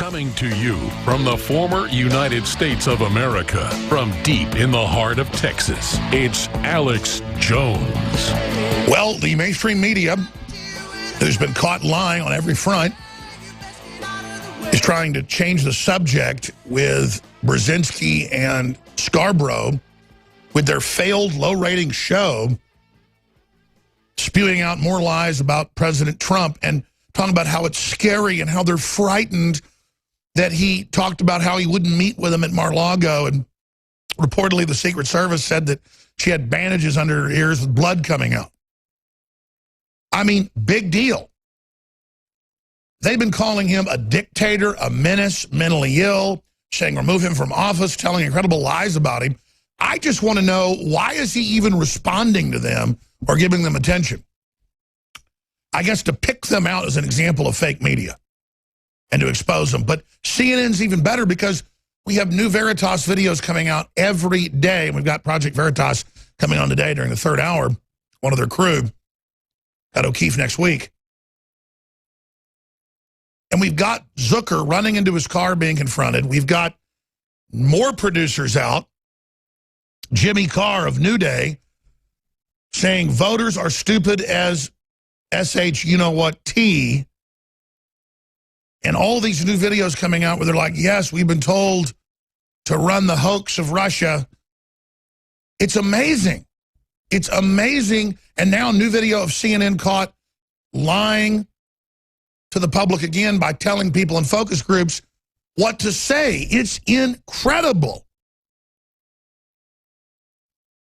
Coming to you from the former United States of America, from deep in the heart of Texas, it's Alex Jones. Well, the mainstream media, who's been caught lying on every front, is trying to change the subject with Brzezinski and Scarborough with their failed low-rating show, spewing out more lies about President Trump and talking about how it's scary and how they're frightened that he talked about how he wouldn't meet with them at Mar-a-Lago. And reportedly the Secret Service said that she had bandages under her ears with blood coming out. I mean, big deal. They've been calling him a dictator, a menace, mentally ill, saying remove him from office, telling incredible lies about him. I just want to know, why is he even responding to them or giving them attention? I guess to pick them out as an example of fake media and to expose them. But CNN's even better because we have new Veritas videos coming out every day. We've got Project Veritas coming on today during the third hour, one of their crew at O'Keefe next week. And we've got Zucker running into his car being confronted. We've got more producers out. Jimmy Carr of New Day saying voters are stupid as SH you-know-what T. And all these new videos coming out where they're like, yes, we've been told to run the hoax of Russia. It's amazing. It's amazing. And now a new video of CNN caught lying to the public again by telling people in focus groups what to say. It's incredible.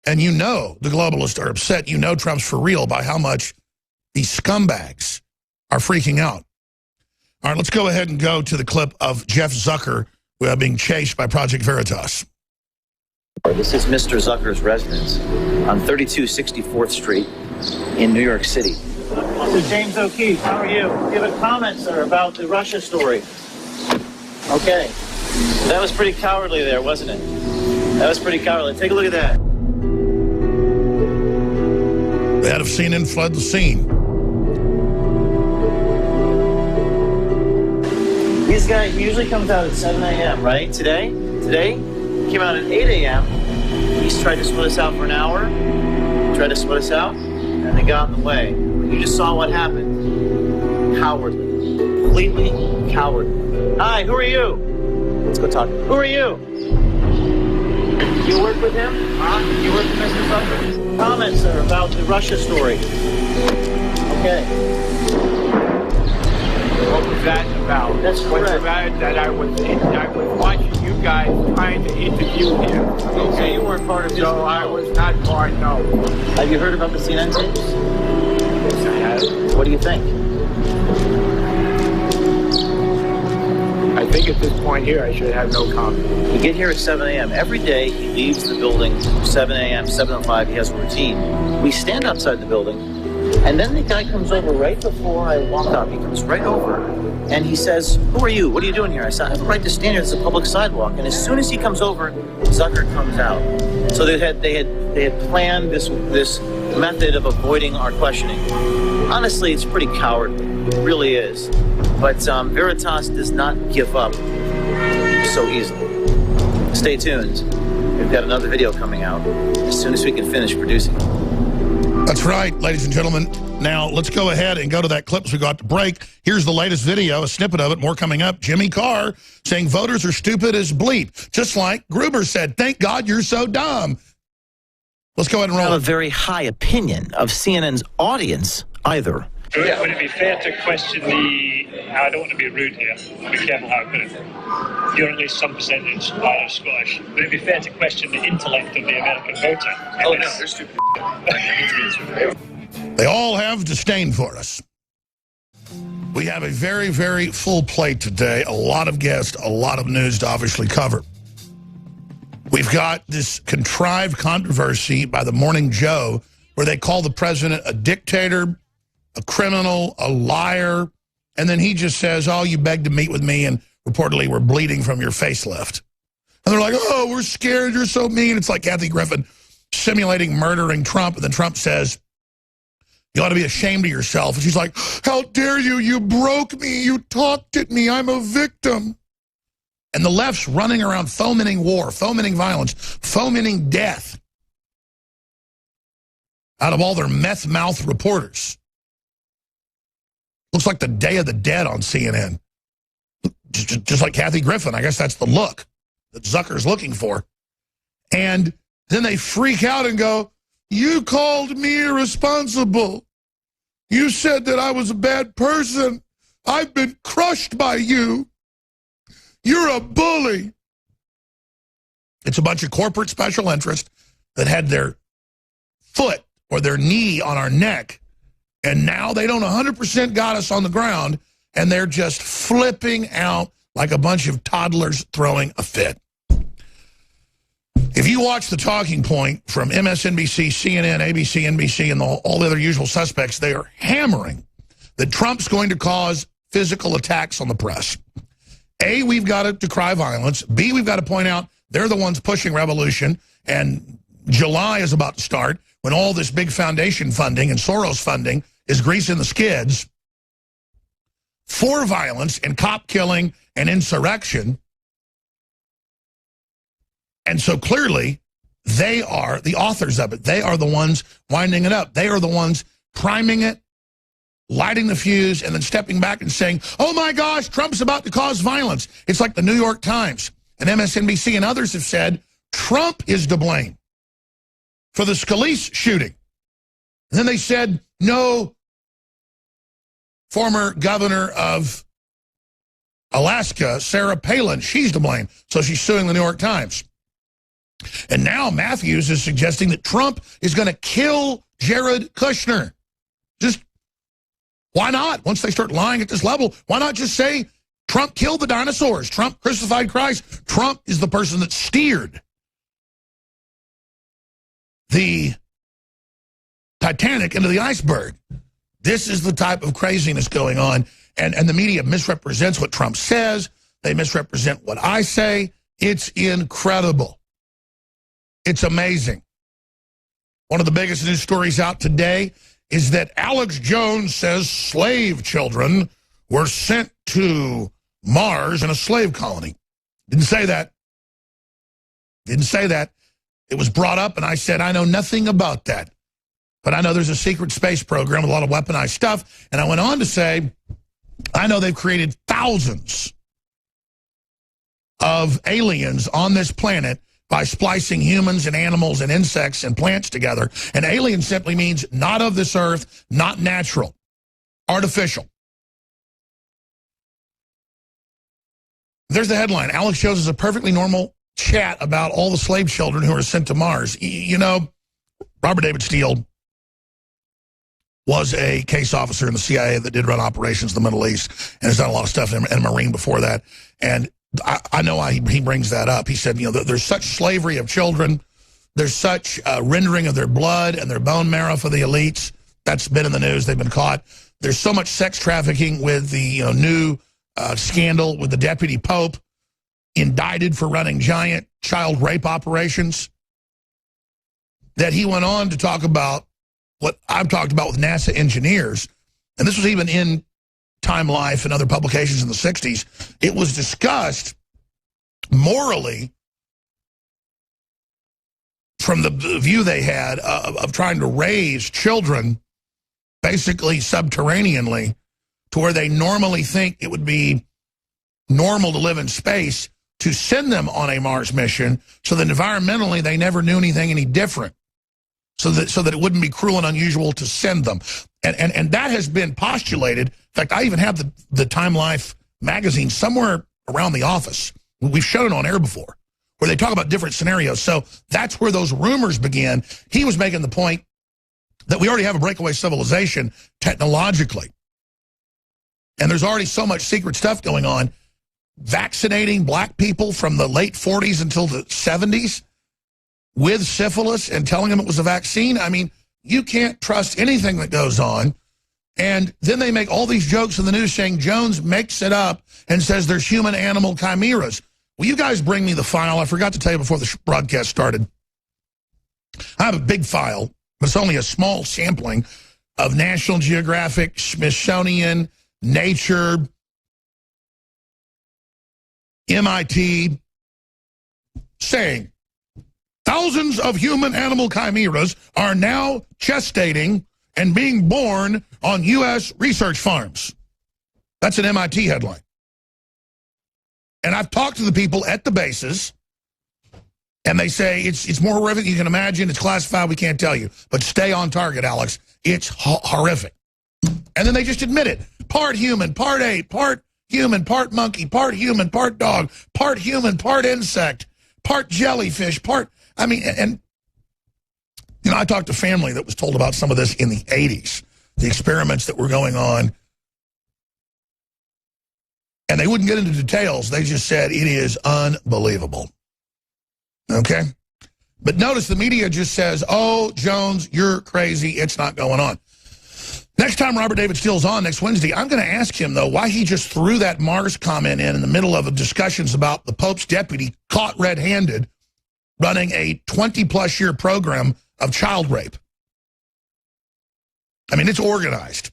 And you know the globalists are upset. You know Trump's for real by how much these scumbags are freaking out. All right, let's go ahead and go to the clip of Jeff Zucker being chased by Project Veritas. This is Mr. Zucker's residence on 3264th Street in New York City. This is James O'Keefe. How are you? Give a comment, sir, about the Russia story. Okay. That was pretty cowardly there, wasn't it? That was pretty cowardly. Take a look at that. The head of CNN fled the scene. This guy usually comes out at 7 a.m., right? Today, he came out at 8 a.m. He's tried to split us out for an hour, tried to split us out, and they got in the way. You just saw what happened. Cowardly. Completely cowardly. Hi, who are you? Let's go talk. Who are you? You work with him? Huh? You work with Mr. Zucker? Comment, sir, about the Russia story. Okay. What was that about? That's correct. That I was watching you guys trying to interview him. Okay, so you weren't part of his... So I was not part, no. Have you heard about the CNN tapes? Yes, I have. What do you think? I think at this point here I should have no comment. You get here at 7 a.m. Every day he leaves the building 7 a.m., 7:05. He has a routine. We stand outside the building, and then the guy comes over right before I walk up. He comes right over, and he says, "Who are you? What are you doing here?" I said, "I have a right to stand here. It's a public sidewalk." And as soon as he comes over, Zucker comes out. So they had planned this method of avoiding our questioning. Honestly, it's pretty cowardly. It really is. But Veritas does not give up so easily. Stay tuned. We've got another video coming out as soon as we can finish producing it. That's right, ladies and gentlemen. Now, let's go ahead and go to that clip as we got to break. Here's the latest video, a snippet of it, more coming up. Jimmy Carr saying voters are stupid as bleep, just like Gruber said, thank God you're so dumb. Let's go ahead and roll. I have a very high opinion of CNN's audience either. Would it be fair to question I don't want to be rude here, be careful how I put it. You're at least some percentage Irish Scottish. Would it be fair to question the intellect of the American voter? Oh no, they're stupid. They all have disdain for us. We have a very, very full plate today. A lot of guests, a lot of news to obviously cover. We've got this contrived controversy by the Morning Joe where they call the president a dictator, a criminal, a liar, and then he just says, oh, you begged to meet with me, and reportedly we're bleeding from your facelift. And they're like, oh, we're scared, you're so mean. It's like Kathy Griffin simulating murdering Trump, and then Trump says, you ought to be ashamed of yourself. And she's like, how dare you? You broke me. You talked at me. I'm a victim. And the left's running around fomenting war, fomenting violence, fomenting death out of all their meth-mouth reporters. Looks like the Day of the Dead on CNN. Just like Kathy Griffin. I guess that's the look that Zucker's looking for. And then they freak out and go, you called me irresponsible. You said that I was a bad person. I've been crushed by you. You're a bully. It's a bunch of corporate special interests that had their foot or their knee on our neck, and now they don't 100% got us on the ground, and they're just flipping out like a bunch of toddlers throwing a fit. If you watch the talking point from MSNBC, CNN, ABC, NBC, and all the other usual suspects, they are hammering that Trump's going to cause physical attacks on the press. A, we've got to decry violence. B, we've got to point out they're the ones pushing revolution, and July is about to start when all this big foundation funding and Soros funding is greasing the skids for violence and cop killing and insurrection. And so clearly, they are the authors of it. They are the ones winding it up. They are the ones priming it, lighting the fuse, and then stepping back and saying, oh my gosh, Trump's about to cause violence. It's like the New York Times and MSNBC and others have said, Trump is to blame for the Scalise shooting. And then they said, no, former governor of Alaska, Sarah Palin, she's to blame. So she's suing the New York Times. And now Matthews is suggesting that Trump is going to kill Jared Kushner. Just, why not? Once they start lying at this level, why not just say Trump killed the dinosaurs? Trump crucified Christ. Trump is the person that steered the Titanic into the iceberg. This is the type of craziness going on. And the media misrepresents what Trump says. They misrepresent what I say. It's incredible. It's amazing. One of the biggest news stories out today is that Alex Jones says slave children were sent to Mars in a slave colony. Didn't say that. Didn't say that. It was brought up, and I said, I know nothing about that. But I know there's a secret space program with a lot of weaponized stuff. And I went on to say, I know they've created thousands of aliens on this planet by splicing humans and animals and insects and plants together. And alien simply means not of this earth, not natural, artificial. There's the headline. Alex Jones is a perfectly normal chat about all the slave children who are sent to Mars. You know, Robert David Steele was a case officer in the CIA that did run operations in the Middle East and has done a lot of stuff in a Marine before that. And I know why he brings that up. He said, you know, there's such slavery of children. There's such rendering of their blood and their bone marrow for the elites. That's been in the news. They've been caught. There's so much sex trafficking with the new scandal with the deputy pope indicted for running giant child rape operations that he went on to talk about what I've talked about with NASA engineers. And this was even in Time Life and other publications in the 60s. It was discussed morally from the view they had of trying to raise children basically subterraneanly to where they normally think it would be normal to live in space, to send them on a Mars mission so that environmentally they never knew anything any different, so that it wouldn't be cruel and unusual to send them. And that has been postulated. In fact, I even have the Time Life magazine somewhere around the office. We've shown it on air before, where they talk about different scenarios. So that's where those rumors began. He was making the point that we already have a breakaway civilization technologically. And there's already so much secret stuff going on. Vaccinating black people from the late 40s until the 70s with syphilis and telling them it was a vaccine. I mean, you can't trust anything that goes on. And then they make all these jokes in the news saying Jones makes it up and says there's human-animal chimeras. Will you guys bring me the file? I forgot to tell you before the broadcast started. I have a big file, but it's only a small sampling of National Geographic, Smithsonian, Nature, MIT saying thousands of human-animal chimeras are now gestating and being born on U.S. research farms. That's an MIT headline. And I've talked to the people at the bases, and they say it's more horrific than you can imagine. It's classified. We can't tell you. But stay on target, Alex. It's horrific. And then they just admit it. Part human, part ape, part human, part monkey, part human, part dog, part human, part insect, part jellyfish, part... I mean, and, you know, I talked to family that was told about some of this in the 80s, the experiments that were going on. And they wouldn't get into details. They just said it is unbelievable. Okay? But notice the media just says, oh, Jones, you're crazy. It's not going on. Next time Robert David Steele's on next Wednesday, I'm going to ask him, though, why he just threw that Mars comment in the middle of discussions about the Pope's deputy caught red-handed running a 20-plus year program of child rape. I mean, it's organized.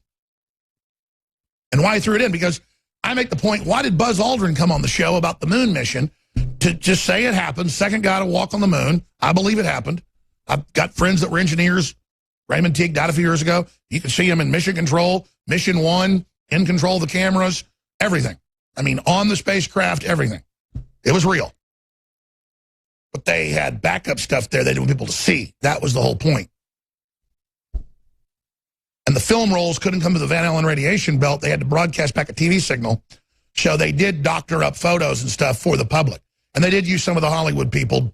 And why he threw it in? Because I make the point, why did Buzz Aldrin come on the show about the moon mission to just say it happened, second guy to walk on the moon? I believe it happened. I've got friends that were engineers. Raymond Teague died a few years ago. You can see him in Mission Control, Mission 1, in control of the cameras, everything. I mean, on the spacecraft, everything. It was real. But they had backup stuff there they didn't want people to see. That was the whole point. And the film rolls couldn't come to the Van Allen radiation belt. They had to broadcast back a TV signal. So they did doctor up photos and stuff for the public. And they did use some of the Hollywood people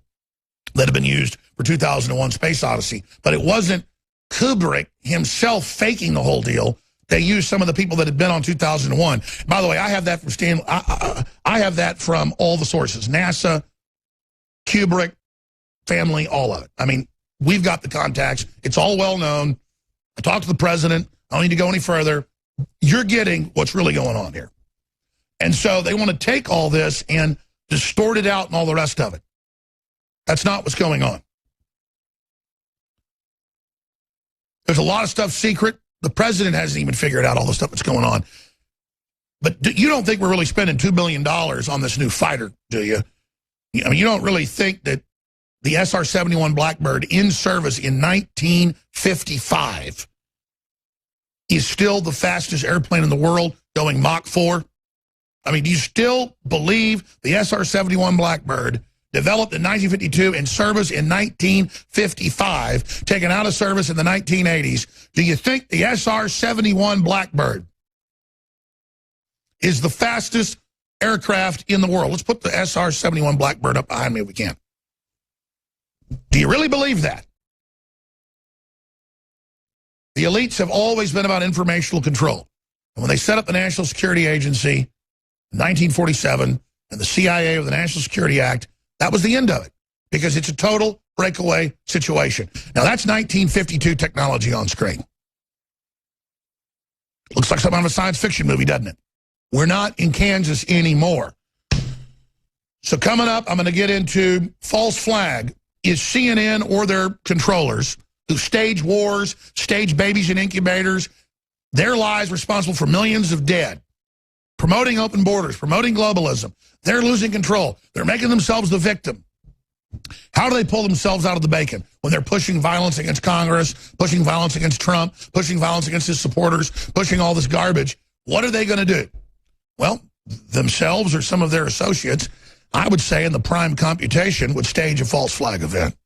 that have been used for 2001 Space Odyssey. But it wasn't Kubrick himself faking the whole deal. They used some of the people that had been on 2001. By the way, I have that from I have that from all the sources. NASA, Kubrick, family, all of it. I mean, we've got the contacts. It's all well known. I talked to the president. I don't need to go any further. You're getting what's really going on here. And so they want to take all this and distort it out and all the rest of it. That's not what's going on. There's a lot of stuff secret. The president hasn't even figured out all the stuff that's going on. But you don't think we're really spending $2 billion on this new fighter, do you? I mean, you don't really think that the SR-71 Blackbird in service in 1955 is still the fastest airplane in the world going Mach 4? I mean, do you still believe the SR-71 Blackbird, developed in 1952, in service in 1955, taken out of service in the 1980s, do you think the SR-71 Blackbird is the fastest aircraft in the world? Let's put the SR-71 Blackbird up behind me if we can. Do you really believe that? The elites have always been about informational control. And when they set up the National Security Agency in 1947 and the CIA with the National Security Act, that was the end of it, because it's a total breakaway situation. Now, that's 1952 technology on screen. Looks like something out of a science fiction movie, doesn't it? We're not in Kansas anymore. So coming up, I'm going to get into false flag. Is CNN or their controllers who stage wars, stage babies in incubators, their lies responsible for millions of dead, promoting open borders, promoting globalism. They're losing control. They're making themselves the victim. How do they pull themselves out of the bacon when they're pushing violence against Congress, pushing violence against Trump, pushing violence against his supporters, pushing all this garbage? What are they going to do? Well, themselves or some of their associates, I would say in the prime computation, would stage a false flag event,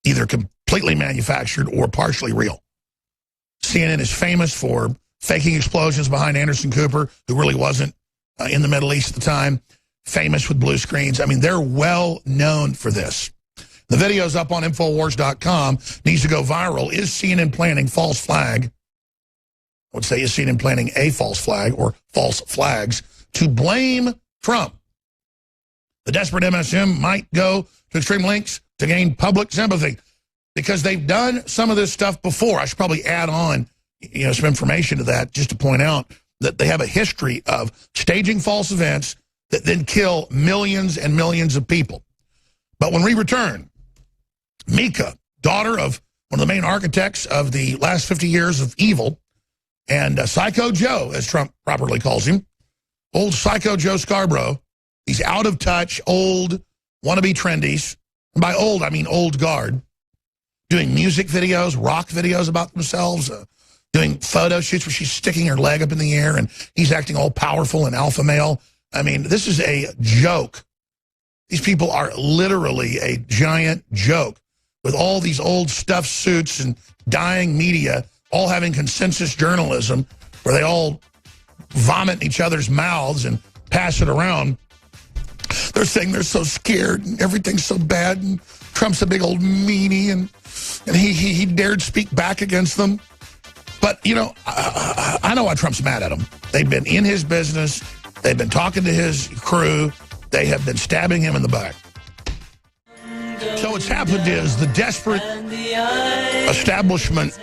either completely manufactured or partially real. CNN is famous for faking explosions behind Anderson Cooper, who really wasn't in the Middle East at the time, famous with blue screens. I mean, they're well known for this. The video's up on Infowars.com, needs to go viral. Is CNN planning false flag? I would say, is CNN planning a false flag or false flags to blame Trump? The desperate MSM might go to extreme lengths to gain public sympathy because they've done some of this stuff before. I should probably add on, some information to that just to point out that they have a history of staging false events that then kill millions and millions of people. But when we return, Mika, daughter of one of the main architects of the last 50 years of evil, and Psycho Joe, as Trump properly calls him, old Psycho Joe Scarborough, these out-of-touch, old, wannabe trendies. And by old, I mean old guard. Doing music videos, rock videos about themselves, doing photo shoots where she's sticking her leg up in the air and he's acting all powerful and alpha male. I mean, this is a joke. These people are literally a giant joke with all these old stuffed suits and dying media, all having consensus journalism where they all vomit in each other's mouths and pass it around. They're saying they're so scared and everything's so bad and Trump's a big old meanie and he dared speak back against them. But, you know, I know why Trump's mad at them. They've been in his business. They've been talking to his crew. They have been stabbing him in the back. So what's happened is the desperate establishment,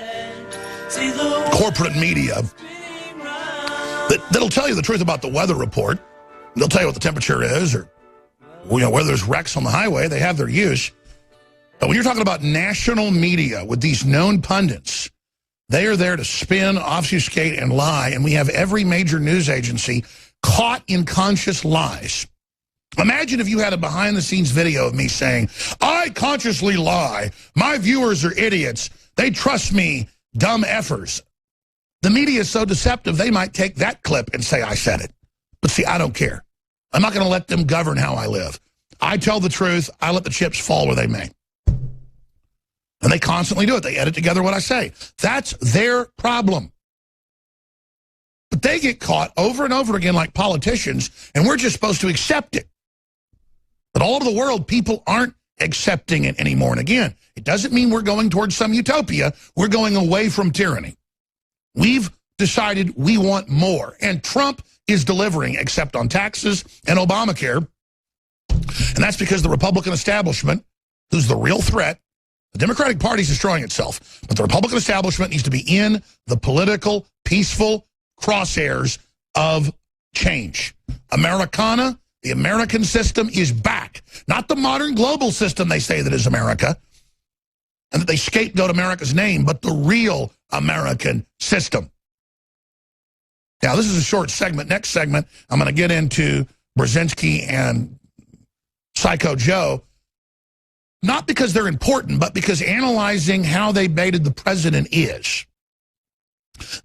corporate media, that'll tell you the truth about the weather report. They'll tell you what the temperature is or, you know, whether there's wrecks on the highway. They have their use. But when you're talking about national media with these known pundits, they are there to spin, obfuscate, and lie. And we have every major news agency caught in conscious lies. Imagine if you had a behind-the-scenes video of me saying, I consciously lie. My viewers are idiots. They trust me, dumb effers. The media is so deceptive, they might take that clip and say I said it. But see, I don't care. I'm not going to let them govern how I live. I tell the truth. I let the chips fall where they may. And they constantly do it. They edit together what I say. That's their problem. But they get caught over and over again like politicians, and we're just supposed to accept it. But all over the world, people aren't accepting it anymore. And again, it doesn't mean we're going towards some utopia. We're going away from tyranny. We've decided we want more. And Trump is delivering, except on taxes and Obamacare. And that's because the Republican establishment, who's the real threat, the Democratic Party is destroying itself, but the Republican establishment needs to be in the political, peaceful crosshairs of change. Americana, the American system, is back. Not the modern global system they say that is America, and that they scapegoat America's name, but the real American system. Now, this is a short segment. Next segment, I'm going to get into Brzezinski and Psycho Joe, not because they're important, but because analyzing how they baited the president is.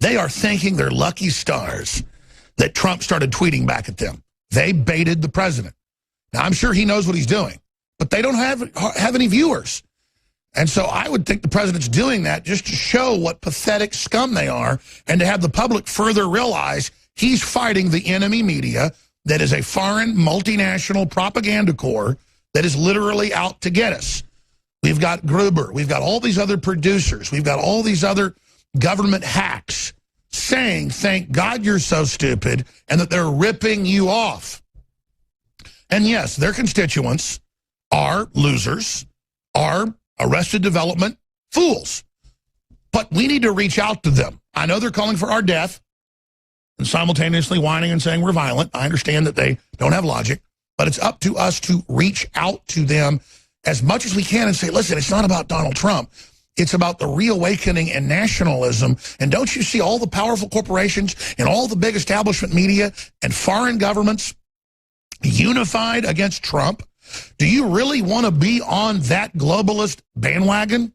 They are thanking their lucky stars that Trump started tweeting back at them. They baited the president. Now, I'm sure he knows what he's doing, but they don't have any viewers. And so I would think the president's doing that just to show what pathetic scum they are and to have the public further realize he's fighting the enemy media that is a foreign multinational propaganda corps that is literally out to get us. We've got Gruber. We've got all these other producers. We've got all these other government hacks saying, thank God you're so stupid, and that they're ripping you off. And yes, their constituents are losers, are Arrested Development fools. But we need to reach out to them. I know they're calling for our death and simultaneously whining and saying we're violent. I understand that they don't have logic, but it's up to us to reach out to them as much as we can and say, listen, it's not about Donald Trump. It's about the reawakening and nationalism. And don't you see all the powerful corporations and all the big establishment media and foreign governments unified against Trump? Do you really want to be on that globalist bandwagon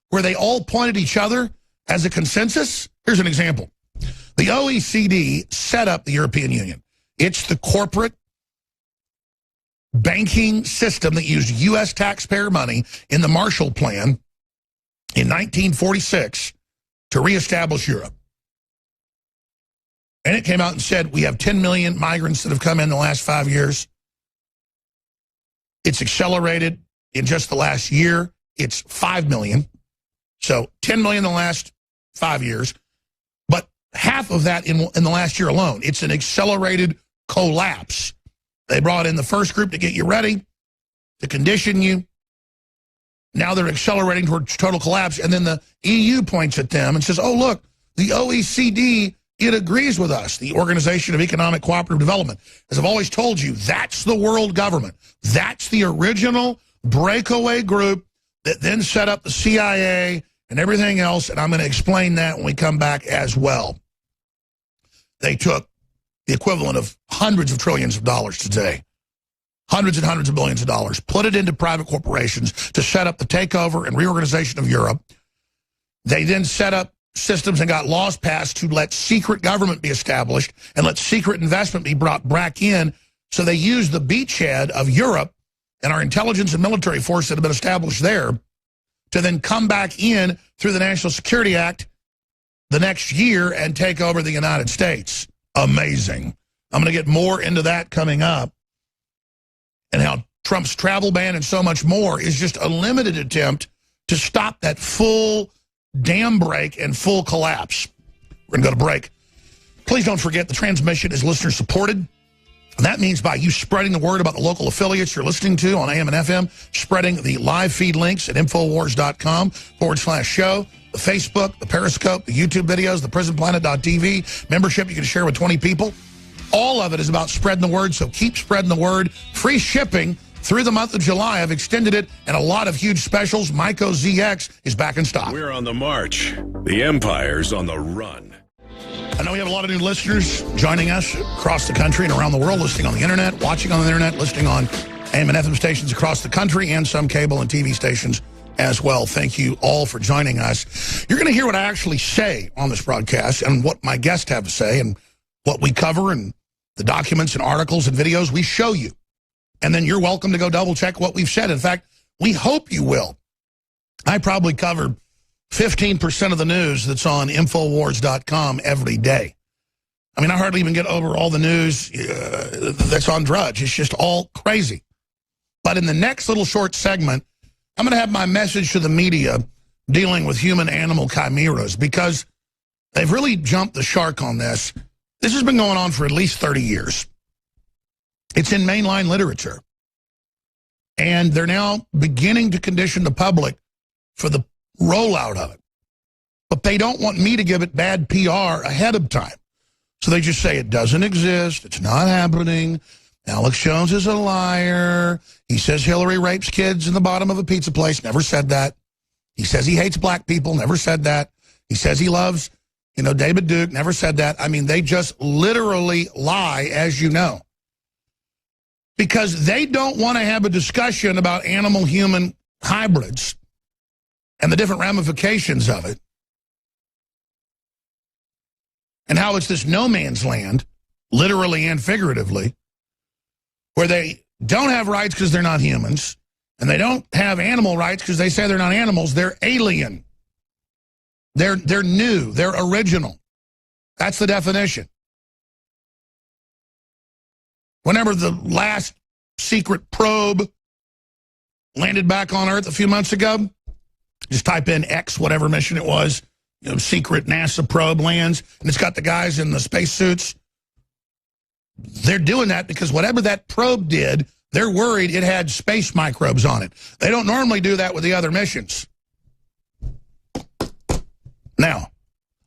where they all point at each other as a consensus? Here's an example. The OECD set up the European Union. It's the corporate banking system that used U.S. taxpayer money in the Marshall Plan in 1946 to reestablish Europe. And it came out and said, we have 10 million migrants that have come in the last 5 years. It's accelerated in just the last year. It's 5 million. So 10 million in the last 5 years. But half of that in the last year alone. It's an accelerated collapse. They brought in the first group to get you ready, to condition you. Now they're accelerating towards total collapse. And then the EU points at them and says, oh, look, the OECD, it agrees with us, the Organization of Economic Cooperative Development. As I've always told you, that's the world government. That's the original breakaway group that then set up the CIA and everything else, and I'm going to explain that when we come back as well. They took the equivalent of hundreds of trillions of dollars today hundreds and hundreds of billions of dollars, put it into private corporations to set up the takeover and reorganization of Europe. They then set up systems and got laws passed to let secret government be established and let secret investment be brought back in. So they used the beachhead of Europe and our intelligence and military force that have been established there to then come back in through the National Security Act the next year and take over the United States. Amazing. I'm going to get more into that coming up, and how Trump's travel ban and so much more is just a limited attempt to stop that full dam break and full collapse. We're going to go to break. Please don't forget the transmission is listener supported. And that means by you spreading the word about the local affiliates you're listening to on AM and FM, spreading the live feed links at Infowars.com/show, the Facebook, the Periscope, the YouTube videos, the prisonplanet.tv, membership you can share with 20 people. All of it is about spreading the word, so keep spreading the word. Free shipping through the month of July. I've extended it, and a lot of huge specials. Myco ZX is back in stock. We're on the march. The Empire's on the run. I know we have a lot of new listeners joining us across the country and around the world, listening on the internet, watching on the internet, listening on AM and FM stations across the country, and some cable and TV stations as well. Thank you all for joining us. You're going to hear what I actually say on this broadcast and what my guests have to say and what we cover and the documents and articles and videos we show you. And then you're welcome to go double check what we've said. In fact, we hope you will. I probably cover 15% of the news that's on Infowars.com every day. I mean, I hardly even get over all the news that's on Drudge. It's just all crazy. But in the next little short segment, I'm going to have my message to the media dealing with human-animal chimeras, because they've really jumped the shark on this. This has been going on for at least 30 years. It's in mainline literature. And they're now beginning to condition the public for the rollout of it. But they don't want me to give it bad PR ahead of time. So they just say it doesn't exist, it's not happening, Alex Jones is a liar, he says Hillary rapes kids in the bottom of a pizza place, never said that. He says he hates black people, never said that. He says he loves, David Duke, never said that. I mean, they just literally lie, as you know. Because they don't want to have a discussion about animal-human hybrids and the different ramifications of it, and how it's this no man's land, literally and figuratively, where they don't have rights because they're not humans, and they don't have animal rights because they say they're not animals. They're alien. They're new. They're original. That's the definition. Whenever the last secret probe landed back on Earth a few months ago, just type in X, whatever mission it was, secret NASA probe lands, and it's got the guys in the spacesuits. They're doing that because whatever that probe did, they're worried it had space microbes on it. They don't normally do that with the other missions. Now,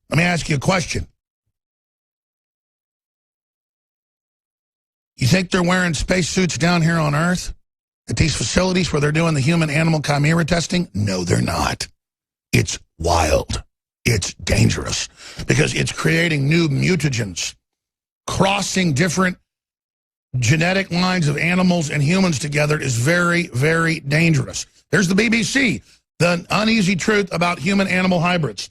let me ask you a question. You think they're wearing spacesuits down here on Earth at these facilities where they're doing the human-animal chimera testing? No, they're not. It's wild. It's dangerous because it's creating new mutagens, crossing different genetic lines of animals and humans together is very, very dangerous. There's the BBC, the uneasy truth about human-animal hybrids.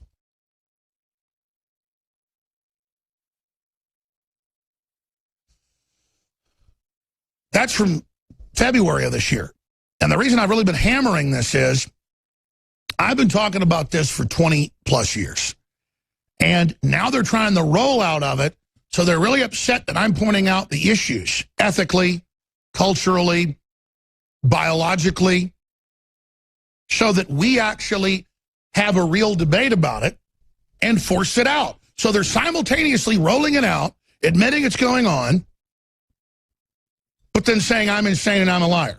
That's from February of this year. And the reason I've really been hammering this is I've been talking about this for 20 plus years. And now they're trying the rollout of it. So they're really upset that I'm pointing out the issues ethically, culturally, biologically, so that we actually have a real debate about it and force it out. So they're simultaneously rolling it out, admitting it's going on, but then saying I'm insane and I'm a liar.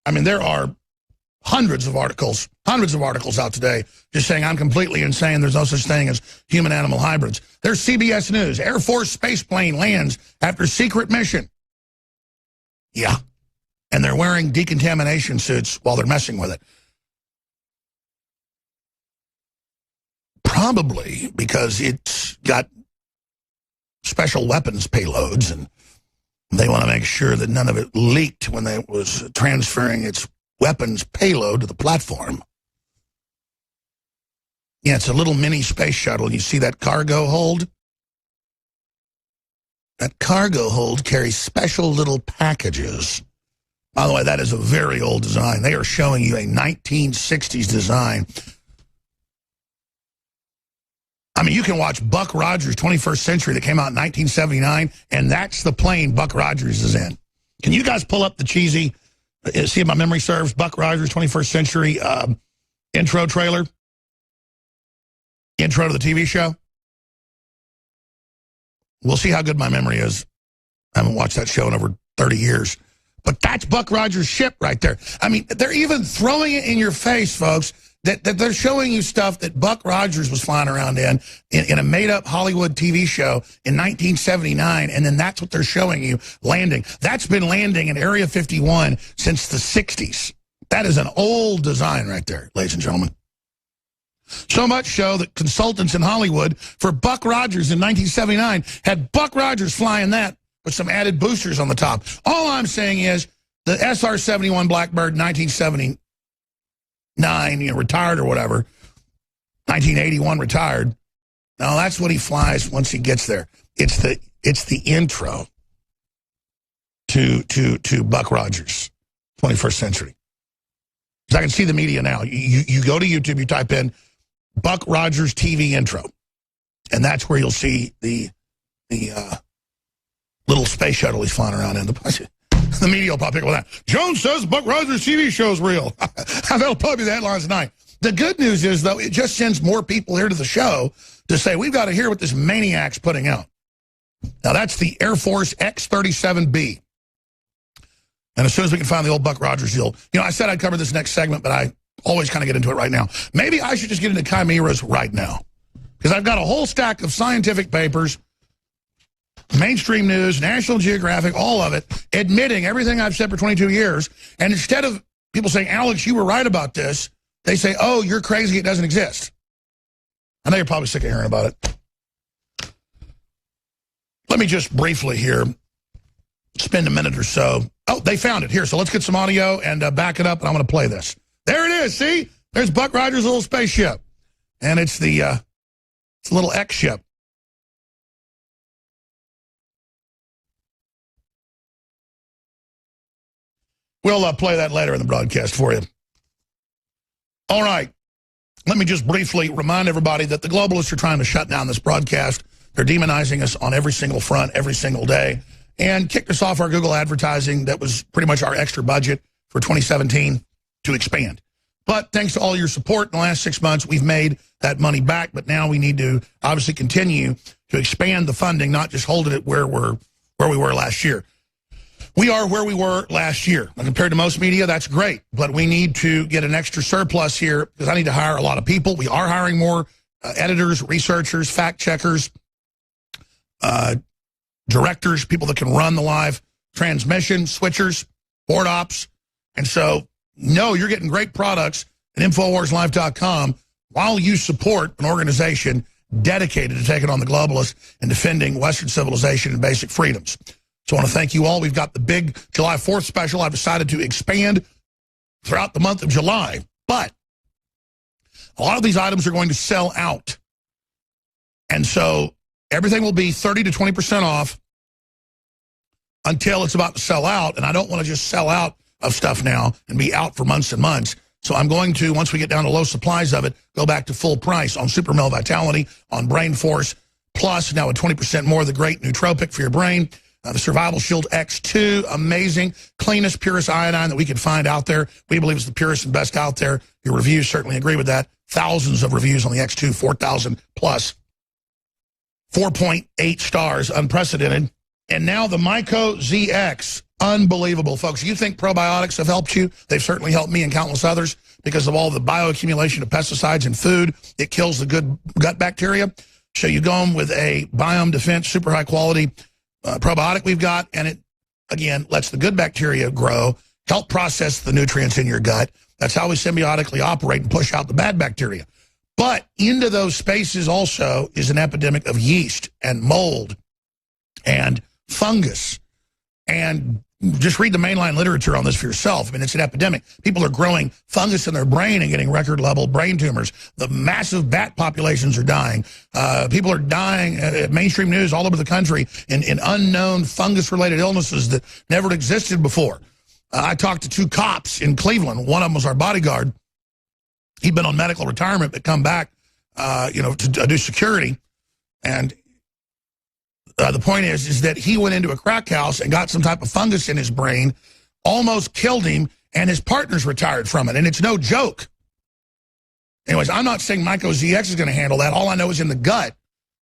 I mean, there are hundreds of articles out today just saying I'm completely insane. There's no such thing as human-animal hybrids. There's CBS News. Air Force space plane lands after secret mission. Yeah. And they're wearing decontamination suits while they're messing with it. Probably because it's got special weapons payloads and They want to make sure that none of it leaked when they was transferring its weapons payload to the platform. Yeah, it's a little mini space shuttle. You see that cargo hold? That cargo hold carries special little packages. By the way, that is a very old design. They are showing you a 1960s design. I mean, you can watch Buck Rogers' 21st Century that came out in 1979, and that's the plane Buck Rogers is in. Can you guys pull up the cheesy, see if my memory serves, Buck Rogers' 21st Century intro trailer? Intro to the TV show? We'll see how good my memory is. I haven't watched that show in over 30 years. But that's Buck Rogers' ship right there. I mean, they're even throwing it in your face, folks, that they're showing you stuff that Buck Rogers was flying around in a made-up Hollywood TV show in 1979, and then that's what they're showing you landing. That's been landing in Area 51 since the 60s. That is an old design right there, ladies and gentlemen. So much so that consultants in Hollywood for Buck Rogers in 1979 had Buck Rogers flying that with some added boosters on the top. All I'm saying is the SR-71 Blackbird 1979, retired or whatever, 1981 retired. Now that's what he flies once he gets there. It's the intro to Buck Rogers, 21st Century. Because I can see the media now. You go to YouTube, you type in Buck Rogers TV intro, and that's where you'll see the little space shuttle he's flying around in. The media will probably pick up with that. Jones says Buck Rogers TV show's real. That'll probably be the headlines tonight. The good news is, though, it just sends more people here to the show to say, we've got to hear what this maniac's putting out. Now, that's the Air Force X-37B. And as soon as we can find the old Buck Rogers deal, I said I'd cover this next segment, but I always kind of get into it right now. Maybe I should just get into chimeras right now, because I've got a whole stack of scientific papers, mainstream news, National Geographic, all of it, admitting everything I've said for 22 years. And instead of people saying, Alex, you were right about this, they say, oh, you're crazy, it doesn't exist. I know you're probably sick of hearing about it. Let me just briefly here spend a minute or so. Oh, they found it here. So let's get some audio and back it up, and I'm going to play this. There it is. See? There's Buck Rogers' little spaceship. And it's the it's a little X ship. We'll play that later in the broadcast for you. All right. Let me just briefly remind everybody that the globalists are trying to shut down this broadcast. They're demonizing us on every single front, every single day, and kicked us off our Google advertising that was pretty much our extra budget for 2017 to expand. But thanks to all your support in the last 6 months, we've made that money back. But now we need to obviously continue to expand the funding, not just hold it at where we were last year. We are where we were last year. Now, compared to most media, that's great. But we need to get an extra surplus here because I need to hire a lot of people. We are hiring more editors, researchers, fact checkers, directors, people that can run the live transmission, switchers, board ops. And so, no, you're getting great products at InfoWarsLive.com while you support an organization dedicated to taking on the globalists and defending Western civilization and basic freedoms. So I want to thank you all. We've got the big July 4th special. I've decided to expand throughout the month of July. But a lot of these items are going to sell out. And so everything will be 30 to 20% off until it's about to sell out. And I don't want to just sell out of stuff now and be out for months and months. So I'm going to, once we get down to low supplies of it, go back to full price on Super Male Vitality, on Brain Force, plus now at 20% more, the great nootropic for your brain. The Survival Shield X2, amazing, cleanest, purest iodine that we can find out there. We believe it's the purest and best out there. Your reviews certainly agree with that. Thousands of reviews on the X2, 4,000 plus. 4.8 stars, unprecedented. And now the Myco ZX, unbelievable, folks. You think probiotics have helped you? They've certainly helped me and countless others because of all the bioaccumulation of pesticides in food. It kills the good gut bacteria. So you go in with a Biome Defense, super high quality probiotic we've got, and it, again, lets the good bacteria grow, help process the nutrients in your gut. That's how we symbiotically operate and push out the bad bacteria. But into those spaces also is an epidemic of yeast and mold and fungus And just read the mainline literature on this for yourself. I mean, it's an epidemic. People are growing fungus in their brain and getting record-level brain tumors. The massive bat populations are dying. People are dying at mainstream news all over the country in unknown fungus-related illnesses that never existed before. I talked to 2 cops in Cleveland. One of them was our bodyguard. He'd been on medical retirement but come back, to do security. And the point is that he went into a crack house and got some type of fungus in his brain, almost killed him, and his partner's retired from it. And it's no joke. Anyways, I'm not saying Myco ZX is going to handle that. All I know is in the gut,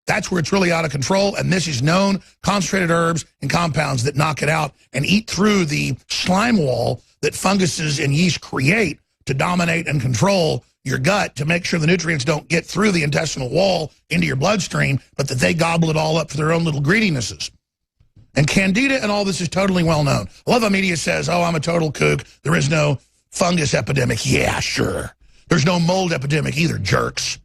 that's where it's really out of control. And this is known concentrated herbs and compounds that knock it out and eat through the slime wall that funguses and yeast create to dominate and control your gut, to make sure the nutrients don't get through the intestinal wall into your bloodstream, but that they gobble it all up for their own little greedinesses. And candida and all this is totally well known. I love how media says, oh, I'm a total kook. There is no fungus epidemic. Yeah, sure. There's no mold epidemic either, jerks.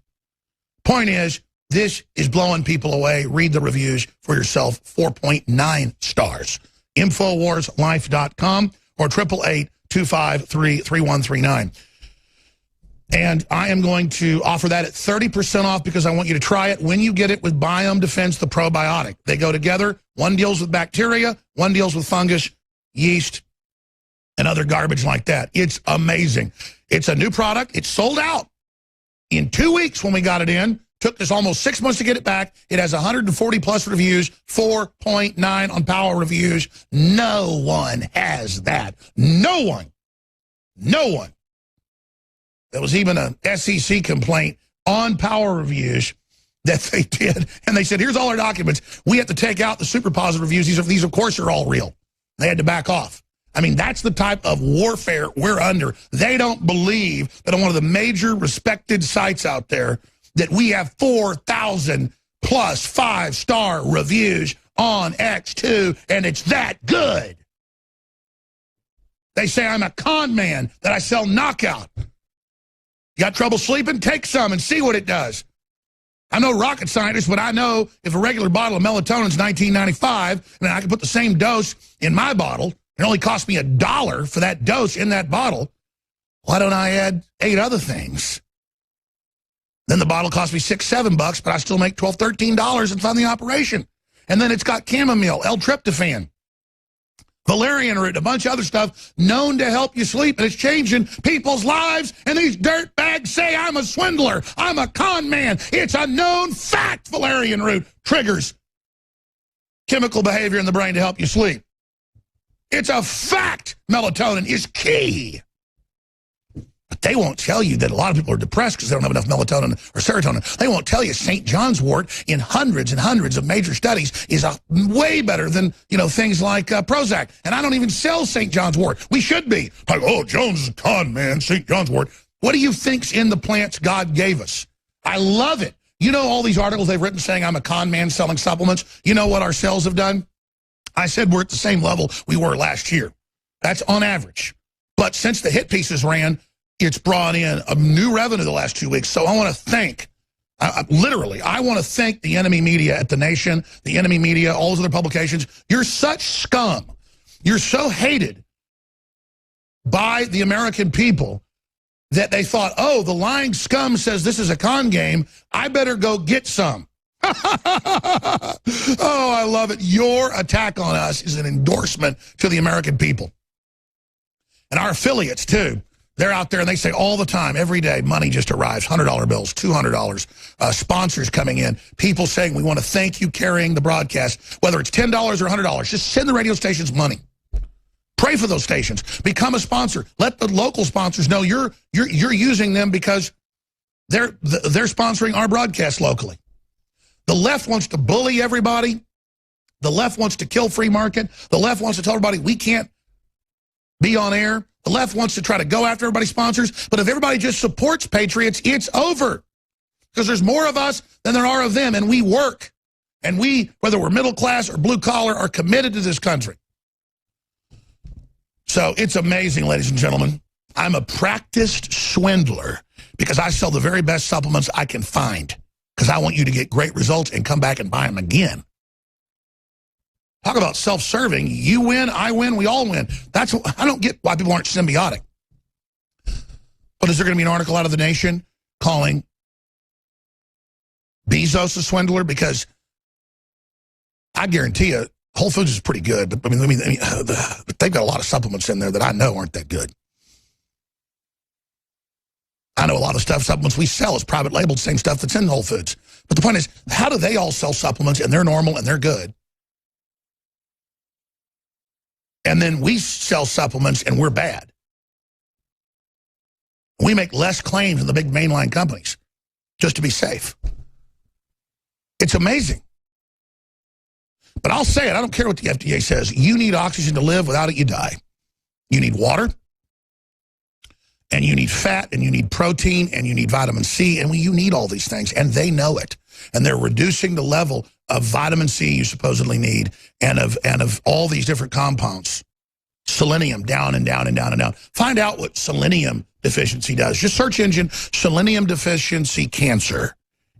Point is, this is blowing people away. Read the reviews for yourself. 4.9 stars. Infowarslife.com or 888-253-3139. And I am going to offer that at 30% off because I want you to try it when you get it with Biome Defense, the probiotic. They go together. One deals with bacteria, one deals with fungus, yeast, and other garbage like that. It's amazing. It's a new product. It's sold out in 2 weeks when we got it in. Took us almost 6 months to get it back. It has 140-plus reviews, 4.9 on Power Reviews. No one has that. No one. No one. There was even an SEC complaint on Power Reviews that they did. And they said, here's all our documents. We have to take out the super positive reviews. These of course, are all real. They had to back off. I mean, that's the type of warfare we're under. They don't believe that on one of the major respected sites out there that we have 4,000-plus 5-star reviews on X2, and it's that good. They say I'm a con man, that I sell knockout. You got trouble sleeping? Take some and see what it does. I'm no rocket scientist, but I know if a regular bottle of melatonin is $19.95, and I can put the same dose in my bottle, it only costs me $1 for that dose in that bottle. Why don't I add 8 other things? Then the bottle costs me $6, $7, but I still make $12, $13 and fund the operation. And then it's got chamomile, L-tryptophan, valerian root, a bunch of other stuff known to help you sleep, and it's changing people's lives, and these dirt bags say I'm a swindler, I'm a con man. It's a known fact valerian root triggers chemical behavior in the brain to help you sleep. It's a fact melatonin is key. But they won't tell you that a lot of people are depressed because they don't have enough melatonin or serotonin. They won't tell you St. John's wort in hundreds and hundreds of major studies is way better than, things like Prozac. And I don't even sell St. John's wort. We should be. Like, oh, Jones is a con man, St. John's wort. What do you think's in the plants God gave us? I love it. You know all these articles they've written saying I'm a con man selling supplements? You know what our sales have done? I said we're at the same level we were last year. That's on average. But since the hit pieces ran, it's brought in a new revenue the last 2 weeks. So I want to thank, literally, I want to thank the enemy media at The Nation, the enemy media, all those other publications. You're such scum. You're so hated by the American people that they thought, oh, the lying scum says this is a con game. I better go get some. Oh, I love it. Your attack on us is an endorsement to the American people. And our affiliates, too. They're out there and they say all the time, every day, money just arrives, $100 bills, $200, sponsors coming in, people saying we want to thank you carrying the broadcast, whether it's $10 or $100. Just send the radio stations money. Pray for those stations. Become a sponsor. Let the local sponsors know you're using them because they're sponsoring our broadcast locally. The left wants to bully everybody. The left wants to kill free market. The left wants to tell everybody we can't be on air. The left wants to try to go after everybody's sponsors. But if everybody just supports patriots, it's over. Because there's more of us than there are of them. And we work. And we, whether we're middle class or blue collar, are committed to this country. So it's amazing, ladies and gentlemen. I'm a practiced swindler because I sell the very best supplements I can find. Because I want you to get great results and come back and buy them again. Talk about self-serving. You win, I win, we all win. That's I don't get why people aren't symbiotic. But is there going to be an article out of The Nation calling Bezos a swindler? Because I guarantee you, Whole Foods is pretty good. But I mean, they've got a lot of supplements in there that I know aren't that good. I know a lot of supplements we sell is private labeled, same stuff that's in Whole Foods. But the point is, how do they all sell supplements and they're normal and they're good? And then we sell supplements and we're bad. We make less claims than the big mainline companies just to be safe. It's amazing. But I'll say it, I don't care what the FDA says. You need oxygen to live. Without it, you die. You need water, and you need fat, and you need protein, and you need vitamin C, and you need all these things, and they know it. And they're reducing the level of vitamin C you supposedly need, and of all these different compounds. Selenium, down and down and down and down. Find out what selenium deficiency does. Just search engine, selenium deficiency cancer.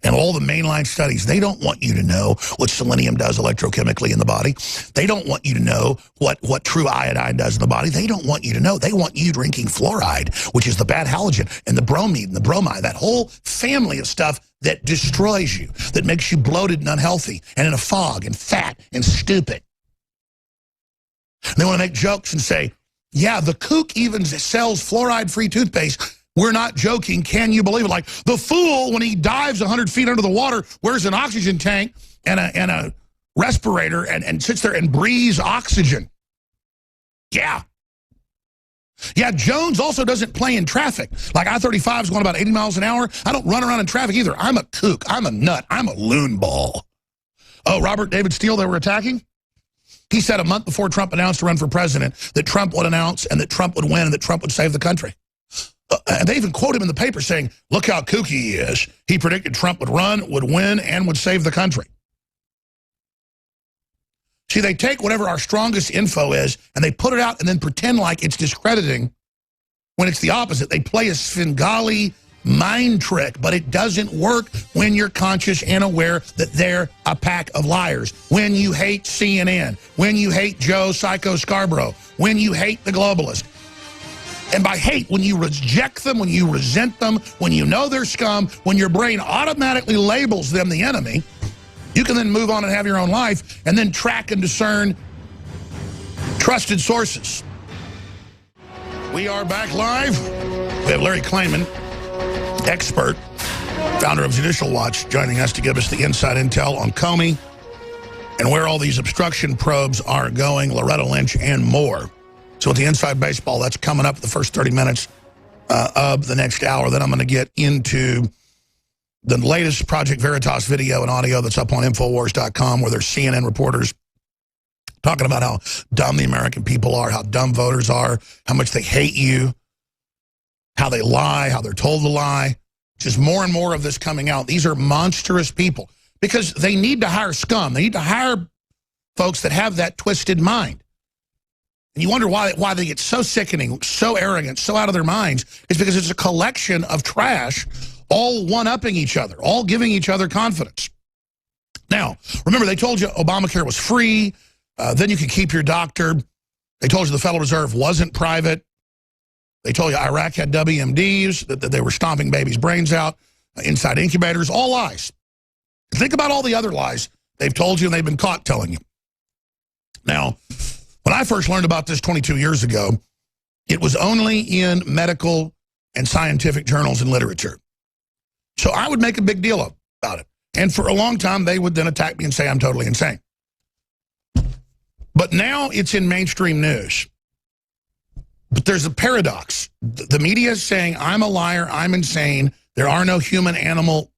And all the mainline studies, they don't want you to know what selenium does electrochemically in the body. They don't want you to know what true iodine does in the body. They don't want you to know. They want you drinking fluoride, which is the bad halogen, and the bromine and the bromide, that whole family of stuff that destroys you, that makes you bloated and unhealthy, and in a fog, and fat, and stupid. And they want to make jokes and say, yeah, the kook even sells fluoride-free toothpaste. We're not joking. Can you believe it? Like the fool, when he dives 100 feet under the water, wears an oxygen tank and a respirator and sits there and breathes oxygen. Yeah. Yeah, Jones also doesn't play in traffic. Like I-35 is going about 80 miles an hour. I don't run around in traffic either. I'm a kook. I'm a nut. I'm a loon ball. Oh, Robert David Steele, they were attacking? He said a month before Trump announced to run for president that Trump would announce and that Trump would win and that Trump would save the country. And they even quote him in the paper saying, look how kooky he is. He predicted Trump would run, would win, and would save the country. See, they take whatever our strongest info is, and they put it out and then pretend like it's discrediting when it's the opposite. They play a Svengali mind trick, but it doesn't work when you're conscious and aware that they're a pack of liars. When you hate CNN, when you hate Joe Psycho Scarborough, when you hate the globalist. And by hate, when you reject them, when you resent them, when you know they're scum, when your brain automatically labels them the enemy, you can then move on and have your own life and then track and discern trusted sources. We are back live. We have Larry Klayman, expert, founder of Judicial Watch, joining us to give us the inside intel on Comey and where all these obstruction probes are going, Loretta Lynch, and more. So with the Inside Baseball, that's coming up the first 30 minutes of the next hour. Then I'm going to get into the latest Project Veritas video and audio that's up on Infowars.com, where there's CNN reporters talking about how dumb the American people are, how dumb voters are, how much they hate you, how they lie, how they're told to lie. Just more and more of this coming out. These are monstrous people because they need to hire scum. They need to hire folks that have that twisted mind. And you wonder why they get so sickening, so arrogant, so out of their minds. It's because it's a collection of trash, all one-upping each other, all giving each other confidence. Now, remember, they told you Obamacare was free, then you could keep your doctor. They told you the Federal Reserve wasn't private. They told you Iraq had WMDs, that they were stomping babies' brains out, inside incubators, all lies. Think about all the other lies they've told you and they've been caught telling you. Now, when I first learned about this 22 years ago, it was only in medical and scientific journals and literature. So I would make a big deal about it. And for a long time, they would then attack me and say I'm totally insane. But now it's in mainstream news. But there's a paradox. The media is saying I'm a liar, I'm insane, there are no human-animal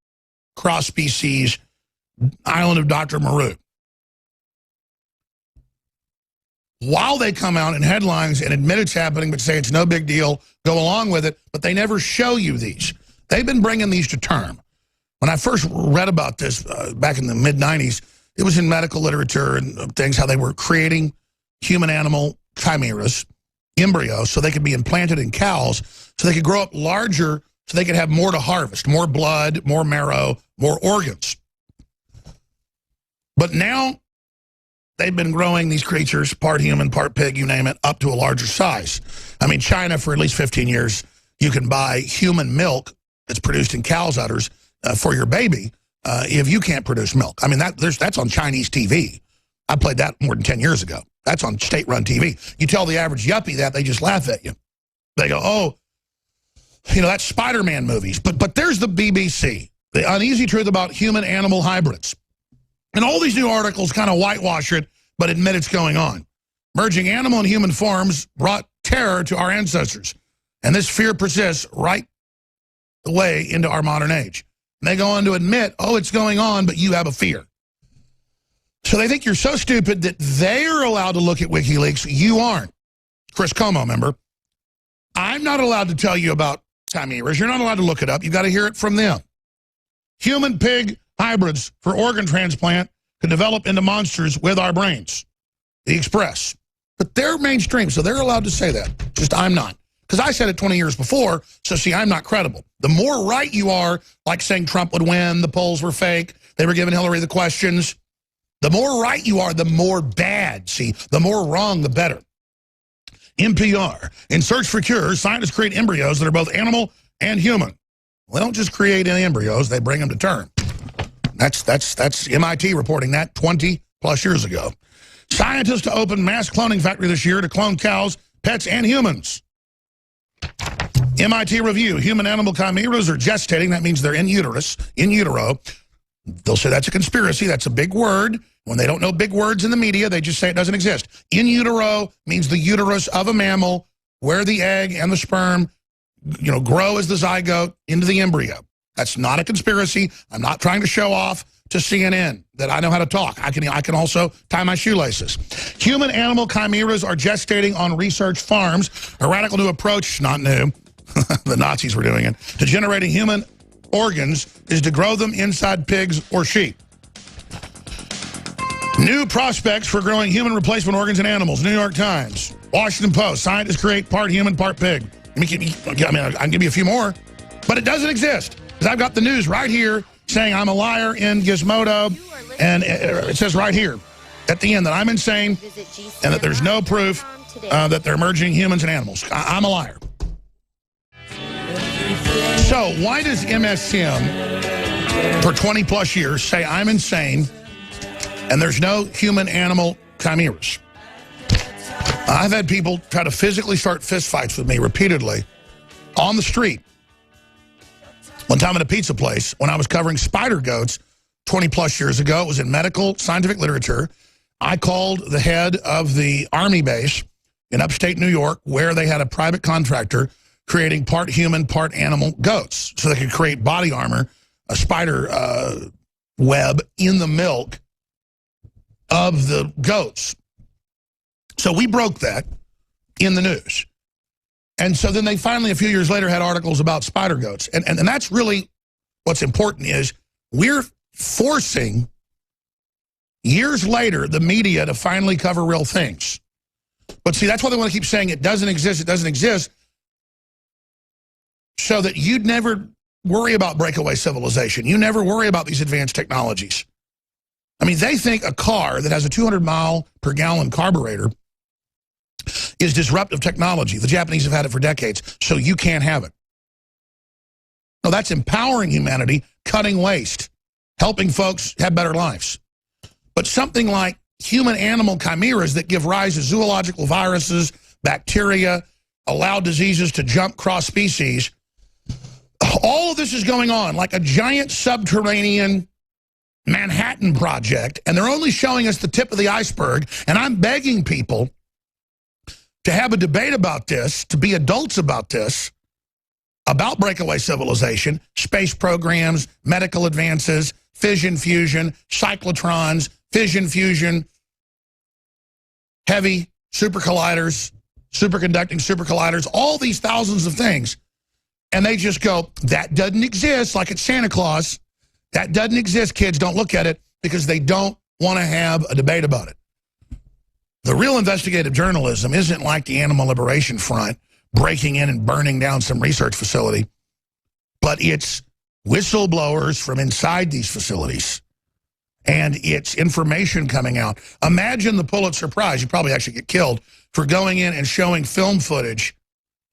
cross-species, island of Dr. Moreau. While they come out in headlines and admit it's happening, but say it's no big deal, go along with it, but they never show you these. They've been bringing these to term. When I first read about this back in the mid-90s, it was in medical literature and things, how they were creating human-animal chimeras, embryos, so they could be implanted in cows, so they could grow up larger, so they could have more to harvest, more blood, more marrow, more organs. But now they've been growing these creatures, part human, part pig, you name it, up to a larger size. I mean, China, for at least 15 years, you can buy human milk that's produced in cow's udders for your baby if you can't produce milk. I mean, that's on Chinese TV. I played that more than 10 years ago. That's on state-run TV. You tell the average yuppie that, they just laugh at you. They go, oh, you know, that's Spider-Man movies. But there's the BBC, the uneasy truth about human-animal hybrids. And all these new articles kind of whitewash it, but admit it's going on. Merging animal and human forms brought terror to our ancestors. And this fear persists right the way into our modern age. And they go on to admit, oh, it's going on, but you have a fear. So they think you're so stupid that they're allowed to look at WikiLeaks. You aren't. Chris Como, member. I'm not allowed to tell you about chimeras. You're not allowed to look it up. You've got to hear it from them. Human-pig hybrids for organ transplant can develop into monsters with our brains. The Express. But they're mainstream, so they're allowed to say that. Just I'm not. Because I said it 20 years before, so see, I'm not credible. The more right you are, like saying Trump would win, the polls were fake, they were giving Hillary the questions, the more right you are, the more bad. See, the more wrong, the better. NPR. In search for cures, scientists create embryos that are both animal and human. Well, they don't just create any embryos, they bring them to term. That's MIT reporting that 20-plus years ago. Scientists to open mass cloning factory this year to clone cows, pets, and humans. MIT review. Human-animal chimeras are gestating. That means they're in utero. They'll say that's a conspiracy. That's a big word. When they don't know big words in the media, they just say it doesn't exist. In utero means the uterus of a mammal where the egg and the sperm, you know, grow as the zygote into the embryo. That's not a conspiracy. I'm not trying to show off to CNN that I know how to talk. I can also tie my shoelaces. Human-animal chimeras are gestating on research farms. A radical new approach, not new, the Nazis were doing it, to generating human organs is to grow them inside pigs or sheep. New prospects for growing human replacement organs in animals. New York Times. Washington Post. Scientists create part human, part pig. I can give you a few more, but it doesn't exist. Because I've got the news right here saying I'm a liar in Gizmodo, and it says right here at the end that I'm insane and that there's no proof that they're merging humans and animals. I'm a liar. So why does MSM for 20-plus years say I'm insane and there's no human-animal chimeras? I've had people try to physically start fistfights with me repeatedly on the street. One time at a pizza place, when I was covering spider goats 20-plus years ago, it was in medical scientific literature. I called the head of the Army base in upstate New York where they had a private contractor creating part human, part animal goats so they could create body armor, a spider web in the milk of the goats. So we broke that in the news. And so then they finally, a few years later, had articles about spider goats. And that's really what's important is we're forcing, years later, the media to finally cover real things. But see, that's why they want to keep saying it doesn't exist, so that you'd never worry about breakaway civilization. You never worry about these advanced technologies. I mean, they think a car that has a 200-mile-per-gallon carburetor is disruptive technology. The Japanese have had it for decades, so you can't have it. No, that's empowering humanity, cutting waste, helping folks have better lives. But something like human-animal chimeras that give rise to zoological viruses, bacteria, allow diseases to jump cross species, all of this is going on like a giant subterranean Manhattan Project, and they're only showing us the tip of the iceberg, and I'm begging people to have a debate about this, to be adults about this, about breakaway civilization, space programs, medical advances, fission, fusion, cyclotrons, fission, fusion, heavy super colliders, superconducting super colliders, all these thousands of things. And they just go, that doesn't exist, like it's Santa Claus. That doesn't exist, kids. Don't look at it, because they don't want to have a debate about it. The real investigative journalism isn't like the Animal Liberation Front breaking in and burning down some research facility, but it's whistleblowers from inside these facilities And it's information coming out. Imagine the Pulitzer Prize. You'd probably actually get killed for going in and showing film footage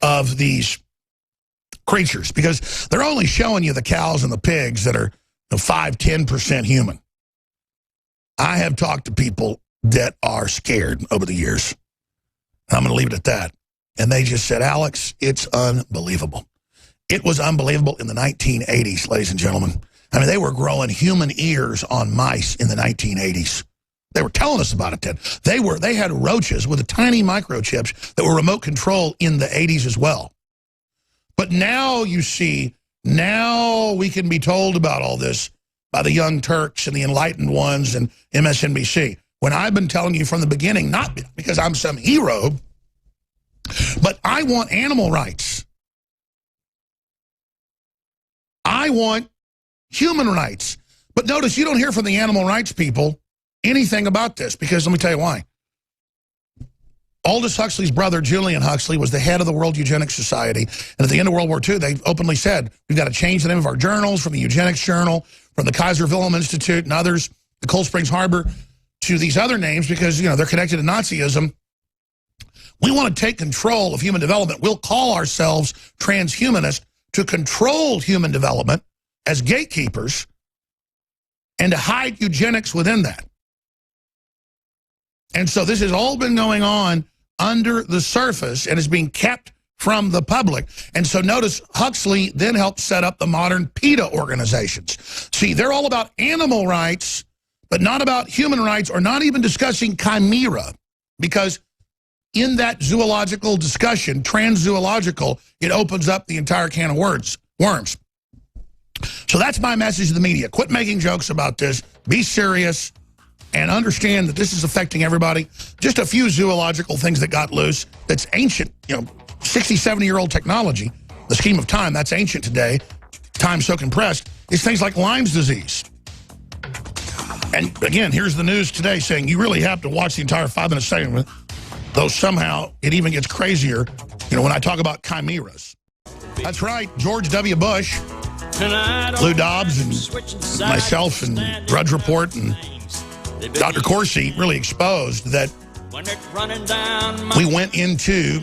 of these creatures, because they're only showing you the cows and the pigs that are 5–10% human. I have talked to people that are scared over the years. I'm going to leave it at that. And they just said, Alex, it's unbelievable. It was unbelievable in the 1980s, ladies and gentlemen. I mean, they were growing human ears on mice in the 1980s. They were telling us about it then. They had roaches with tiny microchips that were remote control in the 80s as well. But now you see, now we can be told about all this by the Young Turks and the enlightened ones and MSNBC. When I've been telling you from the beginning, not because I'm some hero, but I want animal rights. I want human rights. But notice you don't hear from the animal rights people anything about this, because let me tell you why. Aldous Huxley's brother, Julian Huxley, was the head of the World Eugenics Society. And at the end of World War II, they openly said, we've got to change the name of our journals from the Eugenics Journal, from the Kaiser Wilhelm Institute and others, the Cold Springs Harbor, to these other names because, you know, they're connected to Nazism. We want to take control of human development. We'll call ourselves transhumanist to control human development as gatekeepers and to hide eugenics within that. And so this has all been going on under the surface and is being kept from the public. And so notice Huxley then helped set up the modern PETA organizations. See, they're all about animal rights, but not about human rights, or not even discussing chimera, because in that zoological discussion, transzoological, it opens up the entire can of worms. So that's my message to the media. Quit making jokes about this. Be serious and understand that this is affecting everybody. Just a few zoological things that got loose that's ancient, 60, 70-year-old technology. The scheme of time, that's ancient today. Time so compressed. Is things like Lyme's disease. And again, here's the news today saying you really have to watch the entire 5-minute segment, though somehow it even gets crazier, when I talk about chimeras. That's right, George W. Bush, Lou Dobbs, and myself, and Drudge Report, and Dr. Corsi really exposed that we went into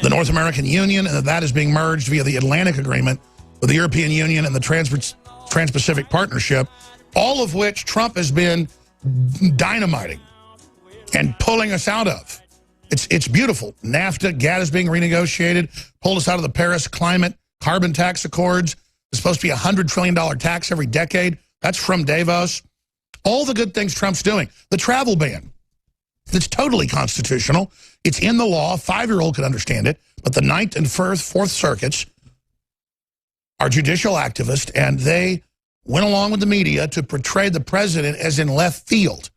the North American Union, and that is being merged via the Atlantic Agreement with the European Union and the Trans-Pacific Partnership, all of which Trump has been dynamiting and pulling us out of. It's beautiful. NAFTA, GATT is being renegotiated, pulled us out of the Paris Climate Carbon Tax Accords. It's supposed to be a $100 trillion tax every decade. That's from Davos. All the good things Trump's doing. The travel ban. It's totally constitutional. It's in the law. A 5-year-old could understand it. But the 9th and 4th Circuits are judicial activists, and they went along with the media to portray the president as in left field.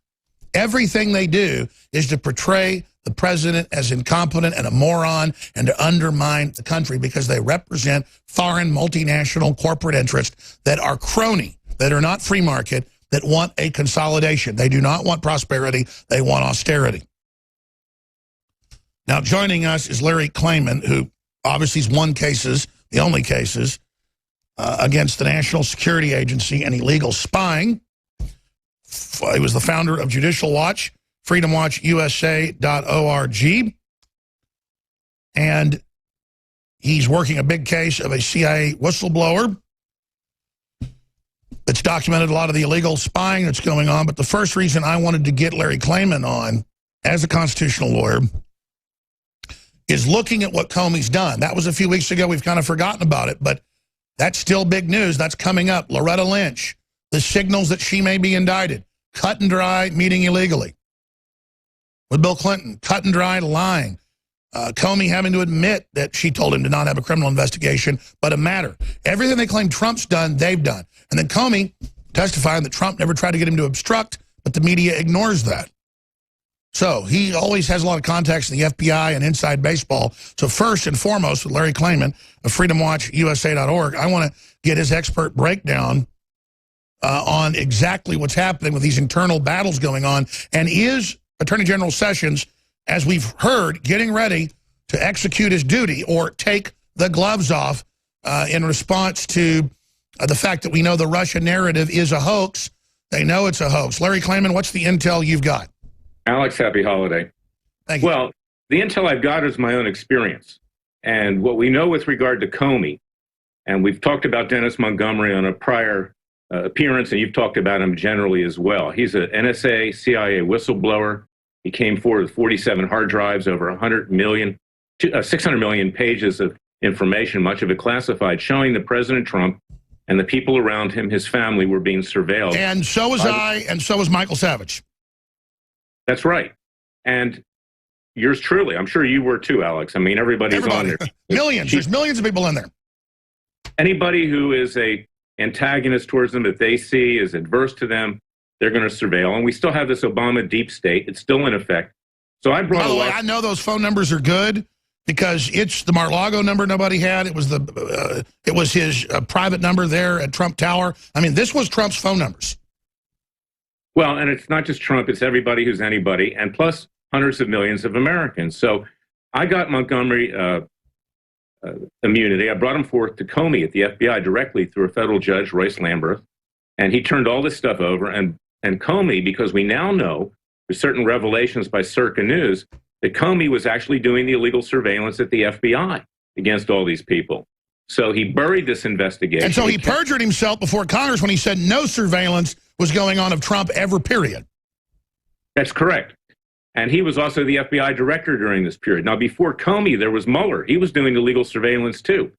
Everything they do is to portray the president as incompetent and a moron and to undermine the country because they represent foreign multinational corporate interests that are crony, that are not free market, that want a consolidation. They do not want prosperity. They want austerity. Now, joining us is Larry Klayman, who obviously has won cases, the only cases, against the National Security Agency and illegal spying. He was the founder of Judicial Watch, freedomwatchusa.org. And he's working a big case of a CIA whistleblower that's documented a lot of the illegal spying that's going on. But the first reason I wanted to get Larry Klayman on as a constitutional lawyer is looking at what Comey's done. That was a few weeks ago. We've kind of forgotten about it, but that's still big news. That's coming up. Loretta Lynch, the signals that she may be indicted. Cut and dry, meeting illegally. With Bill Clinton, cut and dry lying. Comey having to admit that she told him to not have a criminal investigation, but a matter. Everything they claim Trump's done, they've done. And then Comey testifying that Trump never tried to get him to obstruct, but the media ignores that. So he always has a lot of contacts in the FBI and inside baseball. So first and foremost, with Larry Klayman of freedomwatchusa.org, I want to get his expert breakdown on exactly what's happening with these internal battles going on. And is Attorney General Sessions, as we've heard, getting ready to execute his duty or take the gloves off in response to the fact that we know the Russia narrative is a hoax They know it's a hoax. Larry Klayman, what's the intel you've got? Alex, happy holiday. Thank you. Well, the intel I've got is my own experience. And what we know with regard to Comey, and we've talked about Dennis Montgomery on a prior appearance, and you've talked about him generally as well. He's an NSA, CIA whistleblower. He came forward with 47 hard drives, over 600 million pages of information, much of it classified, showing that President Trump and the people around him, his family, were being surveilled. And so was I, and so was Michael Savage. That's right. And yours truly, I'm sure you were too, Alex. I mean, everybody's on there. Millions. There's millions of people in there. Anybody who is a antagonist towards them that they see is adverse to them, they're going to surveil. And we still have this Obama deep state. It's still in effect. So I brought. By the way, I know those phone numbers are good because it's the Mar-a-Lago number nobody had. It was his private number there at Trump Tower. I mean, this was Trump's phone numbers. Well, and it's not just Trump, it's everybody who's anybody, and plus hundreds of millions of Americans. So I got Montgomery immunity. I brought him forth to Comey at the FBI directly through a federal judge, Royce Lamberth, and he turned all this stuff over. And Comey, because we now know there's certain revelations by Circa News, that Comey was actually doing the illegal surveillance at the FBI against all these people. So he buried this investigation. And so he perjured himself before Congress when he said no surveillance was going on of Trump ever, period. That's correct. And he was also the FBI director during this period. Now, before Comey, there was Mueller. He was doing illegal surveillance, too.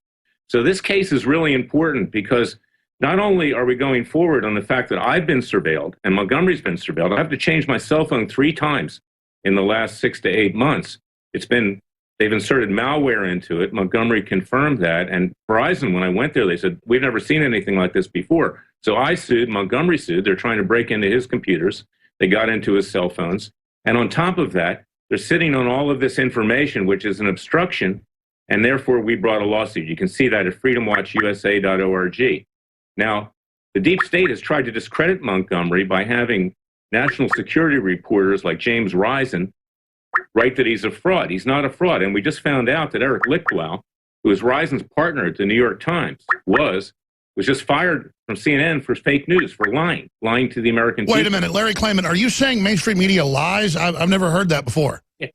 So this case is really important because not only are we going forward on the fact that I've been surveilled and Montgomery's been surveilled, I have to change my cell phone 3 times in the last 6 to 8 months. They've inserted malware into it. Montgomery confirmed that. And Verizon, when I went there, they said, we've never seen anything like this before. So I sued, Montgomery sued. They're trying to break into his computers. They got into his cell phones. And on top of that, they're sitting on all of this information, which is an obstruction. And therefore, we brought a lawsuit. You can see that at freedomwatchusa.org. Now, the deep state has tried to discredit Montgomery by having national security reporters like James Risen write that he's a fraud. He's not a fraud. And we just found out that Eric Lichtblau, who is Risen's partner at the New York Times, was just fired from CNN for fake news, for lying to the American people. Wait a minute, Larry Klayman, are you saying mainstream media lies? I've never heard that before. Yeah,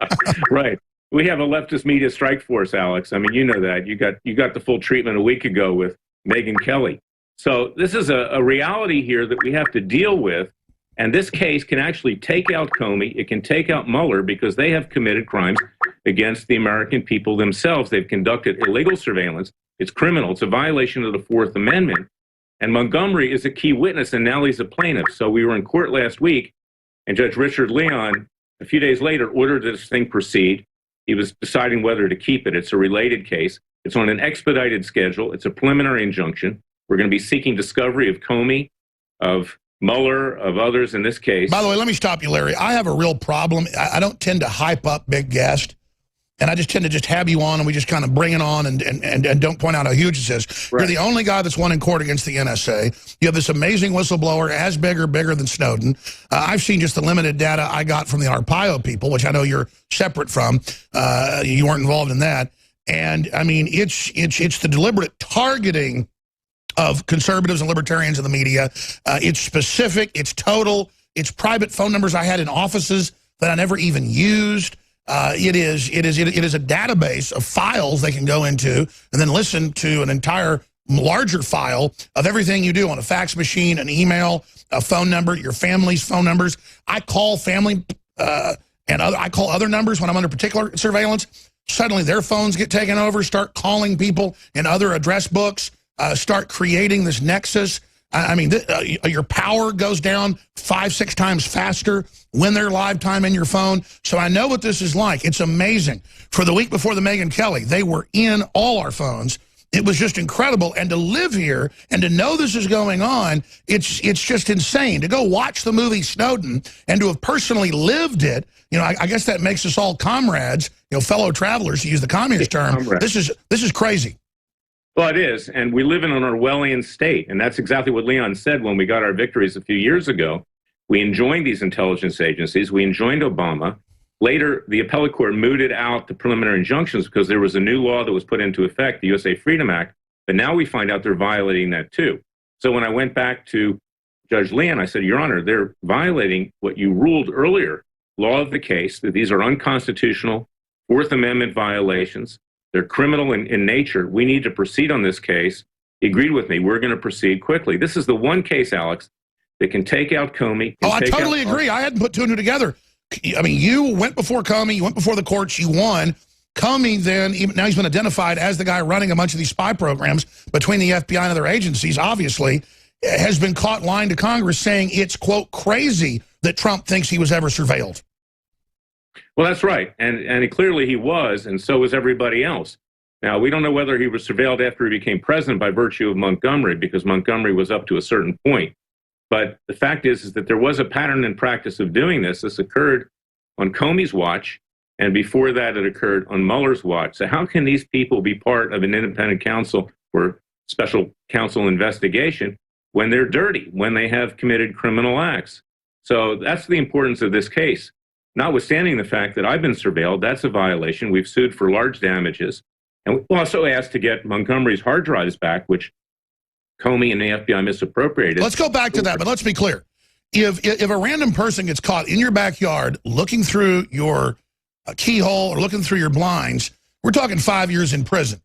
right. We have a leftist media strike force, Alex. I mean, you know that. You got the full treatment a week ago with Megyn Kelly. So this is a reality here that we have to deal with. And this case can actually take out Comey. It can take out Mueller because they have committed crimes against the American people themselves. They've conducted illegal surveillance. It's criminal. It's a violation of the Fourth Amendment. And Montgomery is a key witness, and now he's a plaintiff. So we were in court last week, and Judge Richard Leon, a few days later, ordered this thing proceed. He was deciding whether to keep it. It's a related case. It's on an expedited schedule. It's a preliminary injunction. We're going to be seeking discovery of Comey, of Mueller, of others in this case. By the way, let me stop you, Larry. I have a real problem. I don't tend to hype up big guests, and I just tend to just have you on, and we just kind of bring it on and don't point out how huge it is. Right. You're the only guy that's won in court against the NSA. You have this amazing whistleblower, as bigger than Snowden. I've seen just the limited data I got from the Arpaio people, which I know you're separate from. You weren't involved in that. And, I mean, it's the deliberate targeting of conservatives and libertarians in the media. It's specific, it's total, it's private phone numbers I had in offices that I never even used. It is a database of files they can go into and then listen to an entire larger file of everything you do on a fax machine, an email, a phone number, your family's phone numbers. I call family I call other numbers when I'm under particular surveillance. Suddenly their phones get taken over, start calling people in other address books. Start creating this nexus. I mean, your power goes down 5-6 times faster when they're live time in your phone. So I know what this is like. It's amazing. For the week before the Megyn Kelly, they were in all our phones. It was just incredible. And to live here and to know this is going on, it's just insane. To go watch the movie Snowden and to have personally lived it, you know, I guess that makes us all comrades, you know, fellow travelers, to use the communist term. This is crazy. Well, it is, and we live in an Orwellian state, and that's exactly what Leon said when we got our victories a few years ago. We enjoined these intelligence agencies. We enjoined Obama. Later, the appellate court mooted out the preliminary injunctions because there was a new law that was put into effect, the USA Freedom Act, but now we find out they're violating that too. So when I went back to Judge Leon, I said, Your Honor, they're violating what you ruled earlier, law of the case, that these are unconstitutional Fourth Amendment violations. They're criminal in nature. We need to proceed on this case. He agreed with me. We're going to proceed quickly. This is the one case, Alex, that can take out Comey. Oh, I totally agree. I hadn't put two and two together. I mean, you went before Comey, you went before the courts, you won. Comey then, now he's been identified as the guy running a bunch of these spy programs between the FBI and other agencies, obviously, has been caught lying to Congress saying it's, quote, crazy that Trump thinks he was ever surveilled. Well, that's right. And clearly he was, and so was everybody else. Now, we don't know whether he was surveilled after he became president by virtue of Montgomery, because Montgomery was up to a certain point. But the fact is that there was a pattern and practice of doing this. This occurred on Comey's watch, and before that it occurred on Mueller's watch. So how can these people be part of an independent counsel or special counsel investigation when they're dirty, when they have committed criminal acts? So that's the importance of this case. Notwithstanding the fact that I've been surveilled, that's a violation. We've sued for large damages. And we also asked to get Montgomery's hard drives back, which Comey and the FBI misappropriated. Let's go back to that, but let's be clear. If a random person gets caught in your backyard looking through your keyhole or looking through your blinds, we're talking 5 years in prison.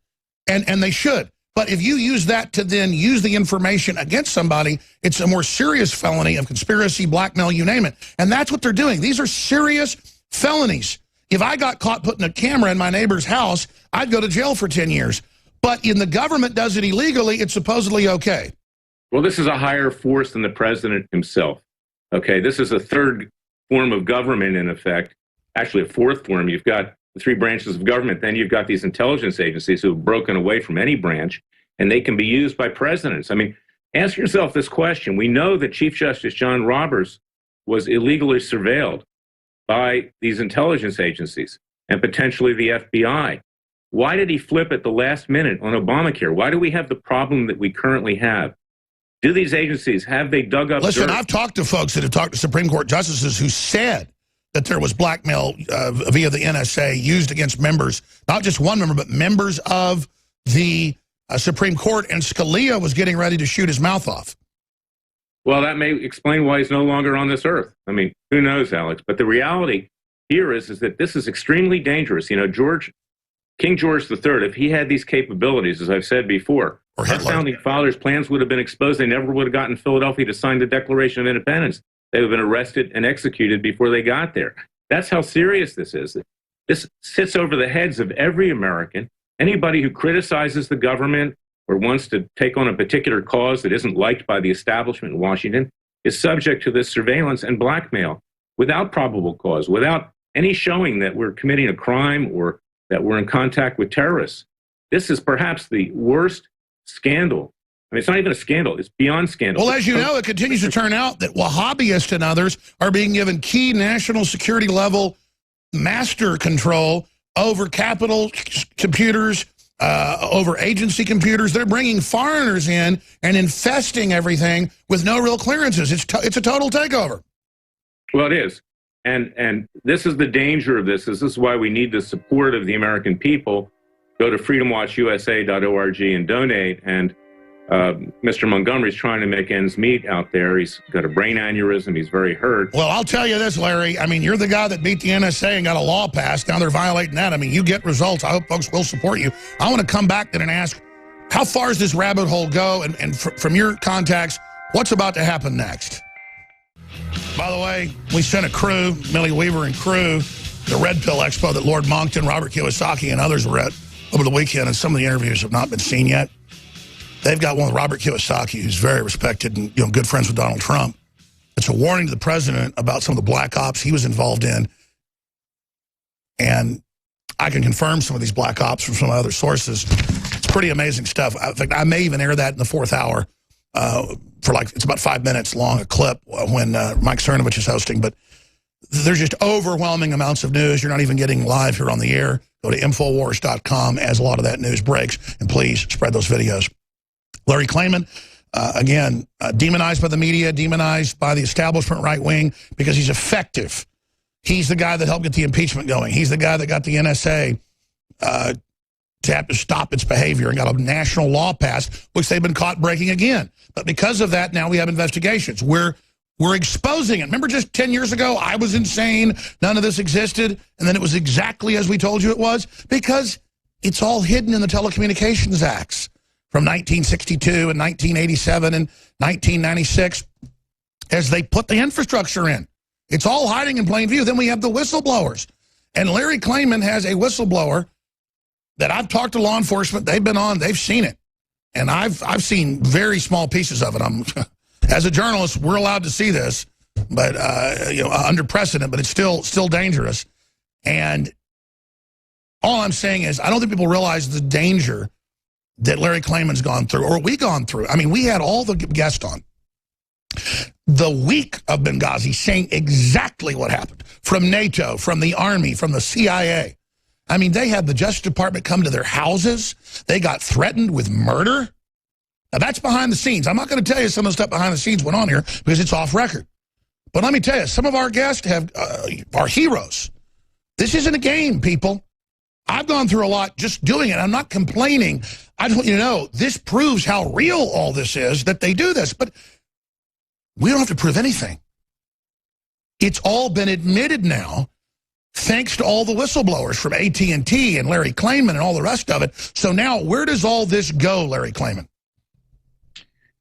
And they should. But if you use that to then use the information against somebody, it's a more serious felony of conspiracy, blackmail, you name it. And that's what they're doing. These are serious felonies. If I got caught putting a camera in my neighbor's house, I'd go to jail for 10 years. But in the government does it illegally, it's supposedly okay. Well, this is a higher force than the president himself. Okay, this is a third form of government, in effect. Actually, a fourth form. You've got the three branches of government. Then you've got these intelligence agencies who have broken away from any branch, and they can be used by presidents. I mean, ask yourself this question. We know that Chief Justice John Roberts was illegally surveilled by these intelligence agencies and potentially the FBI. Why did he flip at the last minute on Obamacare? Why do we have the problem that we currently have? Do these agencies, have they dug up Listen, dirt? I've talked to folks that have talked to Supreme Court justices who said that there was blackmail via the NSA used against members, not just one member, but members of the Supreme Court, and Scalia was getting ready to shoot his mouth off. Well, that may explain why he's no longer on this earth. I mean, who knows, Alex? But the reality here is that this is extremely dangerous. You know, King George III, if he had these capabilities, as I've said before, our founding fathers' plans would have been exposed. They never would have gotten Philadelphia to sign the Declaration of Independence. They would have been arrested and executed before they got there. That's how serious this is. This sits over the heads of every American. Anybody who criticizes the government or wants to take on a particular cause that isn't liked by the establishment in Washington is subject to this surveillance and blackmail without probable cause, without any showing that we're committing a crime or that we're in contact with terrorists. This is perhaps the worst scandal. I mean, it's not even a scandal. It's beyond scandal. Well, as you know, it continues to turn out that Wahhabists and others are being given key national security level master control over Capitol computers, over agency computers. They're bringing foreigners in and infesting everything with no real clearances. It's a total takeover. Well, it is. And this is the danger of this. This is why we need the support of the American people. Go to freedomwatchusa.org and donate. And Mr. Montgomery's trying to make ends meet out there. He's got a brain aneurysm. He's very hurt. Well, I'll tell you this, Larry. I mean, you're the guy that beat the NSA and got a law passed. Now they're violating that. I mean, you get results. I hope folks will support you. I want to come back then and ask, how far does this rabbit hole go? And from your contacts, what's about to happen next? By the way, we sent a crew, Millie Weaver and crew, the Red Pill Expo that Lord Monckton, Robert Kiyosaki, and others were at over the weekend, and some of the interviews have not been seen yet. They've got one with Robert Kiyosaki, who's very respected and good friends with Donald Trump. It's a warning to the president about some of the black ops he was involved in. And I can confirm some of these black ops from some other sources. It's pretty amazing stuff. In fact, I may even air that in the fourth hour for it's about 5 minutes long, a clip when Mike Cernovich is hosting. But there's just overwhelming amounts of news. You're not even getting live here on the air. Go to Infowars.com as a lot of that news breaks. And please spread those videos. Larry Klayman, again, demonized by the media, demonized by the establishment right wing because he's effective. He's the guy that helped get the impeachment going. He's the guy that got the NSA to have to stop its behavior and got a national law passed, which they've been caught breaking again. But because of that, now we have investigations. We're exposing it. Remember just 10 years ago, I was insane, none of this existed, and then it was exactly as we told you it was? Because it's all hidden in the Telecommunications Acts from 1962 and 1987 and 1996 as they put the infrastructure in. It's all hiding in plain view. Then we have the whistleblowers. And Larry Klayman has a whistleblower that I've talked to law enforcement. They've been on. They've seen it. And I've seen very small pieces of it. As a journalist, we're allowed to see this, but under precedent, but it's still dangerous. And all I'm saying is I don't think people realize the danger that Larry Klayman's gone through, or we gone through. I mean, we had all the guests on the week of Benghazi saying exactly what happened from NATO, from the Army, from the CIA. I mean, they had the Justice Department come to their houses. They got threatened with murder. Now, that's behind the scenes. I'm not going to tell you some of the stuff behind the scenes went on here because it's off record. But let me tell you, some of our guests are heroes. This isn't a game, people. I've gone through a lot just doing it. I'm not complaining. I just want you to know this proves how real all this is, that they do this. But we don't have to prove anything. It's all been admitted now, thanks to all the whistleblowers from AT&T and Larry Klayman and all the rest of it. So now, where does all this go, Larry Klayman?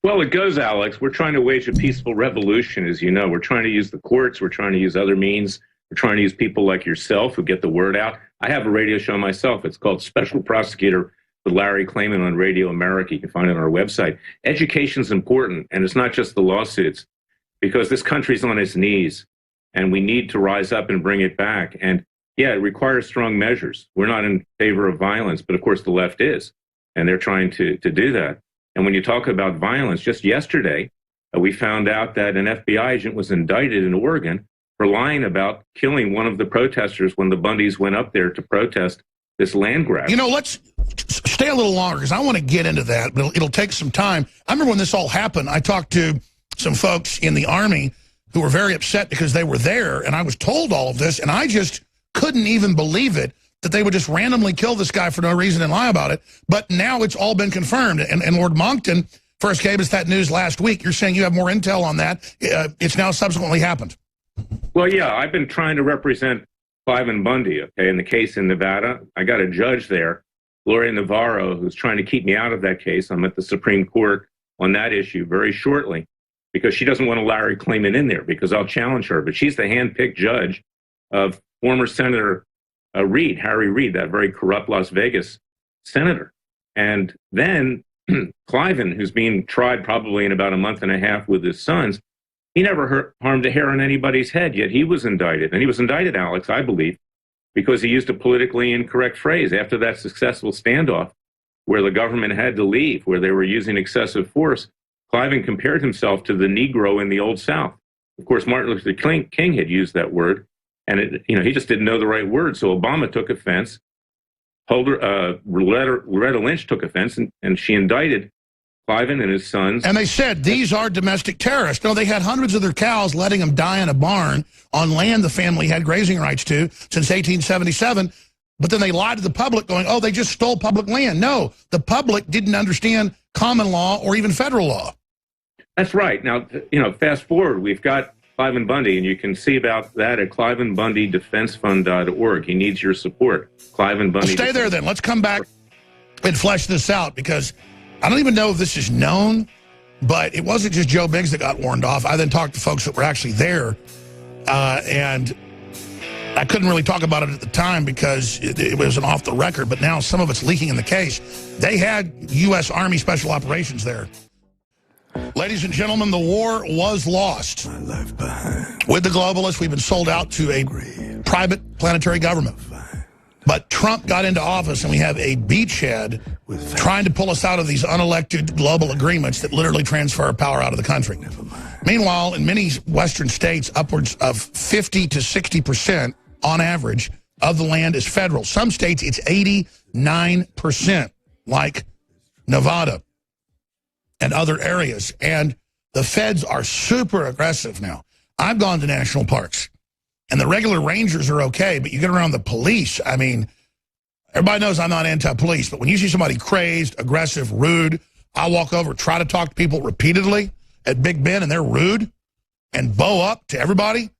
Well, it goes, Alex. We're trying to wage a peaceful revolution, as you know. We're trying to use the courts. We're trying to use other means. We're trying to use people like yourself who get the word out. I have a radio show myself. It's called Special Prosecutor with Larry Klayman on Radio America. You can find it on our website. Education's important, and it's not just the lawsuits, because this country's on its knees, and we need to rise up and bring it back. And, yeah, it requires strong measures. We're not in favor of violence, but, of course, the left is, and they're trying to do that. And when you talk about violence, just yesterday, we found out that an FBI agent was indicted in Oregon for lying about killing one of the protesters when the Bundys went up there to protest this land grab. You know, let's stay a little longer because I want to get into that, but it'll take some time. I remember when this all happened, I talked to some folks in the Army who were very upset because they were there, and I was told all of this, and I just couldn't even believe it, that they would just randomly kill this guy for no reason and lie about it. But now it's all been confirmed. And Lord Moncton first gave us that news last week. You're saying you have more intel on that. It's now subsequently happened. Well, yeah, I've been trying to represent Cliven Bundy, okay, in the case in Nevada. I got a judge there, Gloria Navarro, who's trying to keep me out of that case. I'm at the Supreme Court on that issue very shortly because she doesn't want a Larry Klayman in there because I'll challenge her. But she's the hand-picked judge of former Senator Harry Reid, that very corrupt Las Vegas senator. And then Cliven, who's being tried probably in about a month and a half with his sons, he never harmed a hair on anybody's head, yet he was indicted. And he was indicted, Alex, I believe, because he used a politically incorrect phrase after that successful standoff where the government had to leave, where they were using excessive force. Cliven compared himself to the Negro in the Old South. Of course, Martin Luther King had used that word. And he just didn't know the right word. So Obama took offense. Loretta Lynch took offense, and she indicted Cliven and his sons. And they said these are domestic terrorists. No, they had hundreds of their cows letting them die in a barn on land the family had grazing rights to since 1877. But then they lied to the public going, oh, they just stole public land. No, the public didn't understand common law or even federal law. That's right. Now, fast forward, we've got Cliven Bundy, and you can see about that at ClivenBundyDefenseFund.org. He needs your support. Cliven Bundy. Stay there then. Let's come back and flesh this out because I don't even know if this is known, but it wasn't just Joe Biggs that got warned off. I then talked to folks that were actually there, and I couldn't really talk about it at the time because it wasn't off the record, but now some of it's leaking in the case. They had U.S. Army Special Operations there. Ladies and gentlemen, the war was lost. With the globalists, we've been sold out to a private planetary government. But Trump got into office, and we have a beachhead trying to pull us out of these unelected global agreements that literally transfer power out of the country. Meanwhile, in many Western states, upwards of 50 to 60% on average of the land is federal. Some states, it's 89%, like Nevada and other areas. And the feds are super aggressive now. I've gone to national parks, and the regular rangers are okay, but you get around the police, I mean, Everybody knows I'm not anti-police, but when you see somebody crazed, aggressive, rude, I walk over, try to talk to people repeatedly at Big Ben, and they're rude and bow up to everybody.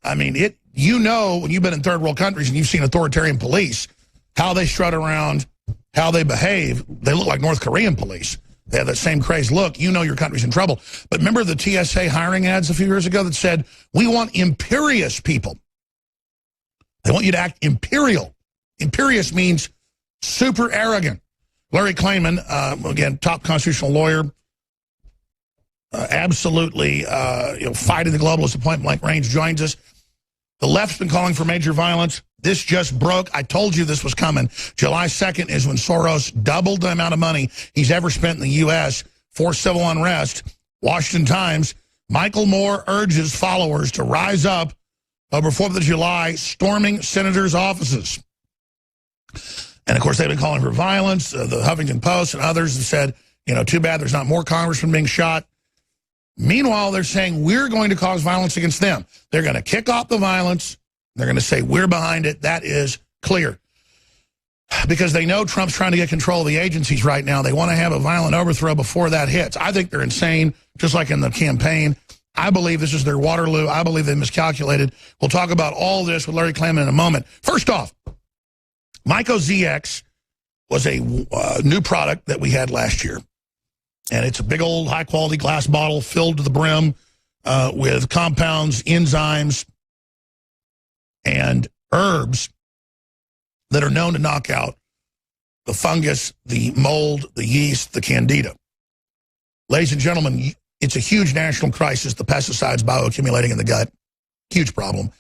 I mean, you know when you've been in third world countries and you've seen authoritarian police, how they strut around, how they behave. They look like North Korean police. They have that same crazed look. You know your country's in trouble. But remember the TSA hiring ads a few years ago that said, we want imperious people. They want you to act imperial. Imperious means super arrogant. Larry Klayman, again, top constitutional lawyer, absolutely fighting the globalists at point-blank range, joins us. The left's been calling for major violence. This just broke. I told you this was coming. July 2nd is when Soros doubled the amount of money he's ever spent in the U.S. for civil unrest. Washington Times, Michael Moore urges followers to rise up over 4th of July, storming senators' offices. And, of course, they've been calling for violence. The Huffington Post and others have said, too bad there's not more congressmen being shot. Meanwhile, they're saying we're going to cause violence against them. They're going to kick off the violence. They're going to say we're behind it. That is clear. Because they know Trump's trying to get control of the agencies right now. They want to have a violent overthrow before that hits. I think they're insane, just like in the campaign. I believe this is their Waterloo. I believe they miscalculated. We'll talk about all this with Larry Klayman in a moment. First off, MycoZX was a new product that we had last year. And it's a big old high-quality glass bottle filled to the brim with compounds, enzymes, and herbs that are known to knock out the fungus, the mold, the yeast, the candida. Ladies and gentlemen, it's a huge national crisis, the pesticides bioaccumulating in the gut. Huge problem.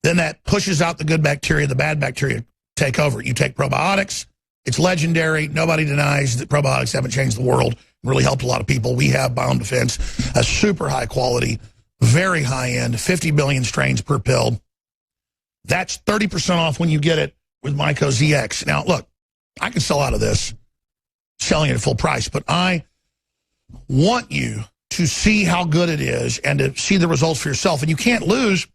Then that pushes out the good bacteria, the bad bacteria take over. You take probiotics. It's legendary. Nobody denies that probiotics haven't changed the world. Really helped a lot of people. We have Biome Defense, a super high quality, very high end, 50 billion strains per pill. That's 30% off when you get it with MycoZX. Now, look, I can sell out of this, selling it at full price, but I want you to see how good it is and to see the results for yourself. And you can't lose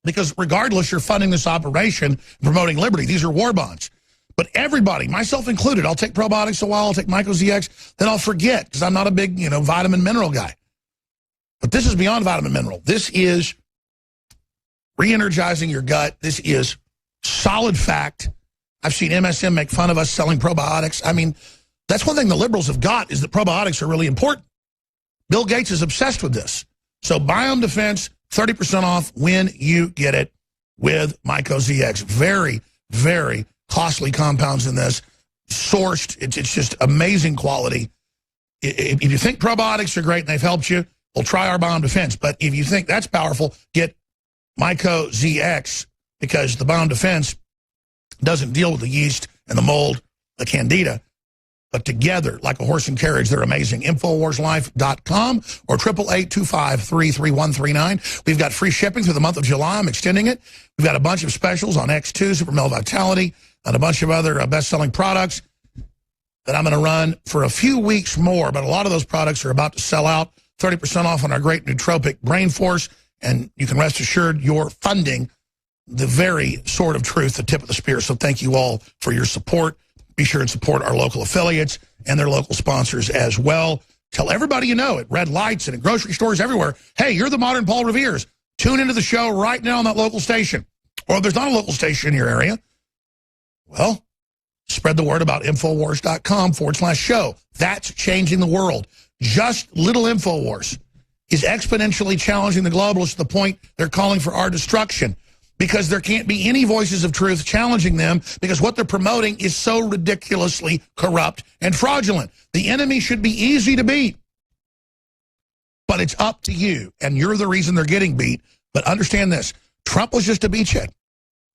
because regardless, you're funding this operation, promoting liberty. These are war bonds. But everybody, myself included, I'll take probiotics a while, I'll take MycoZX, then I'll forget because I'm not a big, vitamin mineral guy. But this is beyond vitamin mineral. This is re-energizing your gut. This is solid fact. I've seen MSM make fun of us selling probiotics. I mean, that's one thing the liberals have got is that probiotics are really important. Bill Gates is obsessed with this. So Biome Defense, 30% off when you get it with MycoZX. Very, very costly compounds in this, sourced. It's just amazing quality. If you think probiotics are great and they've helped you, well, try our Biome Defense. But if you think that's powerful, get MycoZX because the Biome Defense doesn't deal with the yeast and the mold, the candida, but together, like a horse and carriage, they're amazing. InfoWarsLife.com or 888-253-3139. We've got free shipping through the month of July. I'm extending it. We've got a bunch of specials on X2, Super Male Vitality, and a bunch of other best-selling products that I'm going to run for a few weeks more. But a lot of those products are about to sell out. 30% off on our great nootropic Brain Force. And you can rest assured you're funding the very sword of truth, the tip of the spear. So thank you all for your support. Be sure and support our local affiliates and their local sponsors as well. Tell everybody you know at red lights and at grocery stores everywhere, hey, you're the modern Paul Revere's. Tune into the show right now on that local station. Or if there's not a local station in your area, well, spread the word about Infowars.com/show. That's changing the world. Just little Infowars is exponentially challenging the globalists to the point they're calling for our destruction because there can't be any voices of truth challenging them because what they're promoting is so ridiculously corrupt and fraudulent. The enemy should be easy to beat, but it's up to you, and you're the reason they're getting beat. But understand this, Trump was just a beachhead.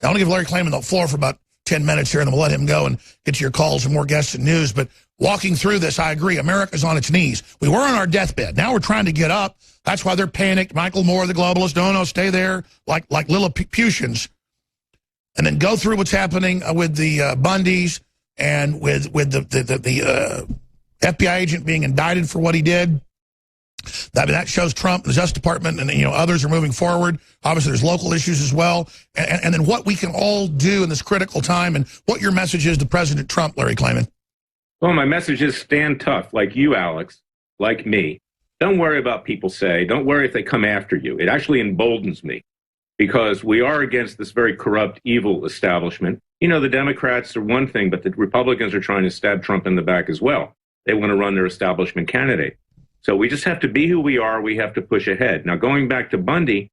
I want to give Larry Klayman the floor for about 10 minutes here, and then we'll let him go and get to your calls and more guests and news. But walking through this, I agree, America's on its knees. We were on our deathbed. Now we're trying to get up. That's why they're panicked. Michael Moore, the globalist, no, stay there, like Lilliputians. And then go through what's happening with the Bundys and with the FBI agent being indicted for what he did. That shows Trump and the Justice Department and others are moving forward. Obviously, there's local issues as well. And then what we can all do in this critical time and what your message is to President Trump, Larry Klayman. Well, my message is stand tough, like you, Alex, like me. Don't worry about people say. Don't worry if they come after you. It actually emboldens me because we are against this very corrupt, evil establishment. The Democrats are one thing, but the Republicans are trying to stab Trump in the back as well. They want to run their establishment candidate. So we just have to be who we are. We have to push ahead. Now, going back to Bundy,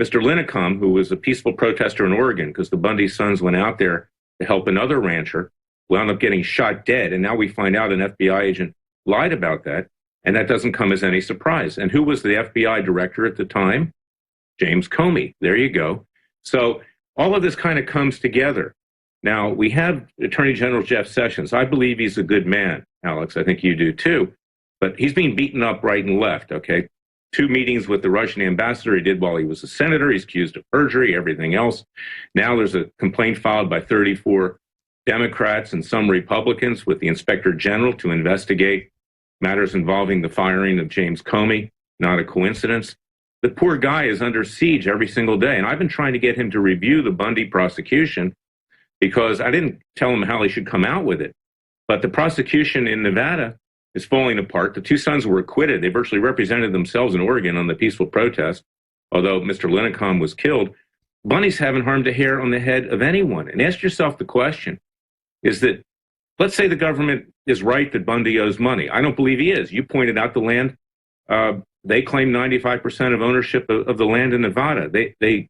Mr. Lincecum, who was a peaceful protester in Oregon, because the Bundy sons went out there to help another rancher, wound up getting shot dead. And now we find out an FBI agent lied about that. And that doesn't come as any surprise. And who was the FBI director at the time? James Comey. There you go. So all of this kind of comes together. Now, we have Attorney General Jeff Sessions. I believe he's a good man, Alex. I think you do too. But he's being beaten up right and left, okay? 2 meetings with the Russian ambassador he did while he was a senator. He's accused of perjury, everything else. Now there's a complaint filed by 34 Democrats and some Republicans with the Inspector General to investigate matters involving the firing of James Comey. Not a coincidence. The poor guy is under siege every single day. And I've been trying to get him to review the Bundy prosecution because I didn't tell him how he should come out with it. But the prosecution in Nevada is falling apart. The 2 sons were acquitted. They virtually represented themselves in Oregon on the peaceful protest, although Mr. Lincecum was killed. Bundy's haven't harmed a hair on the head of anyone. And ask yourself the question, is that, let's say the government is right that Bundy owes money. I don't believe he is. You pointed out the land. They claim 95% of ownership of the land in Nevada. They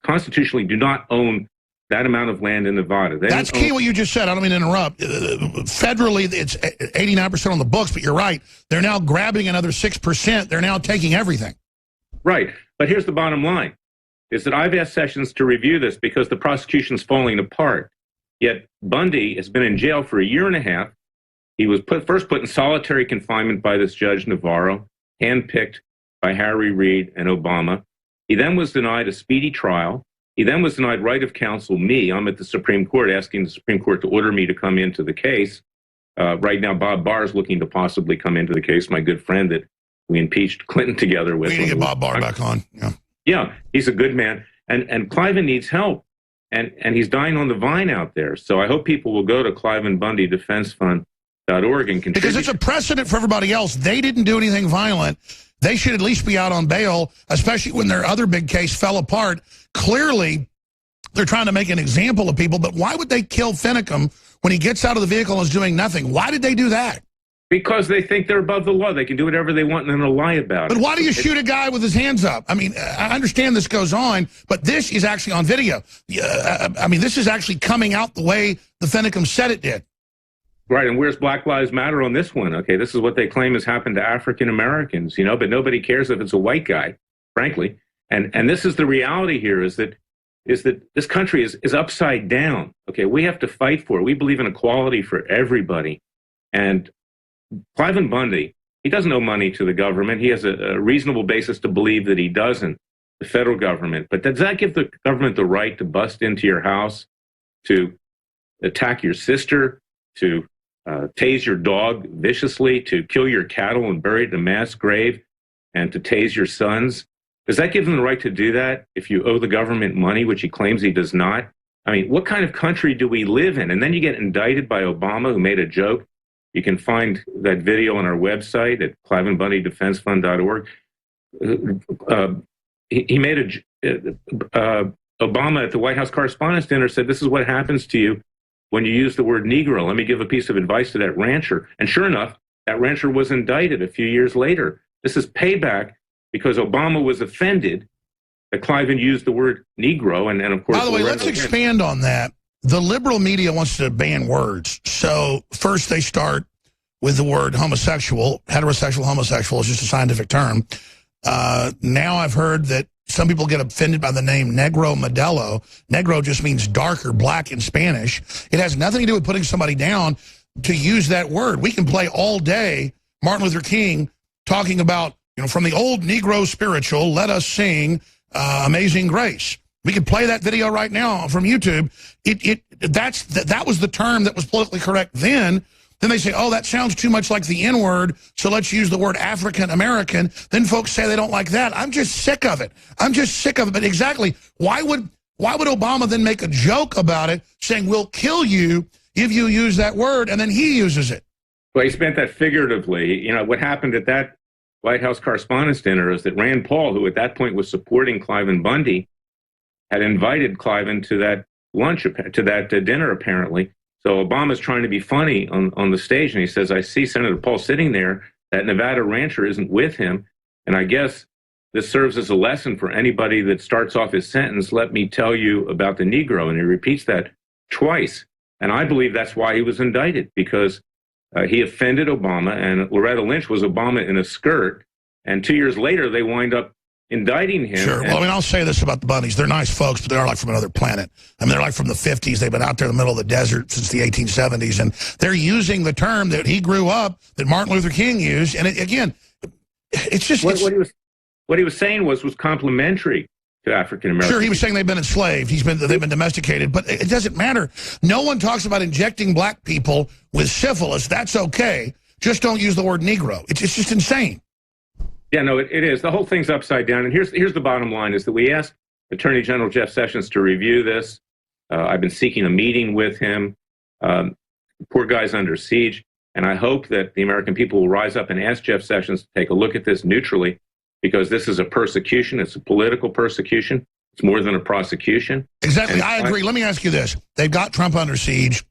constitutionally do not own that amount of land in Nevada. That's key what you just said. I don't mean to interrupt. Federally, it's 89% on the books, but you're right. They're now grabbing another 6%. They're now taking everything. Right. But here's the bottom line, is that I've asked Sessions to review this because the prosecution's falling apart. Yet Bundy has been in jail for 1.5 years. He was first put in solitary confinement by this Judge Navarro, handpicked by Harry Reid and Obama. He then was denied a speedy trial. He then was denied right of counsel, me. I'm at the Supreme Court asking the Supreme Court to order me to come into the case. Right now, Bob Barr is looking to possibly come into the case, my good friend that we impeached Clinton together with. We need to get Bob Barr back on. Yeah, he's a good man. And Cliven needs help. And he's dying on the vine out there. So I hope people will go to ClivenBundyDefenseFund.org and contribute. Because it's a precedent for everybody else. They didn't do anything violent. They should at least be out on bail, especially when their other big case fell apart. Clearly, they're trying to make an example of people, but why would they kill Lincecum when he gets out of the vehicle and is doing nothing? Why did they do that? Because they think they're above the law. They can do whatever they want and then they'll lie about it. But why do you shoot a guy with his hands up? I mean, I understand this goes on, but this is actually on video. I mean, this is actually coming out the way the Lincecum said it did. Right, and where's Black Lives Matter on this one? Okay, this is what they claim has happened to African Americans, but nobody cares if it's a white guy, frankly. And this is the reality here is that this country is upside down. Okay, we have to fight for it. We believe in equality for everybody. And Cliven Bundy, he doesn't owe money to the government. He has a reasonable basis to believe that he doesn't, the federal government. But does that give the government the right to bust into your house, to attack your sister, to tase your dog viciously, to kill your cattle and bury it in a mass grave, and to tase your sons? Does that give him the right to do that if you owe the government money, which he claims he does not? I mean, what kind of country do we live in? And then you get indicted by Obama, who made a joke. You can find that video on our website at ClivenBundyDefenseFund.org. He made Obama at the White House Correspondents' Dinner said, this is what happens to you when you use the word Negro. Let me give a piece of advice to that rancher. And sure enough, that rancher was indicted a few years later. This is payback because Obama was offended that Cliven used the word Negro. And of course, by the way, let's expand on that. The liberal media wants to ban words. So first they start with the word homosexual. Heterosexual, homosexual is just a scientific term. Now I've heard that some people get offended by the name Negro Modelo. Negro just means dark or black in Spanish. It has nothing to do with putting somebody down to use that word. We can play all day Martin Luther King talking about, from the old Negro spiritual, let us sing Amazing Grace. We could play that video right now from YouTube. That was the term that was politically correct then. Then they say, oh, that sounds too much like the N-word, so let's use the word African-American. Then folks say they don't like that. I'm just sick of it. I'm just sick of it. But exactly, why would Obama then make a joke about it, saying we'll kill you if you use that word, and then he uses it? Well, he spent that figuratively. You know, what happened at that White House Correspondents' Dinner is that Rand Paul, who at that point was supporting Cliven Bundy, had invited Cliven to that lunch, to that dinner, apparently. So Obama's trying to be funny on the stage, and he says, I see Senator Paul sitting there. That Nevada rancher isn't with him. And I guess this serves as a lesson for anybody that starts off his sentence, let me tell you about the Negro. And he repeats that twice. And I believe that's why he was indicted, because he offended Obama, and Loretta Lynch was Obama in a skirt. And 2 years later, they wind up indicting him. Sure. Well, I mean, I'll say this about the Bundys. They're nice folks, but they are like from another planet. I mean, they're like from the 50s. They've been out there in the middle of the desert since the 1870s, and they're using the term that he grew up, that Martin Luther King used. And again, it's just... What he was saying was complimentary to African Americans. Sure, he was saying they've been enslaved. They've been domesticated, but it doesn't matter. No one talks about injecting black people with syphilis. That's okay. Just don't use the word Negro. It's just insane. Yeah, no, it is. The whole thing's upside down. And here's the bottom line, is that we asked Attorney General Jeff Sessions to review this. I've been seeking a meeting with him. Poor guy's under siege. And I hope that the American people will rise up and ask Jeff Sessions to take a look at this neutrally, because this is a persecution. It's a political persecution. It's more than a prosecution. Exactly. And I agree. Let me ask you this. They've got Trump under siege.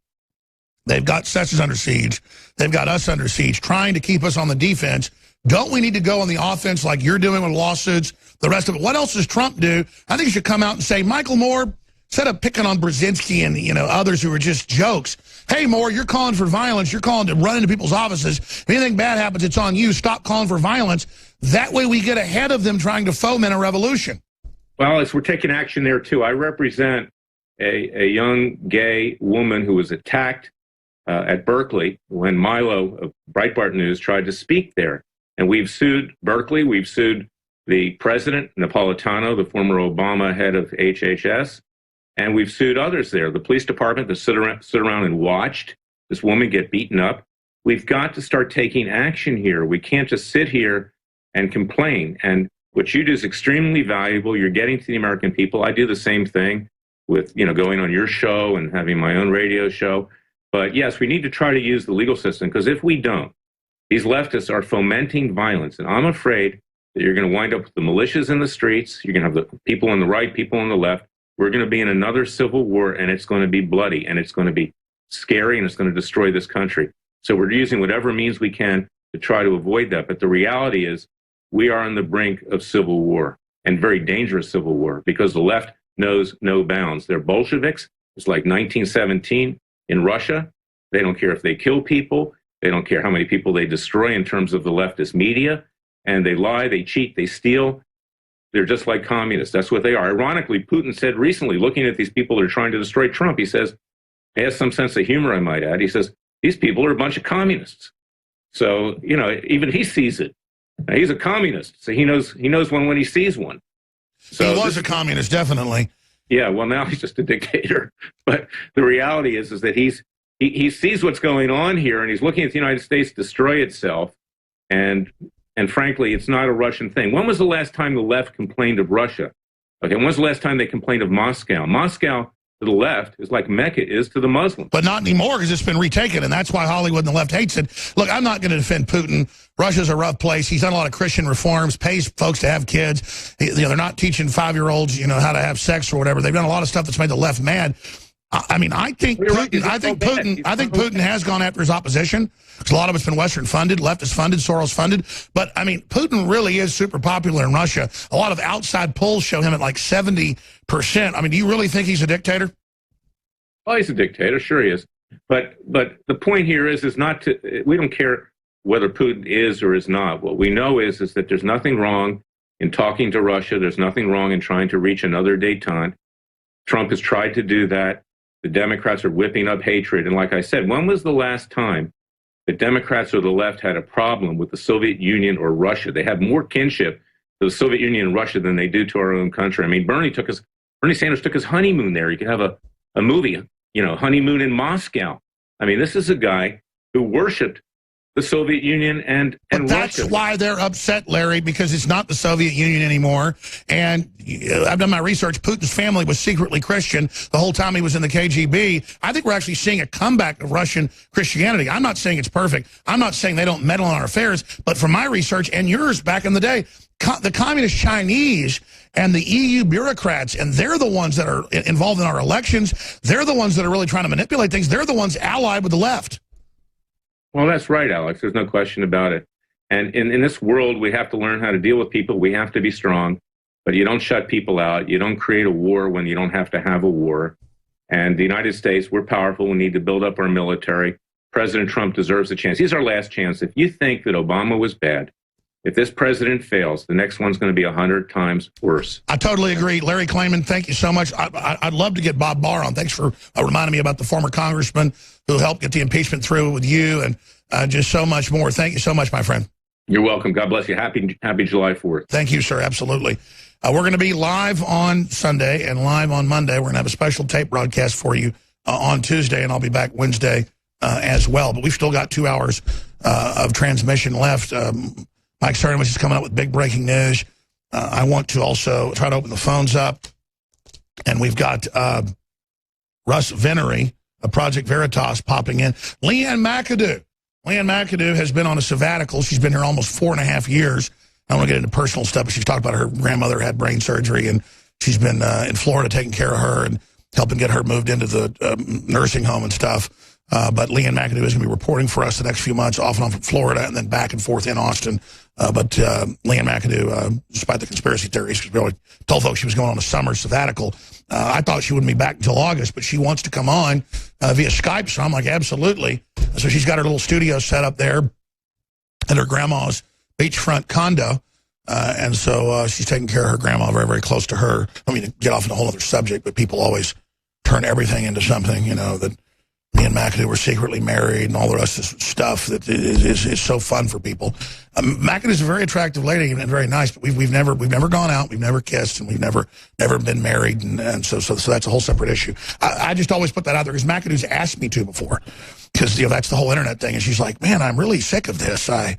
They've got Sessions under siege. They've got us under siege, trying to keep us on the defense. Don't we need to go on the offense like you're doing with lawsuits, the rest of it? What else does Trump do? I think he should come out and say, Michael Moore, instead of picking on Brzezinski and, you know, others who are just jokes, hey, Moore, you're calling for violence. You're calling to run into people's offices. If anything bad happens, it's on you. Stop calling for violence. That way we get ahead of them trying to foment a revolution. Well, Alex, we're taking action there, too. I represent a young gay woman who was attacked at Berkeley when Milo of Breitbart News tried to speak there. And we've sued Berkeley. We've sued the president, Napolitano, the former Obama head of HHS. And we've sued others there. The police department that stood around and watched this woman get beaten up. We've got to start taking action here. We can't just sit here and complain. And what you do is extremely valuable. You're getting to the American people. I do the same thing with, you know, going on your show and having my own radio show. But yes, we need to try to use the legal system, because if we don't, these leftists are fomenting violence. And I'm afraid that you're going to wind up with the militias in the streets. You're going to have the people on the right, people on the left. We're going to be in another civil war, and it's going to be bloody, and it's going to be scary, and it's going to destroy this country. So we're using whatever means we can to try to avoid that. But the reality is we are on the brink of civil war, and very dangerous civil war, because the left knows no bounds. They're Bolsheviks. It's like 1917 in Russia. They don't care if they kill people. They don't care how many people they destroy in terms of the leftist media. And they lie, they cheat, they steal. They're just like communists. That's what they are. Ironically, Putin said recently, looking at these people that are trying to destroy Trump, he says, he has some sense of humor, I might add. He says, these people are a bunch of communists. So, you know, even he sees it. He's a communist, so he knows one when he sees one. So he was a communist, definitely. Yeah, well, now he's just a dictator. But the reality is that he sees what's going on here, and he's looking at the United States destroy itself. And frankly, it's not a Russian thing. When was the last time the left complained of Russia? Okay, when was the last time they complained of Moscow? Moscow to the left is like Mecca is to the Muslims. But not anymore, because it's been retaken, and that's why Hollywood and the left hates it. Look, I'm not going to defend Putin. Russia's a rough place. He's done a lot of Christian reforms, pays folks to have kids. You know, they're not teaching 5-years, you know, how to have sex or whatever. They've done a lot of stuff that's made the left mad. I mean, I think Putin has gone after his opposition, because a lot of it's been Western funded, leftist funded, Soros funded. But I mean, Putin really is super popular in Russia. A lot of outside polls show him at like 70%. I mean, do you really think he's a dictator? Well, he's a dictator, sure he is. But the point here is not to. We don't care whether Putin is or is not. What we know is that there's nothing wrong in talking to Russia. There's nothing wrong in trying to reach another détente. Trump has tried to do that. The Democrats are whipping up hatred. And like I said, when was the last time the Democrats or the left had a problem with the Soviet Union or Russia? They have more kinship to the Soviet Union and Russia than they do to our own country. I mean, Bernie Sanders took his honeymoon there. You could have a movie, you know, honeymoon in Moscow. I mean, this is a guy who worshipped the Soviet Union and that's Russia. why they're upset, Larry, because it's not the Soviet Union anymore. And I've done my research. Putin's family was secretly Christian the whole time he was in the KGB. I think we're actually seeing a comeback of Russian Christianity. I'm not saying it's perfect. I'm not saying they don't meddle in our affairs. But from my research and yours back in the day, the communist Chinese and the EU bureaucrats, and they're the ones that are involved in our elections. They're the ones that are really trying to manipulate things. They're the ones allied with the left. Well, that's right, Alex. There's no question about it. And in this world, we have to learn how to deal with people. We have to be strong, but you don't shut people out. You don't create a war when you don't have to have a war. And the United States, we're powerful. We need to build up our military. President Trump deserves a chance. He's our last chance. If you think that Obama was bad, if this president fails, the next one's going to be 100 times worse. I totally agree. Larry Klayman, thank you so much. I'd love to get Bob Barr on. Thanks for reminding me about the former congressman who helped get the impeachment through with you, and just so much more. Thank you so much, my friend. You're welcome. God bless you. Happy July 4th. Thank you, sir. Absolutely. We're going to be live on Sunday and live on Monday. We're going to have a special tape broadcast for you on Tuesday, and I'll be back Wednesday as well. But we've still got 2 hours of transmission left. Mike Cernovich is coming up with big breaking news. I want to also try to open the phones up. And we've got Russ Venery of Project Veritas popping in. Leanne McAdoo. Leanne McAdoo has been on a sabbatical. She's been here almost 4.5 years. I don't want to get into personal stuff, but she's talked about her grandmother had brain surgery, and she's been in Florida taking care of her and helping get her moved into the nursing home and stuff. But Leanne McAdoo is going to be reporting for us the next few months, off and on from Florida, and then back and forth in Austin. But Leanne McAdoo, despite the conspiracy theories, she really told folks she was going on a summer sabbatical. I thought she wouldn't be back until August, but she wants to come on via Skype. So I'm like, absolutely. So she's got her little studio set up there at her grandma's beachfront condo. And so she's taking care of her grandma, very, very close to her. I mean, to get off on a whole other subject, but people always turn everything into something, you know, that me and McAdoo were secretly married and all the rest of this stuff that is so fun for people. McAdoo's a very attractive lady and very nice, but we've never gone out, we've never kissed, and we've never been married, and so that's a whole separate issue. I just always put that out there because McAdoo's asked me to before, because that's the whole internet thing, and she's like, man, I'm really sick of this. I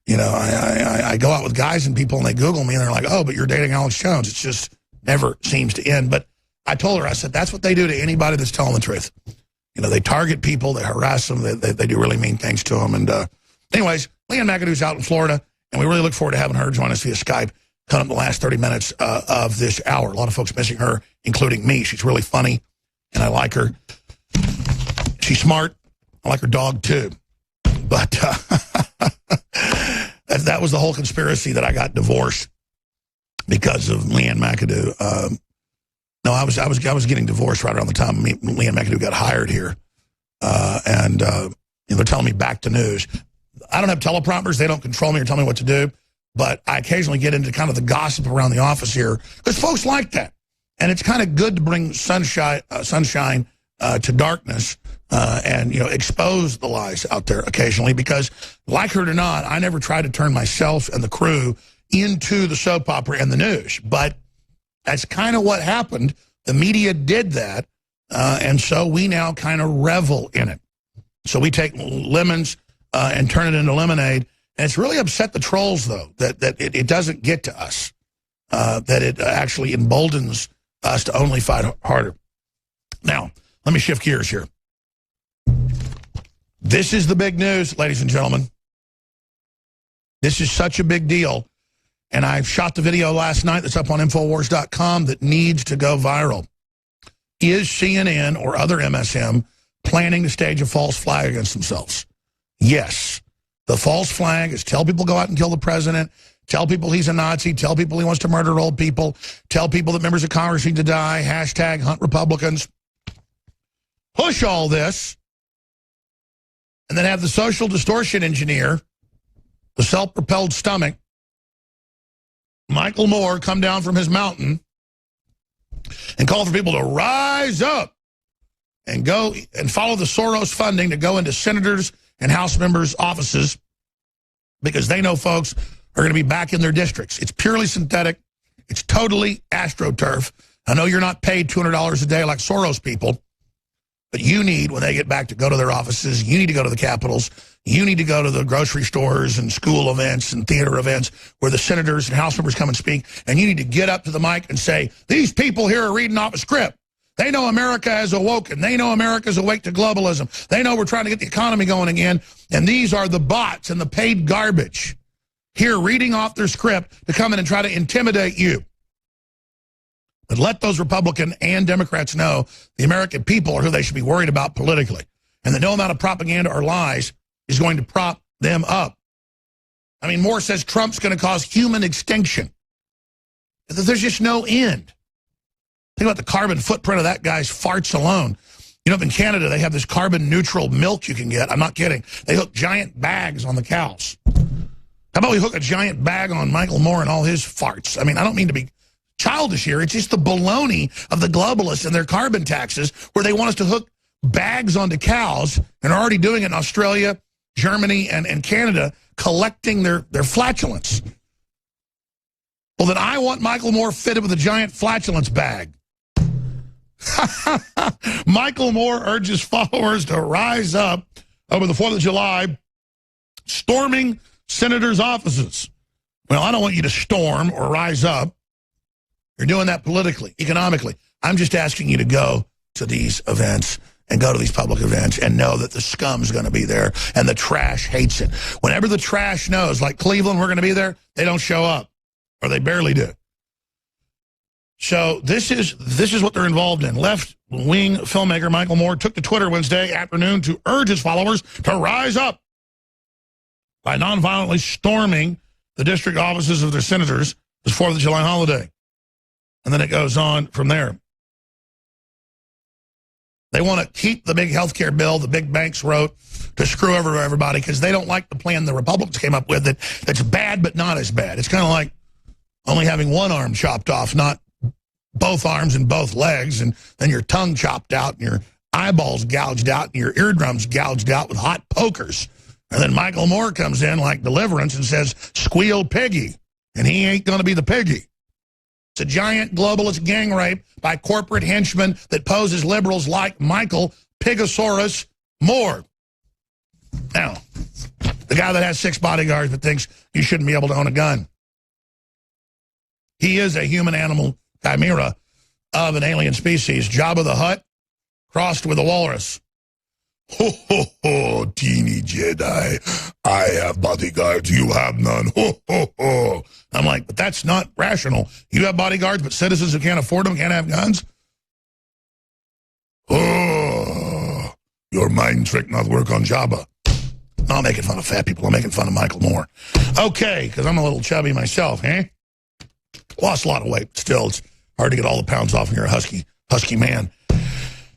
go out with guys and people and they Google me and they're like, oh, but you're dating Alex Jones. It just never seems to end. But I told her, I said, that's what they do to anybody that's telling the truth. You know, they target people, they harass them, they do really mean things to them. And anyways, Leanne McAdoo's out in Florida, and we really look forward to having her join us via Skype coming up the last 30 minutes of this hour. A lot of folks missing her, including me. She's really funny, and I like her. She's smart. I like her dog, too. But that was the whole conspiracy that I got divorced because of Leanne McAdoo. No, I was getting divorced right around the time Leanne McAdoo got hired here, and they're telling me back to news. I don't have teleprompters; they don't control me or tell me what to do. But I occasionally get into kind of the gossip around the office here because folks like that, and it's kind of good to bring sunshine to darkness and expose the lies out there occasionally. Because, like it or not, I never tried to turn myself and the crew into the soap opera and the news, but that's kind of what happened. The media did that, and so we now kind of revel in it. So we take lemons and turn it into lemonade, and it's really upset the trolls, though, that it doesn't get to us, that it actually emboldens us to only fight harder. Now, let me shift gears here. This is the big news, ladies and gentlemen. This is such a big deal. And I shot the video last night that's up on Infowars.com that needs to go viral. Is CNN or other MSM planning to stage a false flag against themselves? Yes. The false flag is tell people go out and kill the president, tell people he's a Nazi, tell people he wants to murder old people, tell people that members of Congress need to die, hashtag hunt Republicans. Push all this, and then have the social distortion engineer, the self-propelled stomach, Michael Moore, come down from his mountain and call for people to rise up and go and follow the Soros funding to go into senators and House members' offices because they know folks are going to be back in their districts. It's purely synthetic. It's totally astroturf. I know you're not paid $200 a day like Soros people, But you need, when they get back, to go to their offices. You need to go to the capitals. You need to go to the grocery stores and school events and theater events where the senators and House members come and speak. And you need to get up to the mic and say, these people here are reading off a script. They know America has awoken. They know America's awake to globalism. They know we're trying to get the economy going again. And these are the bots and the paid garbage here reading off their script to come in and try to intimidate you. But let those Republican and Democrats know the American people are who they should be worried about politically. And that no amount of propaganda or lies is going to prop them up. I mean, Moore says Trump's going to cause human extinction. There's just no end. Think about the carbon footprint of that guy's farts alone. You know, up in Canada, they have this carbon neutral milk you can get. I'm not kidding. They hook giant bags on the cows. How about we hook a giant bag on Michael Moore and all his farts? I mean, I don't mean to be childish here. It's just the baloney of the globalists and their carbon taxes where they want us to hook bags onto cows and are already doing it in Australia, Germany, and Canada, collecting their flatulence. Well, then I want Michael Moore fitted with a giant flatulence bag. Michael Moore urges followers to rise up over the 4th of July, storming senators' offices. Well, I don't want you to storm or rise up. You're doing that politically, economically. I'm just asking you to go to these events and go to these public events and know that the scum's going to be there and the trash hates it. Whenever the trash knows, like Cleveland, we're going to be there, they don't show up, or they barely do. So this is what they're involved in. Left-wing filmmaker Michael Moore took to Twitter Wednesday afternoon to urge his followers to rise up by nonviolently storming the district offices of their senators this 4th of July holiday. And then it goes on from there. They want to keep the big health care bill the big banks wrote to screw over everybody because they don't like the plan the Republicans came up with that's bad but not as bad. It's kind of like only having one arm chopped off, not both arms and both legs, and then your tongue chopped out and your eyeballs gouged out and your eardrums gouged out with hot pokers. And then Michael Moore comes in like Deliverance and says, squeal piggy, and he ain't going to be the piggy. It's a giant globalist gang rape by corporate henchmen that pose as liberals like Michael Pigosaurus Moore. Now, the guy that has 6 bodyguards but thinks you shouldn't be able to own a gun. He is a human-animal chimera of an alien species. Jabba the Hutt crossed with a walrus. Ho, ho, ho, teeny Jedi. I have bodyguards, you have none. Ho, ho, ho. I'm like, but that's not rational. You have bodyguards, but citizens who can't afford them can't have guns? Oh, your mind trick not work on Jabba. I'm not making fun of fat people. I'm making fun of Michael Moore. Okay, because I'm a little chubby myself, eh? Lost a lot of weight. Still, it's hard to get all the pounds off when you're a husky man.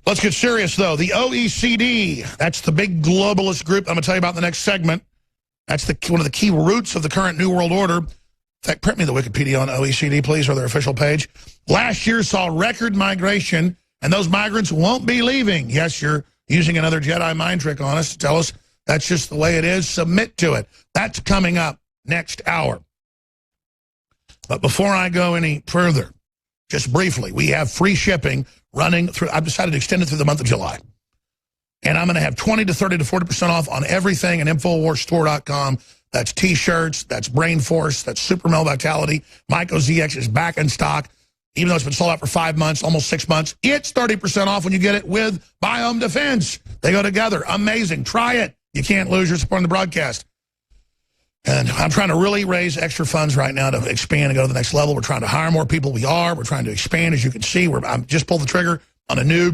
Let's get serious, though. The OECD, that's the big globalist group I'm going to tell you about in the next segment. That's one of the key roots of the current New World Order. In fact, print me the Wikipedia on OECD, please, or their official page. Last year saw record migration, and those migrants won't be leaving. Yes, you're using another Jedi mind trick on us to tell us that's just the way it is. Submit to it. That's coming up next hour. But before I go any further, just briefly, we have free shipping running through. I've decided to extend it through the month of July. And I'm going to have 20 to 30 to 40% off on everything at InfoWarsStore.com. That's T-shirts, that's Brain Force, that's Super Male Vitality. Myco ZX is back in stock. Even though it's been sold out for 5 months, almost 6 months, it's 30% off when you get it with Biome Defense. They go together. Amazing. Try it. You can't lose. You're supporting the broadcast. And I'm trying to really raise extra funds right now to expand and go to the next level. We're trying to hire more people. We're trying to expand, as you can see. I'm just pulled the trigger on a new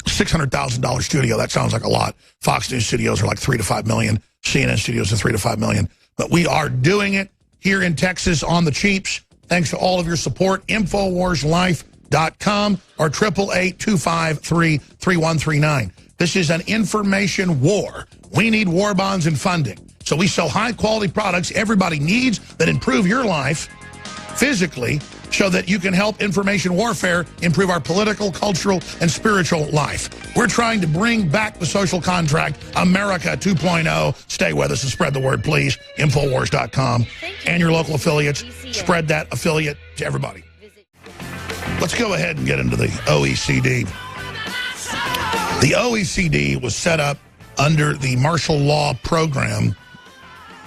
$600,000 studio. That sounds like a lot. Fox News studios are like $3 to $5 million. CNN studios are $3 to $5 million. But we are doing it here in Texas on the cheaps. Thanks to all of your support. InfoWarsLife.com or 888-253-3139. This is an information war. We need war bonds and funding. So we sell high-quality products everybody needs that improve your life physically so that you can help information warfare improve our political, cultural, and spiritual life. We're trying to bring back the social contract, America 2.0. Stay with us and spread the word, please. Infowars.com and your local affiliates. Spread that affiliate to everybody. Let's go ahead and get into the OECD. The OECD was set up under the martial law program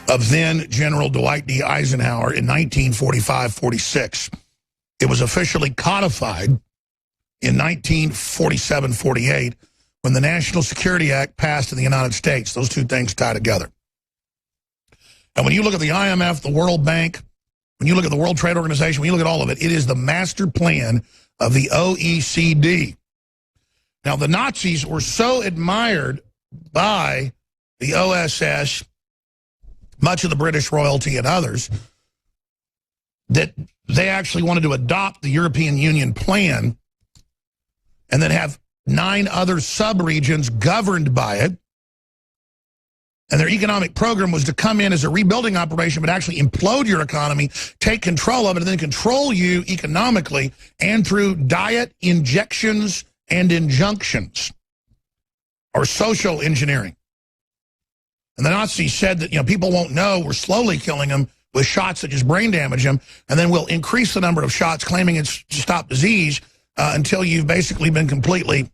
of then General Dwight D. Eisenhower in 1945-46. It was officially codified in 1947-48 when the National Security Act passed in the United States. Those two things tie together. And when you look at the IMF, the World Bank, when you look at the World Trade Organization, when you look at all of it, it is the master plan of the OECD. Now, the Nazis were so admired by the OSS, much of the British royalty and others, that they actually wanted to adopt the European Union plan and then have 9 other sub-regions governed by it. And their economic program was to come in as a rebuilding operation, but actually implode your economy, take control of it, and then control you economically and through diet, injections, and injunctions, or social engineering. And the Nazis said that, people won't know we're slowly killing them with shots that just brain damage them, and then we'll increase the number of shots claiming it's to stop disease until you've basically been completely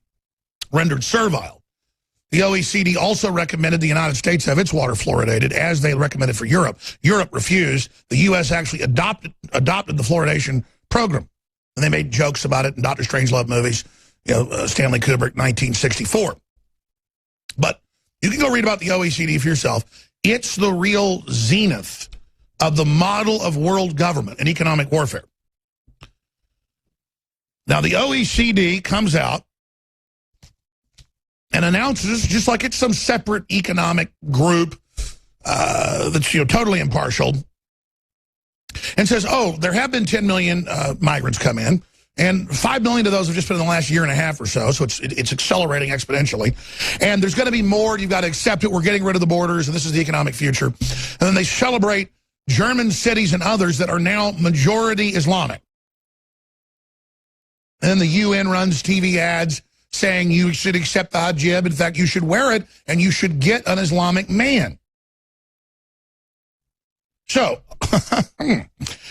rendered servile. The OECD also recommended the United States have its water fluoridated, as they recommended for Europe. Europe refused. The U.S. actually adopted the fluoridation program, and they made jokes about it in Dr. Strangelove movies, Stanley Kubrick, 1964. But you can go read about the OECD for yourself. It's the real zenith of the model of world government and economic warfare. Now, the OECD comes out and announces, just like it's some separate economic group that's totally impartial, and says, oh, there have been 10 million migrants come in, and 5 million of those have just been in the last year and a half or so, so it's accelerating exponentially. And there's going to be more. You've got to accept it. We're getting rid of the borders, and this is the economic future. And then they celebrate German cities and others that are now majority Islamic. And then the UN runs TV ads saying you should accept the hijab. In fact, you should wear it, and you should get an Islamic man. So,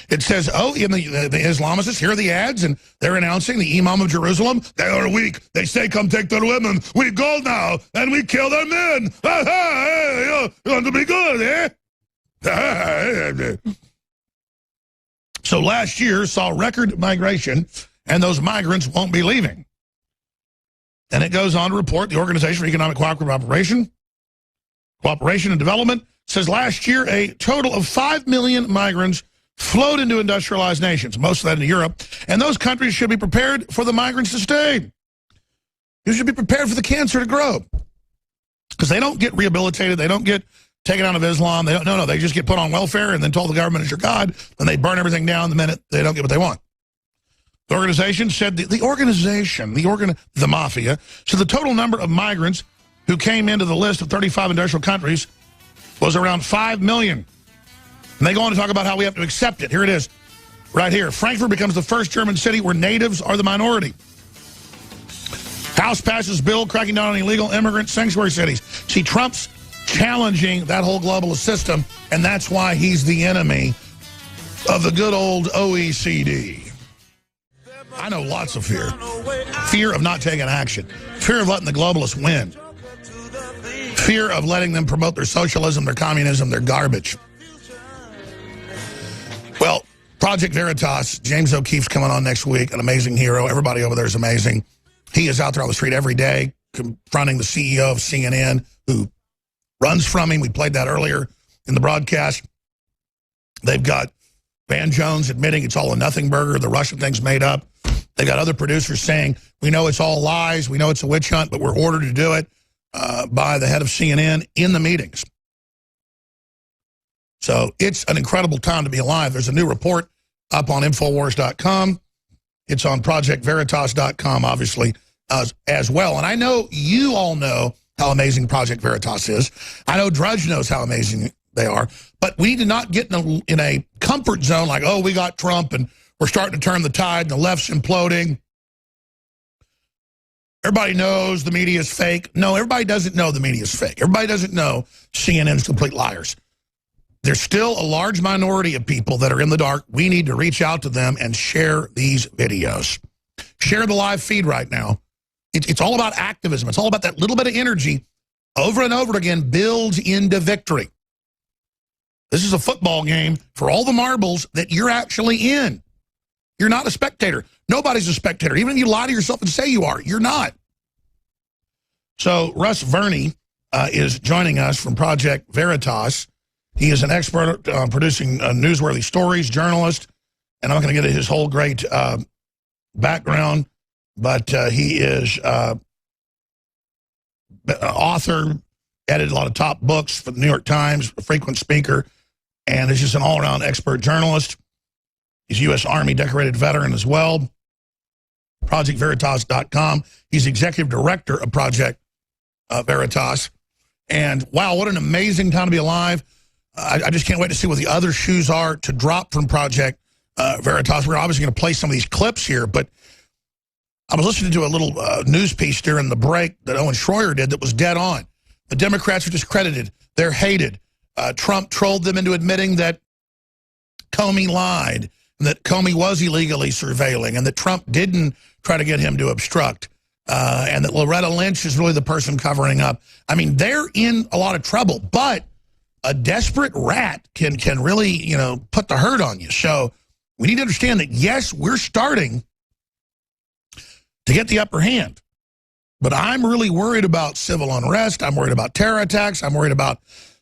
it says, oh, in the Islamists, here are the ads, and they're announcing the Imam of Jerusalem. They are weak. They say, come take their women. We go now, and we kill their men. You want to be good, eh? So last year saw record migration, and those migrants won't be leaving. And it goes on to report the Organization for Economic Cooperation and Development says last year a total of 5 million migrants flowed into industrialized nations, most of that into Europe, and those countries should be prepared for the migrants to stay. You should be prepared for the cancer to grow, because they don't get rehabilitated, they don't get taken out of Islam, they just get put on welfare and then told the government is your God, and they burn everything down the minute they don't get what they want. The organization said, the mafia, said the total number of migrants who came into the list of 35 industrial countries was around 5 million. And they go on to talk about how we have to accept it. Here it is, right here. Frankfurt becomes the first German city where natives are the minority. House passes bill cracking down on illegal immigrant sanctuary cities. See, Trump's challenging that whole globalist system, and that's why he's the enemy of the good old OECD. I know lots of fear. Fear of not taking action. Fear of letting the globalists win. Fear of letting them promote their socialism, their communism, their garbage. Well, Project Veritas, James O'Keefe's coming on next week, an amazing hero. Everybody over there is amazing. He is out there on the street every day confronting the CEO of CNN, who runs from him. We played that earlier in the broadcast. They've got Van Jones admitting it's all a nothing burger. The Russian thing's made up. They got other producers saying, we know it's all lies. We know it's a witch hunt, but we're ordered to do it by the head of CNN in the meetings. So it's an incredible time to be alive. There's a new report up on Infowars.com. It's on ProjectVeritas.com, obviously, as well. And I know you all know how amazing Project Veritas is. I know Drudge knows how amazing they are. But we need to not get in a comfort zone like, oh, we got Trump and we're starting to turn the tide and the left's imploding. Everybody knows the media is fake. No, everybody doesn't know the media is fake. Everybody doesn't know CNN's complete liars. There's still a large minority of people that are in the dark. We need to reach out to them and share these videos. Share the live feed right now. It's all about activism. It's all about that little bit of energy over and over again builds into victory. This is a football game for all the marbles that you're actually in. You're not a spectator. Nobody's a spectator. Even if you lie to yourself and say you are, you're not. So Russ Verney is joining us from Project Veritas. He is an expert on producing newsworthy stories, journalist, and I'm not going to get into his whole great background, but he is author, edited a lot of top books for the New York Times, a frequent speaker, and is just an all-around expert journalist. He's a U.S. Army decorated veteran as well. ProjectVeritas.com. He's executive director of Project Veritas. And wow, what an amazing time to be alive. I just can't wait to see what the other shoes are to drop from Project Veritas. We're obviously going to play some of these clips here, but I was listening to a little news piece during the break that Owen Schroyer did that was dead on. The Democrats are discredited. They're hated. Trump trolled them into admitting that Comey lied, and that Comey was illegally surveilling, and that Trump didn't try to get him to obstruct, and that Loretta Lynch is really the person covering up. I mean, they're in a lot of trouble, but a desperate rat can really, you know, put the hurt on you. So we need to understand that, yes, we're starting to get the upper hand. But I'm really worried about civil unrest. I'm worried about terror attacks. I'm worried about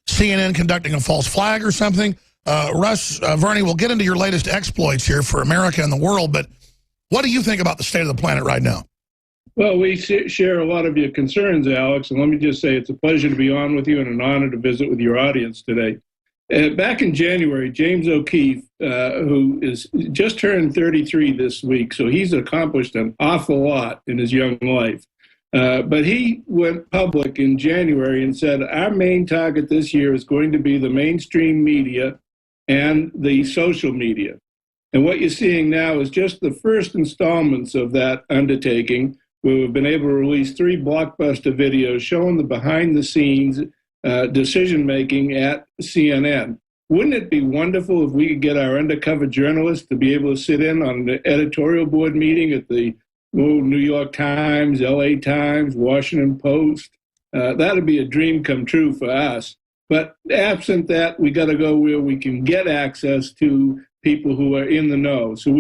CNN conducting a false flag or something. Russ Verney, we'll get into your latest exploits here for America and the world, but what do you think about the state of the planet right now? Well, we share a lot of your concerns, Alex, and let me just say it's a pleasure to be on with you and an honor to visit with your audience today. Back in January, James O'Keefe, who is just turned 33 this week, so he's accomplished an awful lot in his young life. But he went public in January and said, our main target this year is going to be the mainstream media and the social media. And what you're seeing now is just the first installments of that undertaking, where we've been able to release 3 blockbuster videos showing the behind-the-scenes decision-making at CNN. Wouldn't it be wonderful if we could get our undercover journalists to be able to sit in on the editorial board meeting at the New York Times, LA Times, Washington Post? That would be a dream come true for us. But absent that, we got to go where we can get access to people who are in the know. So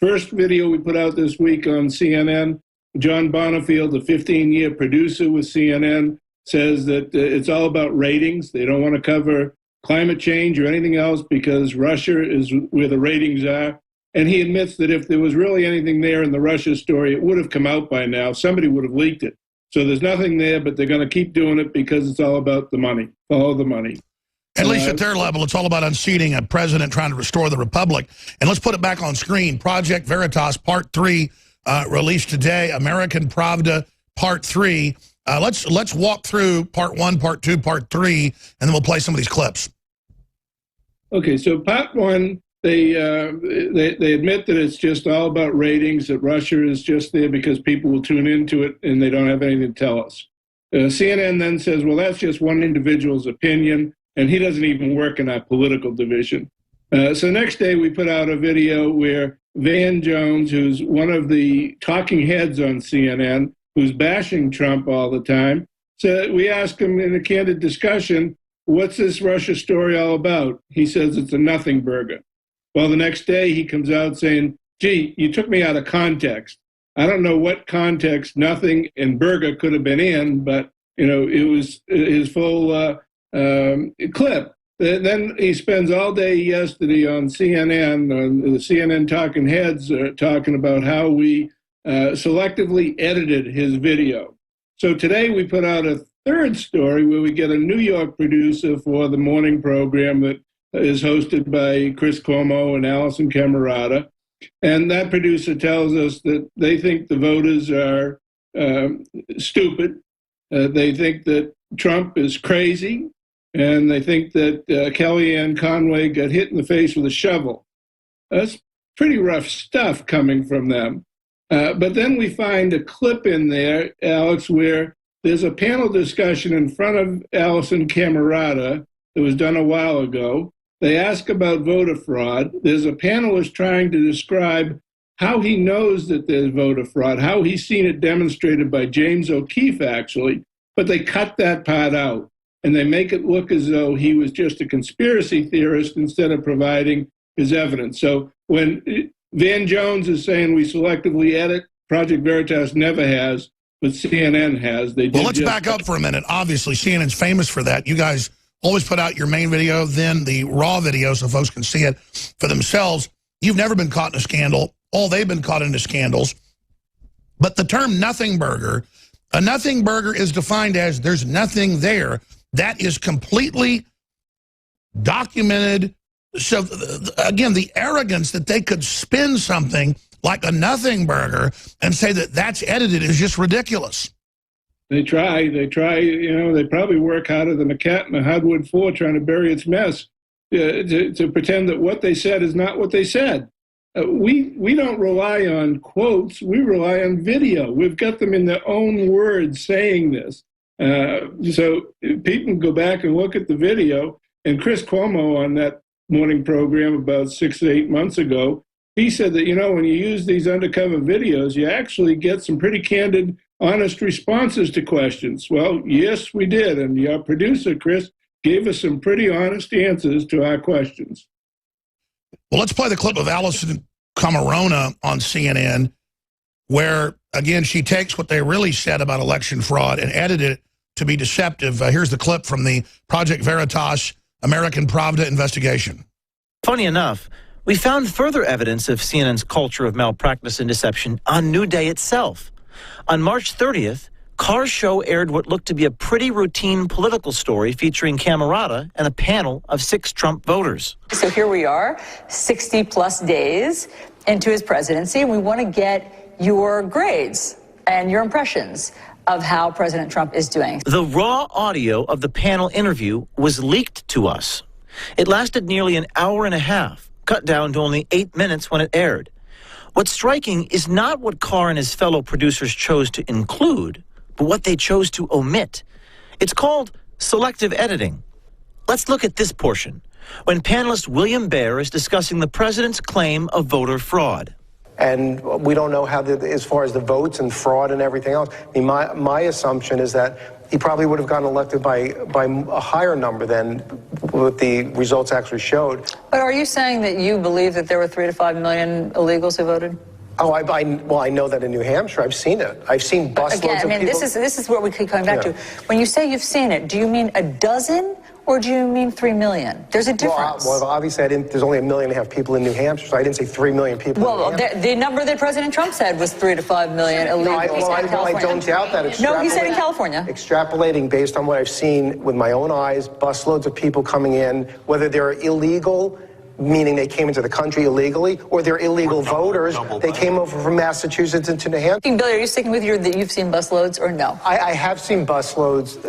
first video we put out this week on CNN, John Bonifield, the 15-year producer with CNN, says that it's all about ratings. They don't want to cover climate change or anything else because Russia is where the ratings are. And he admits that if there was really anything there in the Russia story, it would have come out by now. Somebody would have leaked it. So there's nothing there, but they're going to keep doing it because it's all about the money. Follow the money. At least at their level, it's all about unseating a president trying to restore the republic. And let's put it back on screen. Project Veritas Part 3 released today. American Pravda Part 3. Let's walk through Part 1, Part 2, Part 3, and then we'll play some of these clips. Okay, so Part 1, they admit that it's just all about ratings, that Russia is just there because people will tune into it and they don't have anything to tell us. CNN then says, well, that's just one individual's opinion, and he doesn't even work in our political division. So next day we put out a video where Van Jones, who's one of the talking heads on CNN, who's bashing Trump all the time, so we asked him in a candid discussion, what's this Russia story all about? He says it's a nothing burger. Well, the next day he comes out saying, gee, you took me out of context. I don't know what context nothing and burger could have been in, but, you know, it was his full clip. Then he spends all day yesterday on CNN, on the CNN talking heads, talking about how we selectively edited his video. So today we put out a third story where we get a New York producer for the morning program that is hosted by Chris Cuomo and Allison Camerata. And that producer tells us that they think the voters are stupid. They think that Trump is crazy. And they think that Kellyanne Conway got hit in the face with a shovel. That's pretty rough stuff coming from them. But then we find a clip in there, Alex, where there's a panel discussion in front of Allison Camerata that was done a while ago. They ask about voter fraud. There's a panelist trying to describe how he knows that there's voter fraud, how he's seen it demonstrated by James O'Keefe, actually, but they cut that part out. And they make it look as though he was just a conspiracy theorist instead of providing his evidence. So when Van Jones is saying we selectively edit, Project Veritas never has, but CNN has. Well, let's back up for a minute. Obviously, CNN's famous for that. You guys always put out your main video, then the raw video so folks can see it for themselves. You've never been caught in a scandal. All they've been caught into scandals. But the term nothing burger, a nothing burger is defined as there's nothing there. That is completely documented. So, again, the arrogance that they could spin something like a nothing burger and say that that's edited is just ridiculous. They try, you know, they probably work harder than a cat in a hardwood floor trying to bury its mess to pretend that what they said is not what they said. We don't rely on quotes, we rely on video. We've got them in their own words saying this. So people can go back and look at the video. And Chris Cuomo on that morning program about 6 to 8 months ago, he said that, you know, when you use these undercover videos, you actually get some pretty candid, honest responses to questions. Well, yes, we did. And your producer, Chris, gave us some pretty honest answers to our questions. Well, let's play the clip of Allison Camerona on CNN, where, again, she takes what they really said about election fraud and edited it to be deceptive. Here's the clip from the Project Veritas American Pravda investigation. Funny enough, we found further evidence of CNN's culture of malpractice and deception on New Day itself. On March 30th, Carr's show aired what looked to be a pretty routine political story featuring Camerata and a panel of 6 Trump voters. So here we are, 60-plus days into his presidency, and we want to get your grades and your impressions of how President Trump is doing. The raw audio of the panel interview was leaked to us. It lasted nearly an hour and a half, cut down to only 8 minutes when it aired. What's striking is not what Carr and his fellow producers chose to include, but what they chose to omit. It's called selective editing. Let's look at this portion, when panelist William Baer is discussing the president's claim of voter fraud. And we don't know how, as far as the votes and fraud and everything else. I mean, my assumption is that he probably would have gotten elected by a higher number than what the results actually showed. But are you saying that you believe that there were 3 to 5 million illegals who voted? Oh, well, I know that in New Hampshire. I've seen it. I've seen busloads of people. Again, I mean, this is what we keep coming back to. When you say you've seen it, do you mean a dozen? Or do you mean 3 million? There's a difference. Well, obviously, there's only 1.5 million people in New Hampshire, so I didn't say 3 million people. Well, the number that President Trump said was 3 to 5 million illegals in California. I don't doubt that. No, he said in California. Extrapolating based on what I've seen with my own eyes, busloads of people coming in, whether they're illegal, meaning they came into the country illegally, or they're illegal voters. They came over from Massachusetts into New Hampshire. Billy, are you sticking with that you've seen busloads or no? I have seen busloads.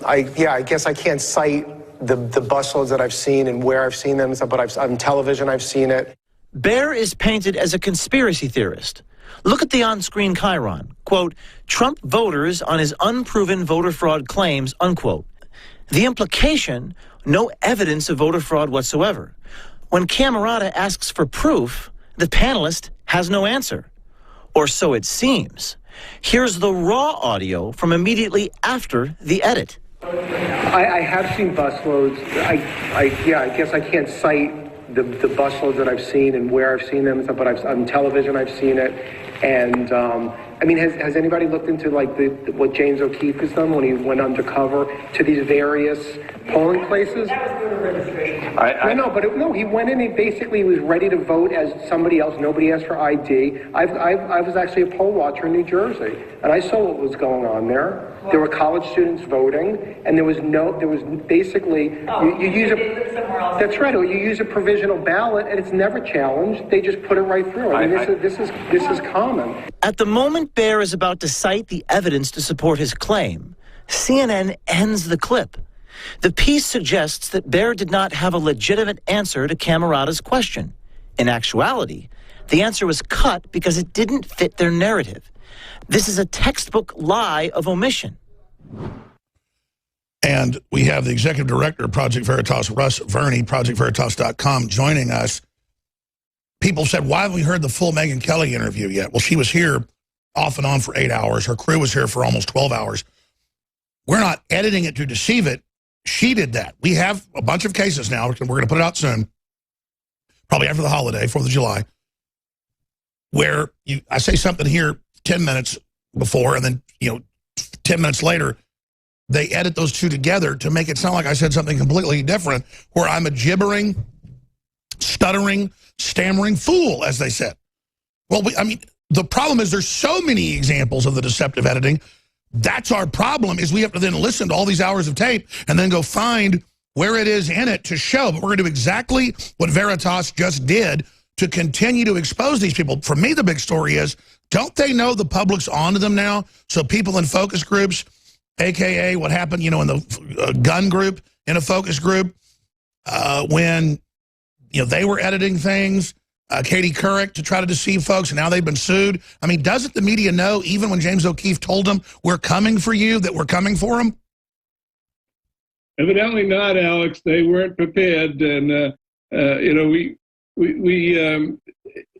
I guess I can't cite the busloads that I've seen and where I've seen them, but on television I've seen it. Baer is painted as a conspiracy theorist. Look at the on-screen chyron. Quote, Trump voters on his unproven voter fraud claims, unquote. The implication, no evidence of voter fraud whatsoever. When Camerata asks for proof, the panelist has no answer. Or so it seems. Here's the raw audio from immediately after the edit. I have seen busloads. I guess I can't cite the busloads that I've seen and where I've seen them, but on television I've seen it. And I mean, has anybody looked into like what James O'Keefe has done when he went undercover to these various polling places? That was voter registration. No, he went in. He basically was ready to vote as somebody else. Nobody asked for ID. I was actually a poll watcher in New Jersey, and I saw what was going on there. There were college students voting, and you use that's right. Or you use a provisional ballot, and it's never challenged. They just put it right through. I mean, this is common. At the moment Baer is about to cite the evidence to support his claim, CNN ends the clip. The piece suggests that Baer did not have a legitimate answer to Camerata's question. In actuality, the answer was cut because it didn't fit their narrative. This is a textbook lie of omission. And we have the executive director of Project Veritas, Russ Verney, ProjectVeritas.com, joining us. people said, why haven't we heard the full Megyn Kelly interview yet? Well, she was here off and on for 8 hours. Her crew was here for almost 12 hours. We're not editing it to deceive it. She did that. We have a bunch of cases now. We're going to put it out soon, probably after the holiday, 4th of July, where I say something here 10 minutes before, and then 10 minutes later, they edit those two together to make it sound like I said something completely different, where I'm a gibbering, stuttering, stammering fool, as they said. Well, the problem is there's so many examples of the deceptive editing. That's our problem, is we have to then listen to all these hours of tape and then go find where it is in it to show. But we're going to do exactly what Veritas just did to continue to expose these people. For me, the big story is, don't they know the public's onto them now? So people in focus groups, a.k.a. what happened, in the gun group, in a focus group, when, they were editing things, Katie Couric, to try to deceive folks, and now they've been sued. I mean, doesn't the media know, even when James O'Keefe told them, we're coming for you, that we're coming for them? Evidently not, Alex. They weren't prepared. And, we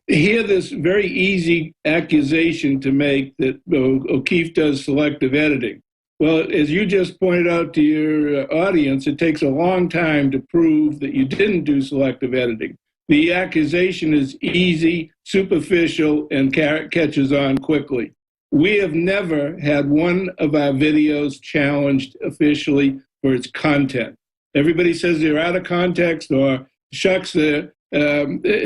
hear this very easy accusation to make that O'Keefe does selective editing. Well, as you just pointed out to your audience, it takes a long time to prove that you didn't do selective editing. The accusation is easy, superficial, and catches on quickly. We have never had one of our videos challenged officially for its content. Everybody says they're out of context or shucks, they're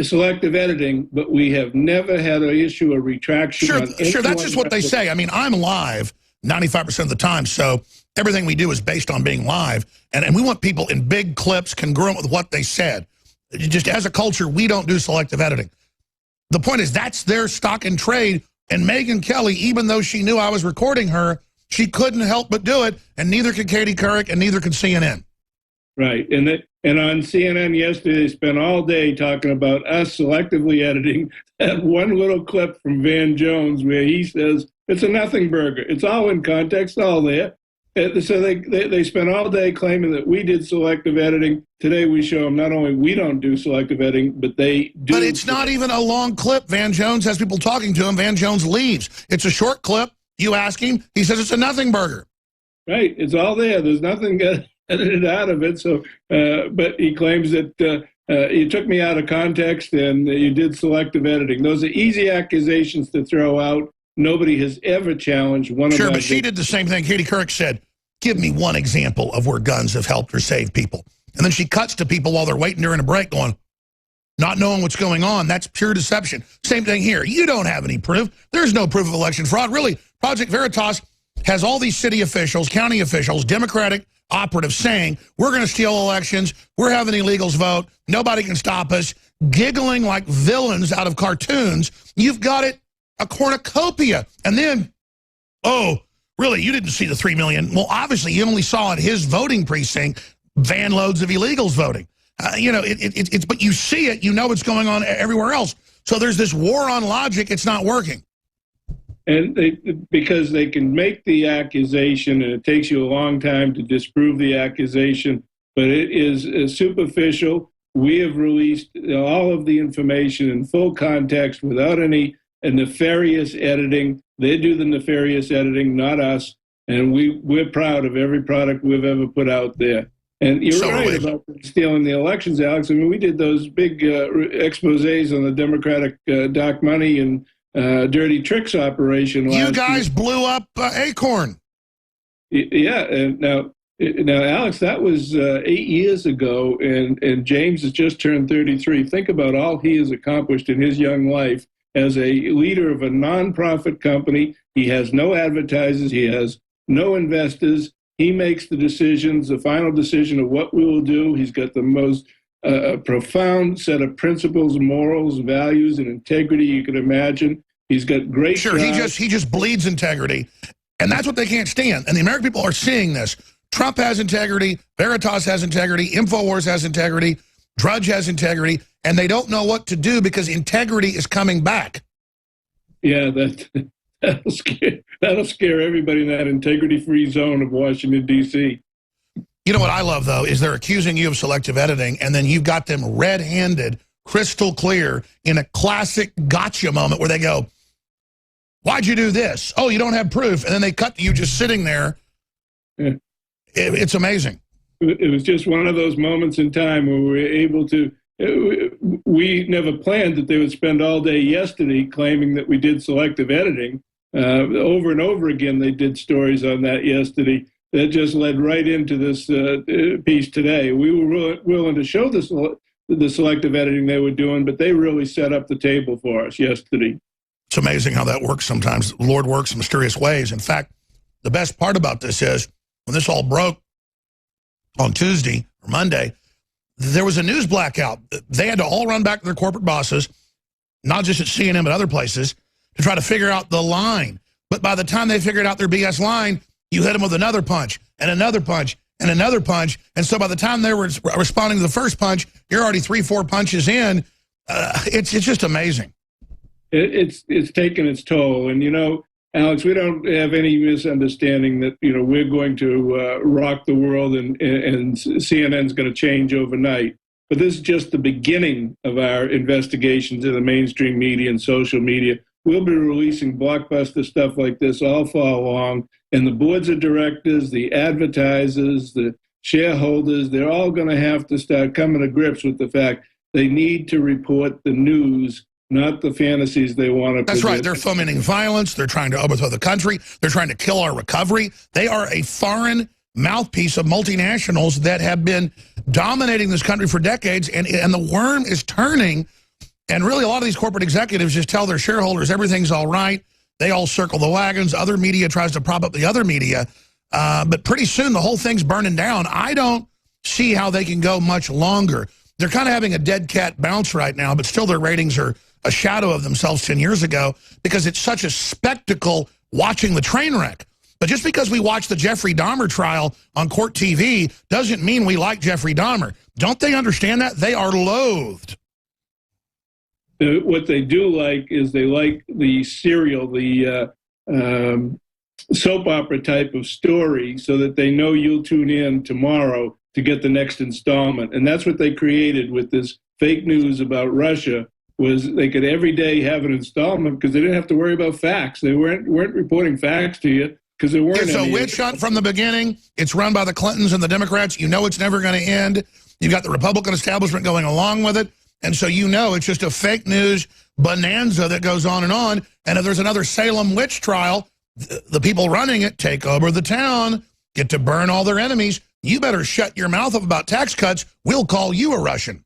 selective editing, but we have never had an issue of retraction. Sure, that's just what they say. I mean, I'm live 95% of the time, so everything we do is based on being live, and we want people in big clips congruent with what they said. Just as a culture, we don't do selective editing. The point is, that's their stock and trade, and Megyn Kelly, even though she knew I was recording her, she couldn't help but do it, and neither could Katie Couric, and neither could CNN. Right, and on CNN yesterday, they spent all day talking about us selectively editing that one little clip from Van Jones where he says, it's a nothing burger. It's all in context, all there. So they spent all day claiming that we did selective editing. Today we show them not only we don't do selective editing, but they do. But it's not even a long clip. Van Jones has people talking to him. Van Jones leaves. It's a short clip. You ask him, he says it's a nothing burger. Right. It's all there. There's nothing edited out of it. So, but he claims that you took me out of context and you did selective editing. Those are easy accusations to throw out. Nobody has ever challenged one of them. Sure, but she did the same thing. Katie Couric said, give me one example of where guns have helped or saved people. And then she cuts to people while they're waiting during a break going, not knowing what's going on. That's pure deception. Same thing here. You don't have any proof. There's no proof of election fraud. Really, Project Veritas has all these city officials, county officials, Democratic operatives saying, we're going to steal elections. We're having illegals vote. Nobody can stop us. Giggling like villains out of cartoons. You've got it. A cornucopia. And then, oh, really, you didn't see the 3 million. Well, obviously, you only saw at his voting precinct van loads of illegals voting. But you see it, you know what's going on everywhere else. So there's this war on logic. It's not working. And because they can make the accusation, and it takes you a long time to disprove the accusation, but it is superficial. We have released all of the information in full context without any nefarious editing. They do the nefarious editing, not us. And we're proud of every product we've ever put out there. And you're right about stealing the elections, Alex. I mean, we did those big exposés on the Democratic dark money and dirty tricks operation last You guys blew up Acorn. Yeah. And now, Alex, that was 8 years ago, and James has just turned 33. Think about all he has accomplished in his young life. As a leader of a nonprofit company, he has no advertisers, he has no investors. He makes the decisions, the final decision of what we will do. He's got the most profound set of principles, morals, values, and integrity you could imagine. He's got great. Sure, he just bleeds integrity, and that's what they can't stand. And the American people are seeing this. Trump has integrity, Veritas has integrity, Infowars has integrity, Drudge has integrity, and they don't know what to do because integrity is coming back. Yeah, that'll scare everybody in that integrity-free zone of Washington, D.C. You know what I love, though, is they're accusing you of selective editing, and then you've got them red-handed crystal clear in a classic gotcha moment where they go, why'd you do this? Oh, you don't have proof. And then they cut to you just sitting there. Yeah. It's amazing. It was just one of those moments in time where we were able to, we never planned that they would spend all day yesterday claiming that we did selective editing. Over and over again, they did stories on that yesterday. That just led right into this piece today. We were willing to show the selective editing they were doing, but they really set up the table for us yesterday. It's amazing how that works sometimes. The Lord works in mysterious ways. In fact, the best part about this is when this all broke on Tuesday or Monday, there was a news blackout. They had to all run back to their corporate bosses, not just at CNN, but other places, to try to figure out the line. But by the time they figured out their BS line, you hit them with another punch and another punch and another punch. And so by the time they were responding to the first punch, you're already 3-4 punches in. It's just amazing. It's taken its toll. And, you know, Alex, we don't have any misunderstanding that, you know, we're going to rock the world and CNN's going to change overnight. But this is just the beginning of our investigations in the mainstream media and social media. We'll be releasing blockbuster stuff like this all fall along. And the boards of directors, the advertisers, the shareholders, they're all going to have to start coming to grips with the fact they need to report the news, not the fantasies they want to That's present. right. They're fomenting violence. They're trying to overthrow the country. They're trying to kill our recovery. They are a foreign mouthpiece of multinationals that have been dominating this country for decades, and the worm is turning. And really, a lot of these corporate executives just tell their shareholders everything's all right. They all circle the wagons. Other media tries to prop up the other media. But pretty soon, the whole thing's burning down. I don't see how they can go much longer. They're kind of having a dead cat bounce right now, but still their ratings are a shadow of themselves 10 years ago because it's such a spectacle watching the train wreck. But just because we watch the Jeffrey Dahmer trial on court TV doesn't mean we like Jeffrey Dahmer. Don't they understand that? They are loathed. What they do like is they like the serial, the soap opera type of story so that they know you'll tune in tomorrow to get the next installment. And that's what they created with this fake news about Russia, was they could every day have an installment because they didn't have to worry about facts. They weren't reporting facts to you because there weren't any. It's a witch hunt from the beginning. It's run by the Clintons and the Democrats. You know it's never going to end. You've got the Republican establishment going along with it. And so you know it's just a fake news bonanza that goes on. And if there's another Salem witch trial, the people running it take over the town, get to burn all their enemies. You better shut your mouth up about tax cuts. We'll call you a Russian.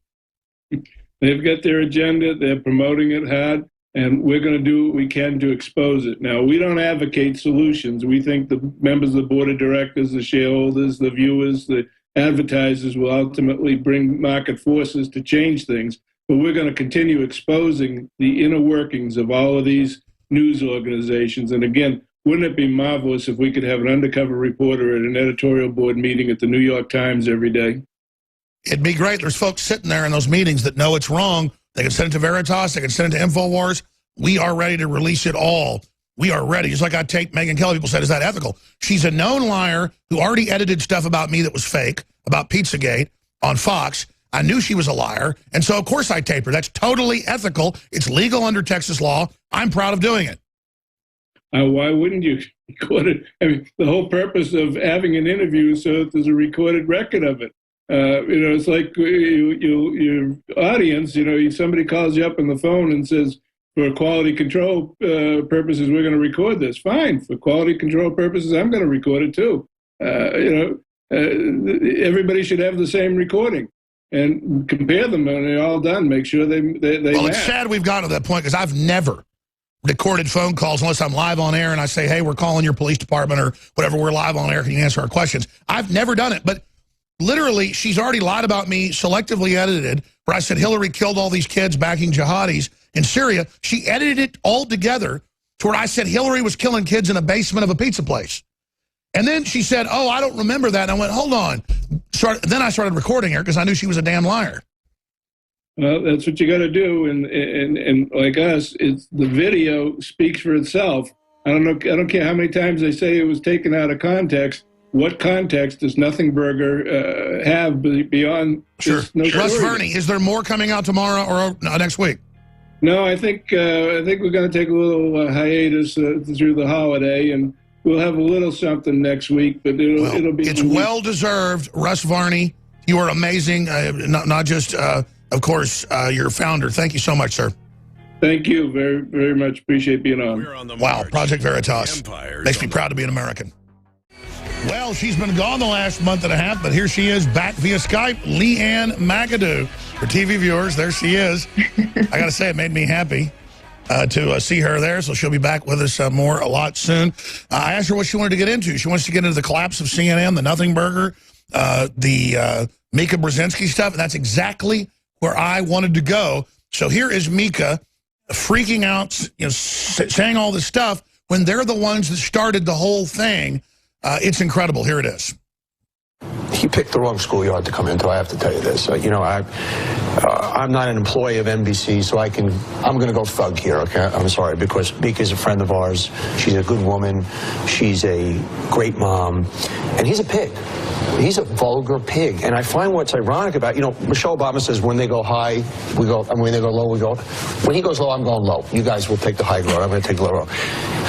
They've got their agenda. They're promoting it hard. And we're going to do what we can to expose it. Now, we don't advocate solutions. We think the members of the board of directors, the shareholders, the viewers, the advertisers will ultimately bring market forces to change things. But we're going to continue exposing the inner workings of all of these news organizations. And again, wouldn't it be marvelous if we could have an undercover reporter at an editorial board meeting at the New York Times every day? It'd be great. There's folks sitting there in those meetings that know it's wrong. They can send it to Veritas. They can send it to Infowars. We are ready to release it all. We are ready. Just like I taped Megyn Kelly, people said, is that ethical? She's a known liar who already edited stuff about me that was fake, about Pizzagate on Fox. I knew she was a liar, and so of course I taped her. That's totally ethical. It's legal under Texas law. I'm proud of doing it. Why wouldn't you record it? I mean, the whole purpose of having an interview is so that there's a recorded record of it. It's like your audience, somebody calls you up on the phone and says, for quality control purposes, we're going to record this. Fine. For quality control purposes, I'm going to record it too. Everybody should have the same recording and compare them when they're all done. Make sure they Well, match. it's sad we've gotten to that point because I've never recorded phone calls unless I'm live on air and I say, hey, we're calling your police department or whatever. We're live on air. Can you answer our questions? I've never done it. But literally, she's already lied about me, selectively edited, where I said Hillary killed all these kids backing jihadis in Syria. She edited it all together to where I said Hillary was killing kids in a basement of a pizza place. And then she said, oh, I don't remember that. And I went, hold on. Then I started recording her because I knew she was a damn liar. Well, that's what you got to do. And like us, the video speaks for itself. I don't care how many times they say it was taken out of context. what context does Nothing Burger have beyond just no Russ Verney, is there more coming out tomorrow or next week? No, I think we're going to take a little hiatus through the holiday, and we'll have a little something next week. But it'll be. It's well deserved, Russ Varney. You are amazing. Not just, of course, your founder. Thank you so much, sir. Thank you very, very much. Appreciate being on. Wow, Project Veritas makes me proud to be an American. Well, she's been gone the last month and a half, but here she is back via Skype. Leanne McAdoo. For TV viewers, there she is. I got to say, it made me happy to see her there, so she'll be back with us a lot soon. I asked her what she wanted to get into. She wants to get into the collapse of CNN, the Nothing Burger, the Mika Brzezinski stuff, and that's exactly where I wanted to go. So here is Mika freaking out, saying all this stuff when they're the ones that started the whole thing. It's incredible. Here it is. He picked the wrong schoolyard to come into. I have to tell you this. I'm not an employee of NBC, so I'm going to go thug here. Okay, I'm sorry, because Mika's a friend of ours. She's a good woman. She's a great mom, and he's a pig. He's a vulgar pig. And I find what's ironic about, Michelle Obama says when they go high, we go, and when they go low, we go. When he goes low, I'm going low. You guys will take the high road. I'm going to take the low road.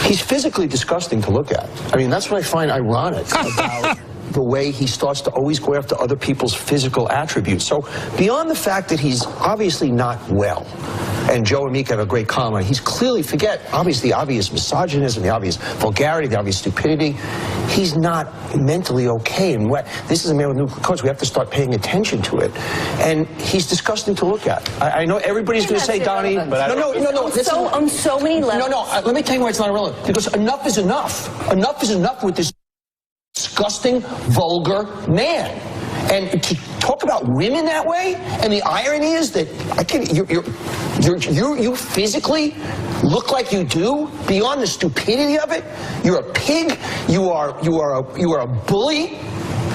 He's physically disgusting to look at. I mean, that's what I find ironic about the way he starts to always go after other people's physical attributes. So beyond the fact that he's obviously not well, and Joe and Mika have a great comment, he's clearly, obviously the obvious misogynism, the obvious vulgarity, the obvious stupidity. He's not mentally okay. And this is a man with nuclear codes. We have to start paying attention to it. And he's disgusting to look at. I know everybody's going to say, Donnie, but no. On so many levels. No, let me tell you why it's not irrelevant. Because enough is enough. Enough is enough with this disgusting, vulgar man. And to talk about women that way, and the irony is that you physically look like you do, beyond the stupidity of it. You're a pig. You are a bully.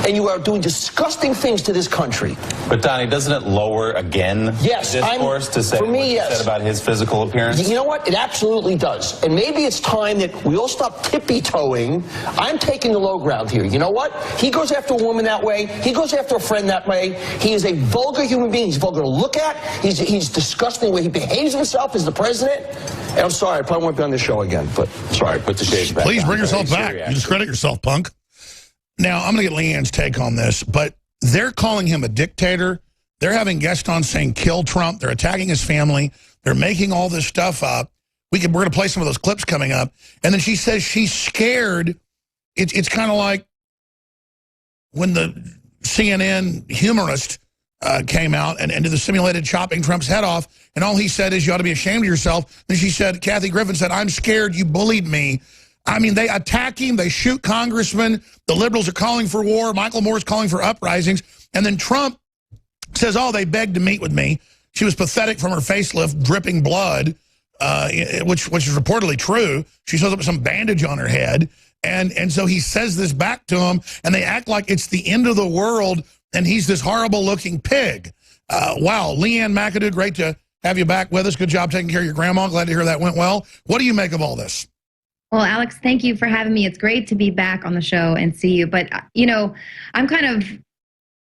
And you are doing disgusting things to this country. But Donnie, doesn't it lower again discourse to say what you said about his physical appearance? You know what? It absolutely does. And maybe it's time that we all stop tippy-toeing. I'm taking the low ground here. You know what? He goes after a woman that way. He goes after a friend that way. He is a vulgar human being. He's vulgar to look at. He's disgusting the way he behaves himself as the president. And I'm sorry, I probably won't be on this show again, but sorry, put the shades back. Please bring yourself back. You discredit yourself, punk. Now, I'm going to get Leanne's take on this, but they're calling him a dictator. They're having guests on saying kill Trump. They're attacking his family. They're making all this stuff up. We're going to play some of those clips coming up. And then she says she's scared. It's kind of like when the CNN humorist came out and did the simulated chopping Trump's head off, and all he said is, you ought to be ashamed of yourself. Then she said, Kathy Griffin said, I'm scared, you bullied me. I mean, they attack him, they shoot congressmen, the liberals are calling for war, Michael Moore's calling for uprisings, and then Trump says, oh, they begged to meet with me. She was pathetic from her facelift, dripping blood, which is reportedly true. She shows up with some bandage on her head, and so he says this back to him, and they act like it's the end of the world, and he's this horrible-looking pig. Wow, Leanne McAdoo, great to have you back with us. Good job taking care of your grandma. Glad to hear that went well. What do you make of all this? Well, Alex, thank you for having me. It's great to be back on the show and see you. But, I'm kind of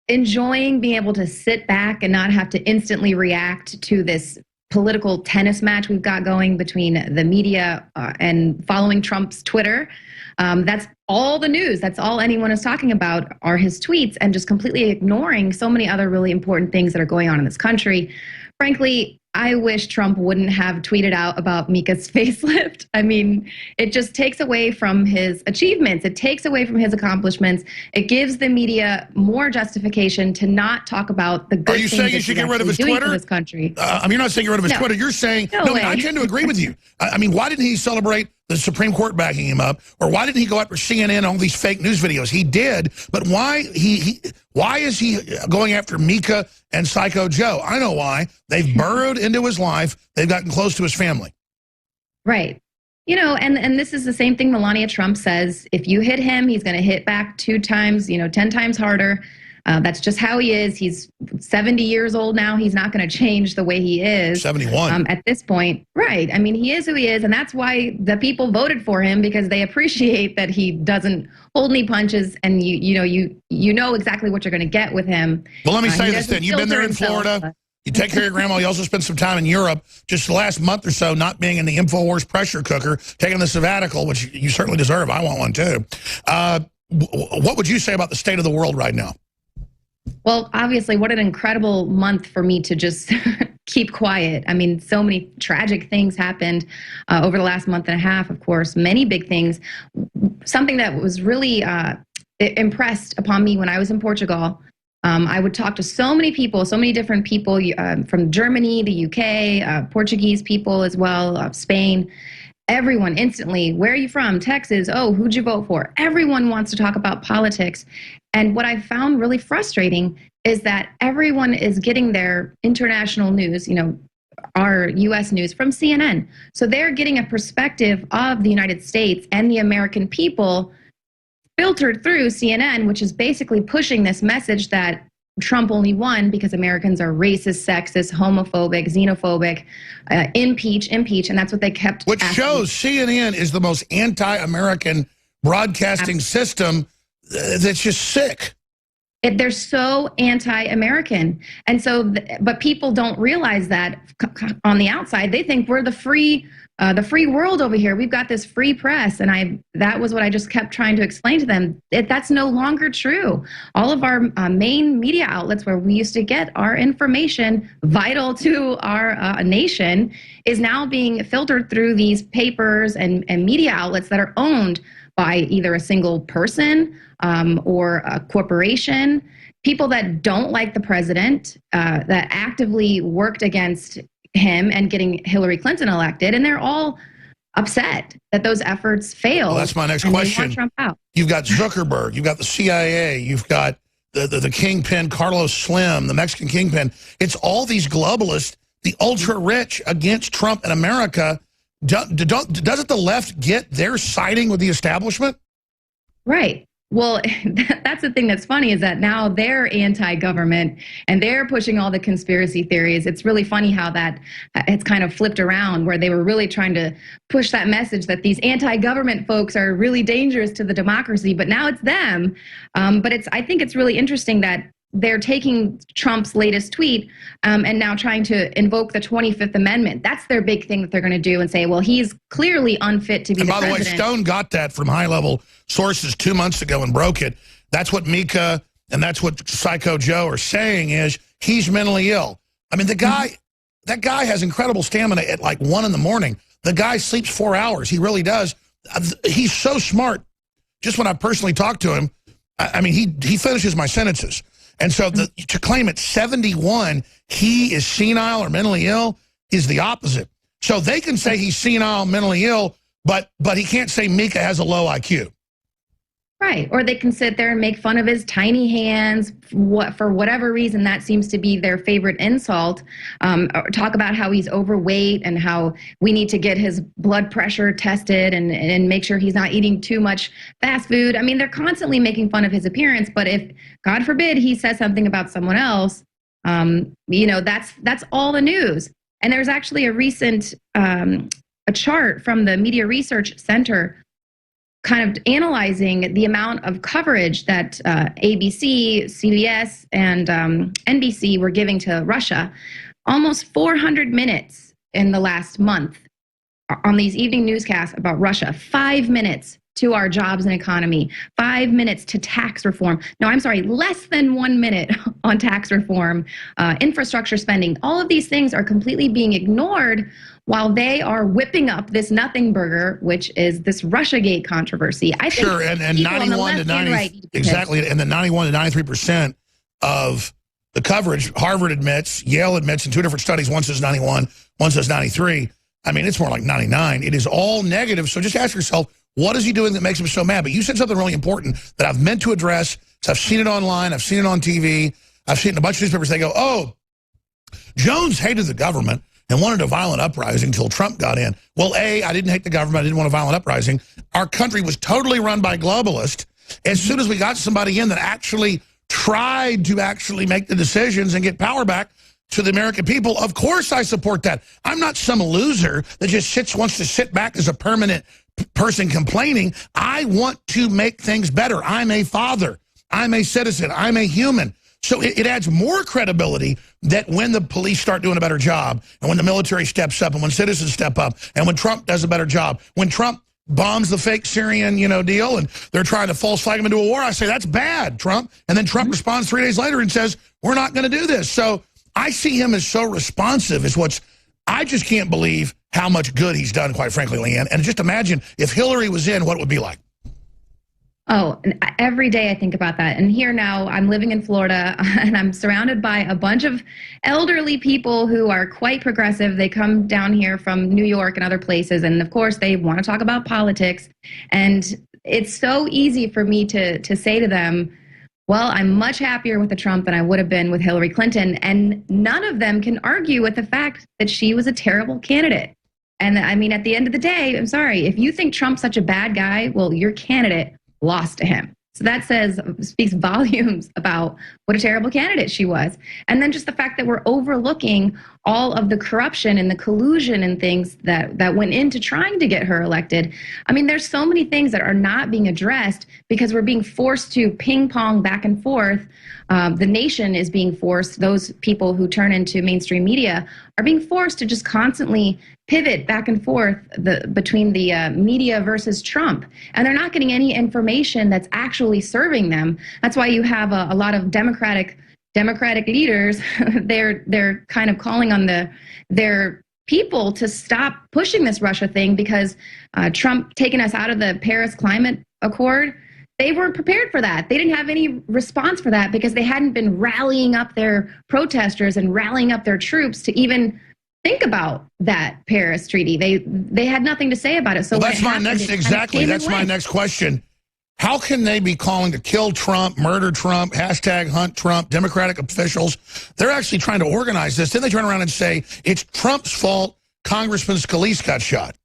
enjoying being able to sit back and not have to instantly react to this political tennis match we've got going between the media and following Trump's Twitter. That's all the news. That's all anyone is talking about are his tweets, and just completely ignoring so many other really important things that are going on in this country. Frankly, I wish Trump wouldn't have tweeted out about Mika's facelift. I mean, it just takes away from his achievements. It takes away from his accomplishments. It gives the media more justification to not talk about the good things. Are you saying you should get rid of his Twitter? This country. You're not saying get rid of his Twitter. You're saying, no, I tend to agree with you. I mean, why didn't he celebrate the Supreme Court backing him up? Or why didn't he go after CNN on all these fake news videos? He did, but why is he going after Mika and Psycho Joe? I know why. They've burrowed into his life. They've gotten close to his family. Right. And this is the same thing Melania Trump says. If you hit him, he's going to hit back 2 times, 10 times harder. That's just how he is. He's 70 years old now. He's not going to change the way he is. 71. At this point. Right. I mean, he is who he is. And that's why the people voted for him, because they appreciate that he doesn't hold any punches. And you know exactly what you're going to get with him. Well, let me say this then. You've been there in Florida. You take care of your grandma. You also spent some time in Europe, just the last month or so, not being in the Infowars pressure cooker, taking the sabbatical, which you certainly deserve. I want one too. What would you say about the state of the world right now? Well, obviously, what an incredible month for me to just keep quiet. I mean, so many tragic things happened over the last month and a half, of course, many big things. Something that was really impressed upon me when I was in Portugal, I would talk to so many people, so many different people from Germany, the UK, Portuguese people as well, Spain. Everyone instantly, where are you from? Texas. Oh, who'd you vote for? Everyone wants to talk about politics. And what I found really frustrating is that everyone is getting their international news, our U.S. news from CNN. So they're getting a perspective of the United States and the American people filtered through CNN, which is basically pushing this message that Trump only won because Americans are racist, sexist, homophobic, xenophobic, impeach, and that's what they kept Which asking. shows CNN is the most anti-American broadcasting system that's just sick. They're so anti-American. And so, but people don't realize that on the outside. They think we're the free world over here. We've got this free press. And that was what I just kept trying to explain to them. That's no longer true. All of our main media outlets where we used to get our information vital to our nation is now being filtered through these papers and media outlets that are owned by either a single person or a corporation, people that don't like the president, that actively worked against him and getting Hillary Clinton elected, and they're all upset that those efforts failed. Well, that's my next question. They want Trump out. You've got Zuckerberg, you've got the CIA, you've got the kingpin, Carlos Slim, the Mexican kingpin. It's all these globalists, the ultra-rich against Trump and America. Doesn't the left get their siding with the establishment? Right. Well, that's the thing that's funny is that now they're anti-government and they're pushing all the conspiracy theories. It's really funny how that it's kind of flipped around, where they were really trying to push that message that these anti-government folks are really dangerous to the democracy, but now it's them. But I think it's really interesting that they're taking Trump's latest tweet and now trying to invoke the 25th Amendment. That's their big thing that they're going to do and say, well, he's clearly unfit to be the president. By the way, Stone got that from high-level sources 2 months ago and broke it. That's what Mika and that's what Psycho Joe are saying is he's mentally ill. I mean, that guy has incredible stamina at like 1 in the morning. The guy sleeps 4 hours. He really does. He's so smart. Just when I personally talked to him, I mean, he finishes my sentences. And so to claim at 71 he is senile or mentally ill is the opposite. So they can say he's senile, mentally ill, but he can't say Mika has a low IQ. Right. Or they can sit there and make fun of his tiny hands. For whatever reason, that seems to be their favorite insult. Or talk about how he's overweight and how we need to get his blood pressure tested and make sure he's not eating too much fast food. I mean, they're constantly making fun of his appearance. But if, God forbid, he says something about someone else, that's all the news. And there's actually a recent a chart from the Media Research Center kind of analyzing the amount of coverage that ABC, CBS, and NBC were giving to Russia. Almost 400 minutes in the last month on these evening newscasts about Russia. 5 minutes to our jobs and economy. 5 minutes to tax reform. No, I'm sorry, less than 1 minute on tax reform, infrastructure spending. All of these things are completely being ignored while they are whipping up this nothing burger, which is this Russiagate controversy. I think sure, and 91 to 90, exactly, and the 91 to 93% of the coverage, Harvard admits, Yale admits in 2 different studies, one says 91, one says 93. I mean, it's more like 99. It is all negative, so just ask yourself, what is he doing that makes him so mad? But you said something really important that I've meant to address. So I've seen it online, I've seen it on TV, I've seen it in a bunch of newspapers. They go, oh, Jones hated the government and wanted a violent uprising until Trump got in. Well, A, I didn't hate the government. I didn't want a violent uprising. Our country was totally run by globalists. As soon as we got somebody in that actually tried to actually make the decisions and get power back to the American people. Of course I support that. I'm not some loser that just wants to sit back as a permanent person complaining. I want to make things better. I'm a father. I'm a citizen. I'm a human. So it adds more credibility that when the police start doing a better job, and when the military steps up, and when citizens step up, and when Trump does a better job, when Trump bombs the fake Syrian, deal, and they're trying to false flag him into a war, I say, that's bad, Trump. And then Trump responds 3 days later and says, we're not going to do this. So I see him as so responsive I just can't believe how much good he's done, quite frankly, Leanne. And just imagine if Hillary was in, what it would be like. Oh, every day I think about that. And here now, I'm living in Florida, and I'm surrounded by a bunch of elderly people who are quite progressive. They come down here from New York and other places, and of course, they want to talk about politics. And it's so easy for me to say to them, well, I'm much happier with the Trump than I would have been with Hillary Clinton. And none of them can argue with the fact that she was a terrible candidate. And I mean, at the end of the day, I'm sorry, if you think Trump's such a bad guy, well, your candidate lost to him. So that speaks volumes about what a terrible candidate she was. And then just the fact that we're overlooking all of the corruption and the collusion and things that went into trying to get her elected. I mean, there's so many things that are not being addressed because we're being forced to ping pong back and forth. The nation is being forced, those people who turn into mainstream media are being forced to just constantly pivot back and forth between the media versus Trump. And they're not getting any information that's actually serving them. That's why you have a lot of Democratic leaders, they're kind of calling on their people to stop pushing this Russia thing because Trump taking us out of the Paris Climate Accord, they weren't prepared for that. They didn't have any response for that because they hadn't been rallying up their protesters and rallying up their troops to even think about that Paris Treaty. They had nothing to say about it. So well, that's my next question. How can they be calling to kill Trump, murder Trump, hashtag hunt Trump, Democratic officials? They're actually trying to organize this. Then they turn around and say, it's Trump's fault Congressman Scalise got shot.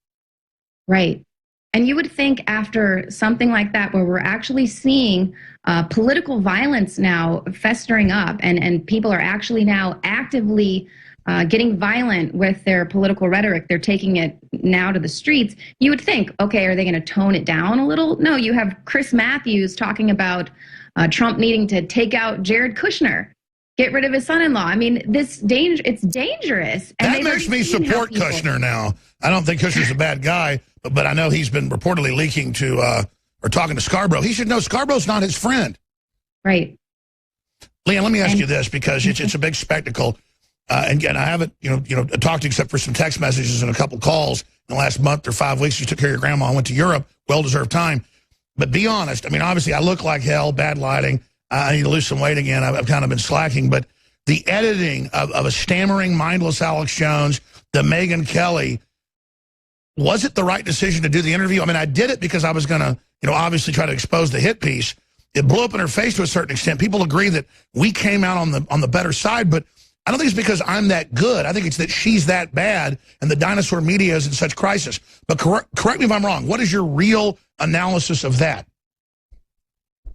Right. And you would think after something like that, where we're actually seeing political violence now festering up and people are actually now actively getting violent with their political rhetoric, they're taking it now to the streets, you would think, okay, are they going to tone it down a little? No, you have Chris Matthews talking about Trump needing to take out Jared Kushner, get rid of his son-in-law. I mean, it's dangerous. And that makes me support Kushner now. I don't think Kushner's a bad guy, but I know he's been reportedly leaking to or talking to Scarborough. He should know Scarborough's not his friend. Right. Leanne, let me ask you this, because it's a big spectacle. And I haven't, talked to except for some text messages and a couple calls in the last month or 5 weeks. You took care of your grandma and went to Europe. Well-deserved time. But be honest. I mean, obviously, I look like hell, bad lighting. I need to lose some weight again. I've kind of been slacking. But the editing of a stammering, mindless Alex Jones, the Megyn Kelly, was it the right decision to do the interview? I mean, I did it because I was going to, obviously try to expose the hit piece. It blew up in her face to a certain extent. People agree that we came out on the better side, but I don't think it's because I'm that good. I think it's that she's that bad and the dinosaur media is in such crisis. But correct me if I'm wrong. What is your real analysis of that?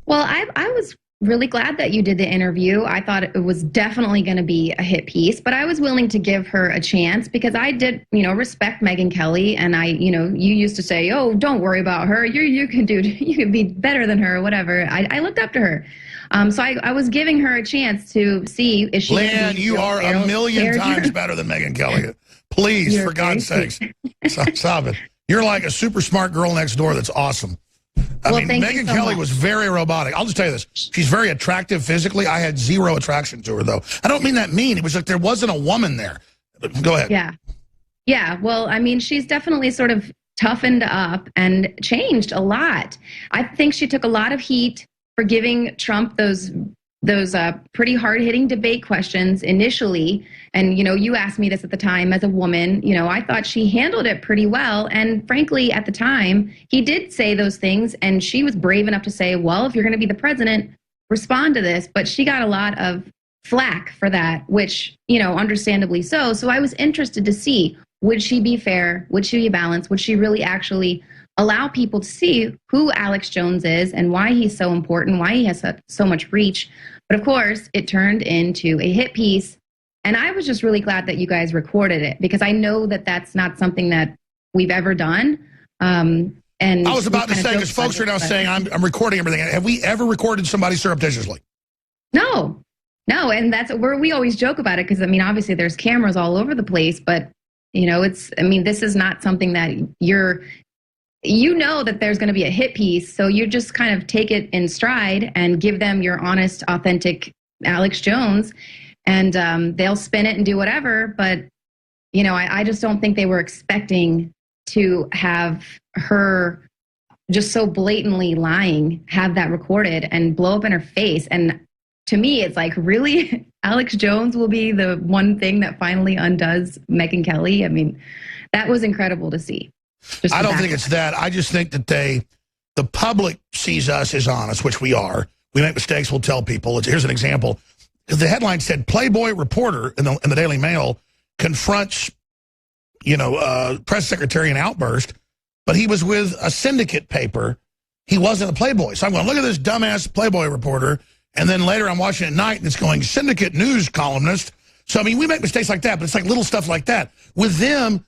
Well, I was really glad that you did the interview. I thought it was definitely going to be a hit piece, but I was willing to give her a chance because I did, respect Megyn Kelly. And you used to say, oh, don't worry about her. You can be better than her or whatever. I looked up to her. So I was giving her a chance to see if she... Leanne, you are a million times better than Megyn Kelly. Please, for God's sakes. Stop it. You're like a super smart girl next door that's awesome. I mean, Megyn Kelly was very robotic. I'll just tell you this. She's very attractive physically. I had zero attraction to her, though. I don't mean that mean. It was like there wasn't a woman there. Go ahead. Yeah. Yeah, well, I mean, she's definitely sort of toughened up and changed a lot. I think she took a lot of heat for giving Trump those pretty hard-hitting debate questions initially. And, you asked me this at the time as a woman, I thought she handled it pretty well. And frankly, at the time, he did say those things. And she was brave enough to say, well, if you're going to be the president, respond to this. But she got a lot of flack for that, which, understandably so. So I was interested to see, would she be fair? Would she be balanced? Would she really actually allow people to see who Alex Jones is and why he's so important, why he has so much reach. But of course, it turned into a hit piece. And I was just really glad that you guys recorded it, because I know that that's not something that we've ever done. And I was about to say, because folks are now saying I'm recording everything. Have we ever recorded somebody surreptitiously? No, and that's where we always joke about it, because, I mean, obviously there's cameras all over the place, but, you know, this is not something that you know that there's going to be a hit piece, so you just kind of take it in stride and give them your honest, authentic Alex Jones, and they'll spin it and do whatever. But, you know, I just don't think they were expecting to have her just so blatantly lying, have that recorded and blow up in her face. And to me, it's like, really? Alex Jones will be the one thing that finally undoes Megyn Kelly? I mean, that was incredible to see. I don't think it's that. I just think that the public sees us as honest, which we are. We make mistakes, we'll tell people. Here's an example. The headline said, Playboy reporter in the Daily Mail confronts, press secretary in outburst, but he was with a syndicate paper. He wasn't a Playboy. So I'm going, look at this dumbass Playboy reporter. And then later I'm watching it at night and it's going, syndicate news columnist. So, I mean, we make mistakes like that, but it's like little stuff like that. With them,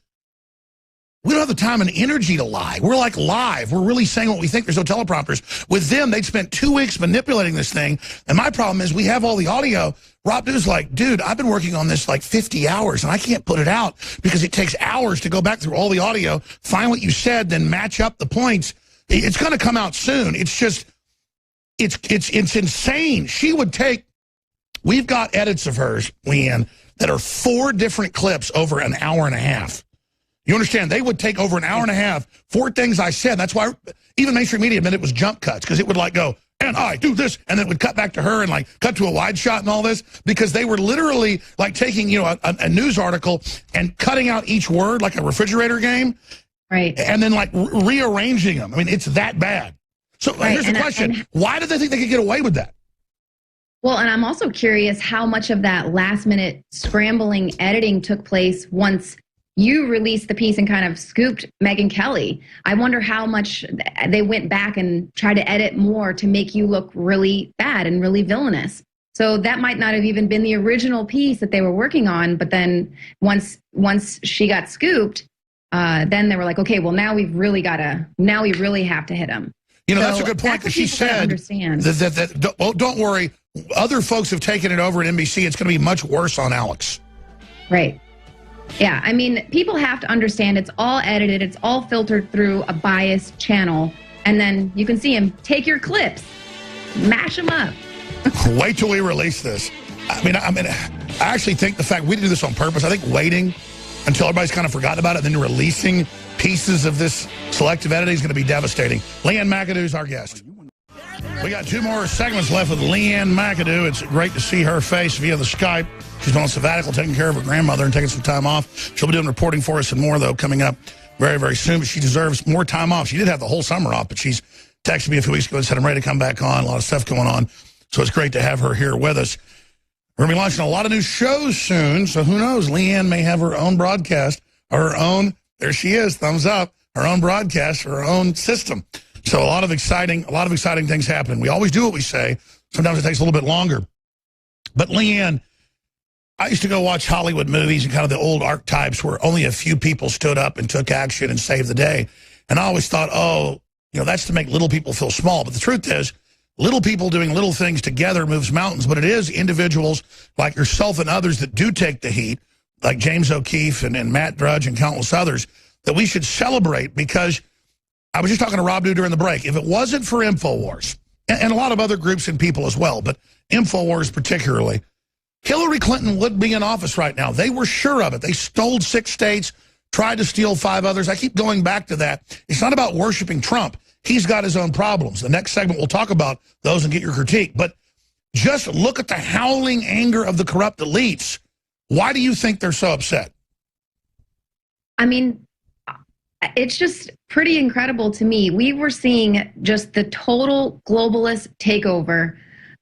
we don't have the time and energy to lie. We're like live. We're really saying what we think. There's no teleprompters. With them, they'd spent 2 weeks manipulating this thing. And my problem is we have all the audio. Rob Dude's like, dude, I've been working on this like 50 hours and I can't put it out because it takes hours to go back through all the audio, find what you said, then match up the points. It's going to come out soon. It's just, it's insane. She would take, we've got edits of hers, Leanne, that are 4 different clips over an hour and a half. You understand? They would take over an hour and a half, 4 things I said. That's why even mainstream media admitted it was jump cuts, because it would like go, and I do this, and then it would cut back to her and like cut to a wide shot and all this, because they were literally like taking, a news article and cutting out each word like a refrigerator game. Right. And then like rearranging them. I mean, it's that bad. So here's the question. Why did they think they could get away with that? Well, and I'm also curious how much of that last minute scrambling editing took place once you released the piece and kind of scooped Megyn Kelly. I wonder how much they went back and tried to edit more to make you look really bad and really villainous. So that might not have even been the original piece that they were working on. But then once she got scooped, then they were like, okay, well, now we really have to hit him. That's a good point, because she said that don't worry, other folks have taken it over at NBC. It's going to be much worse on Alex. Right. Yeah, I mean, people have to understand it's all edited. It's all filtered through a biased channel. And then you can see him take your clips, mash them up. Wait till we release this. I actually think the fact we did this on purpose, I think waiting until everybody's kind of forgotten about it, and then releasing pieces of this selective editing is going to be devastating. Leanne McAdoo is our guest. We got 2 more segments left with Leanne McAdoo. It's great to see her face via the Skype. She's been on sabbatical, taking care of her grandmother and taking some time off. She'll be doing reporting for us and more, though, coming up very, very soon. But she deserves more time off. She did have the whole summer off, but she's texted me a few weeks ago and said, I'm ready to come back on. A lot of stuff going on. So it's great to have her here with us. We're going to be launching a lot of new shows soon. So who knows? Leanne may have her own broadcast, or her own, there she is, thumbs up, her own broadcast, her own system. So a lot of exciting things happening. We always do what we say. Sometimes it takes a little bit longer. But Leanne, I used to go watch Hollywood movies and kind of the old archetypes where only a few people stood up and took action and saved the day. And I always thought, that's to make little people feel small. But the truth is, little people doing little things together moves mountains. But it is individuals like yourself and others that do take the heat, like James O'Keefe and Matt Drudge and countless others, that we should celebrate. Because I was just talking to Rob Dude during the break. If it wasn't for Infowars, and a lot of other groups and people as well, but Infowars particularly, Hillary Clinton would be in office right now. They were sure of it. They stole 6 states, tried to steal 5 others. I keep going back to that. It's not about worshiping Trump. He's got his own problems. The next segment, we'll talk about those and get your critique. But just look at the howling anger of the corrupt elites. Why do you think they're so upset? I mean, it's just pretty incredible to me. We were seeing just the total globalist takeover.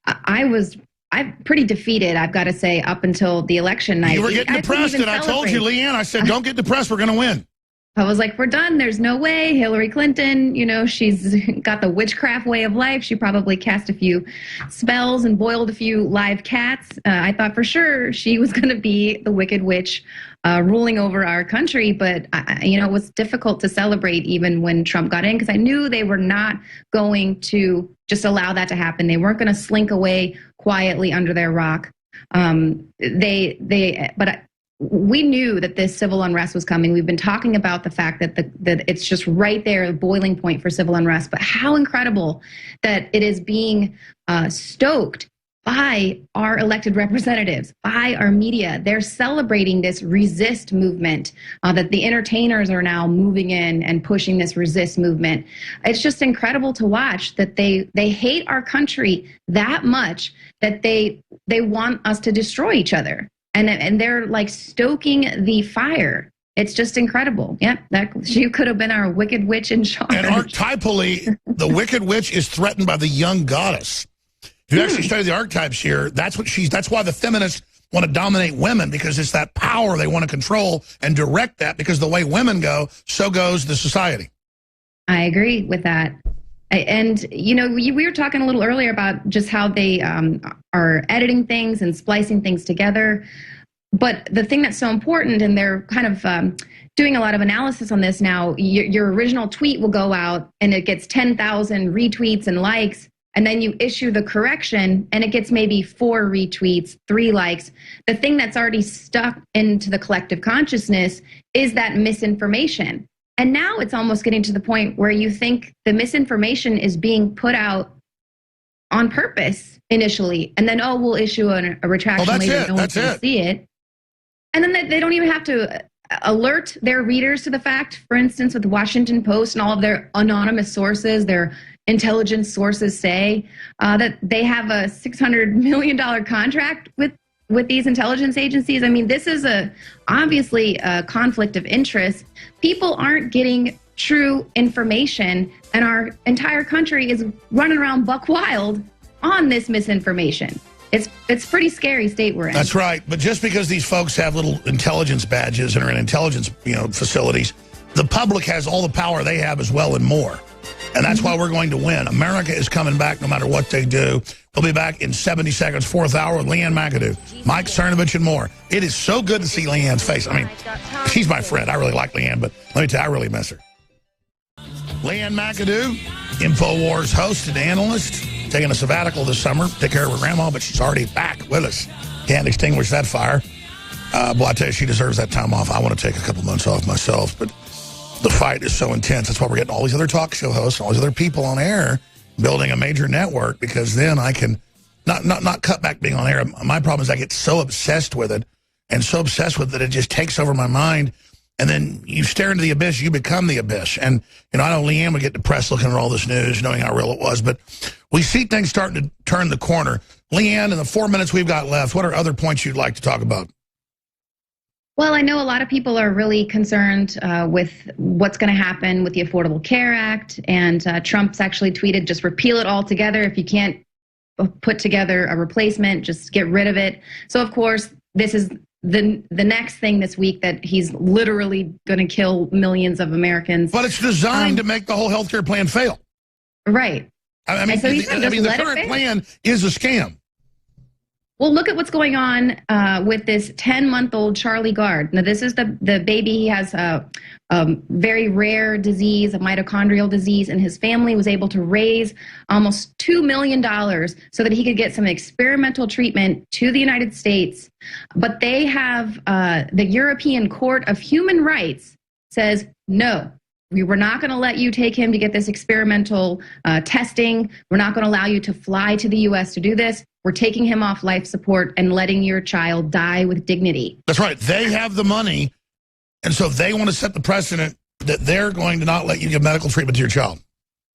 I'm pretty defeated, I've got to say, up until the election night. You were getting depressed, and I told you, Leanne, I said, don't get depressed, we're going to win. I was like, we're done. There's no way. Hillary Clinton, you know, she's got the witchcraft way of life. She probably cast a few spells and boiled a few live cats. I thought for sure she was going to be the wicked witch ruling over our country. But, you know, it was difficult to celebrate even when Trump got in, because I knew they were not going to just allow that to happen. They weren't going to slink away quietly under their rock. But we knew that this civil unrest was coming. We've been talking about the fact that that it's just right there, the boiling point for civil unrest. But how incredible that it is being stoked by our elected representatives, by our media. They're celebrating this resist movement, that the entertainers are now moving in and pushing this resist movement. It's just incredible to watch that they hate our country that much that they want us to destroy each other. And they're like stoking the fire. It's just incredible. Yeah, she could have been our wicked witch in charge. And archetypally, the wicked witch is threatened by the young goddess. If you actually study the archetypes here, that's why the feminists want to dominate women, because it's that power they want to control and direct that, because the way women go, so goes the society. I agree with that. And, you know, we were talking a little earlier about just how they are editing things and splicing things together. But the thing that's so important, and they're kind of doing a lot of analysis on this now, your original tweet will go out and it gets 10,000 retweets and likes, and then you issue the correction and it gets maybe 4 retweets, 3 likes. The thing that's already stuck into the collective consciousness is that misinformation. And now it's almost getting to the point where you think the misinformation is being put out on purpose initially, and then, we'll issue a retraction later. No one's going to see it. And then they don't even have to alert their readers to the fact, for instance, with the Washington Post and all of their anonymous sources, their intelligence sources say that they have a $600 million contract with these intelligence agencies. I mean, this is obviously a conflict of interest. People aren't getting true information, and our entire country is running around buck wild on this misinformation. It's pretty scary state we're in. That's right. But just because these folks have little intelligence badges and are in intelligence, facilities, the public has all the power they have as well and more. And that's why we're going to win. America is coming back no matter what they do. We'll be back in 70 seconds, 4th hour with Leanne McAdoo, Mike Cernovich, and more. It is so good to see Leanne's face. I mean, she's my friend. I really like Leanne, but let me tell you, I really miss her. Leanne McAdoo, Infowars host and analyst, taking a sabbatical this summer, take care of her grandma, but she's already back with us. Can't extinguish that fire. Boy, I tell you, she deserves that time off. I want to take a couple months off myself, but the fight is so intense. That's why we're getting all these other talk show hosts, all these other people on air, building a major network, because then I can not cut back being on air. My problem is I get so obsessed with it, and so obsessed with it, it just takes over my mind. And then you stare into the abyss, you become the abyss. And, I know Leanne would get depressed looking at all this news, knowing how real it was. But we see things starting to turn the corner. Leanne, in the 4 minutes we've got left, what are other points you'd like to talk about? Well, I know a lot of people are really concerned with what's going to happen with the Affordable Care Act. And Trump's actually tweeted, just repeal it altogether. If you can't put together a replacement, just get rid of it. So, of course, this is the next thing this week that he's literally going to kill millions of Americans. But it's designed to make the whole health care plan fail. Right. I mean, so the current plan is a scam. Well, look at what's going on with this 10-month-old Charlie Gard. Now, this is the baby. He has a very rare disease, a mitochondrial disease, and his family was able to raise almost $2 million so that he could get some experimental treatment to the United States. But they have the European Court of Human Rights says, no, we were not going to let you take him to get this experimental testing. We're not going to allow you to fly to the U.S. to do this. We're taking him off life support and letting your child die with dignity. That's right. They have the money, and so they want to set the precedent that they're going to not let you give medical treatment to your child.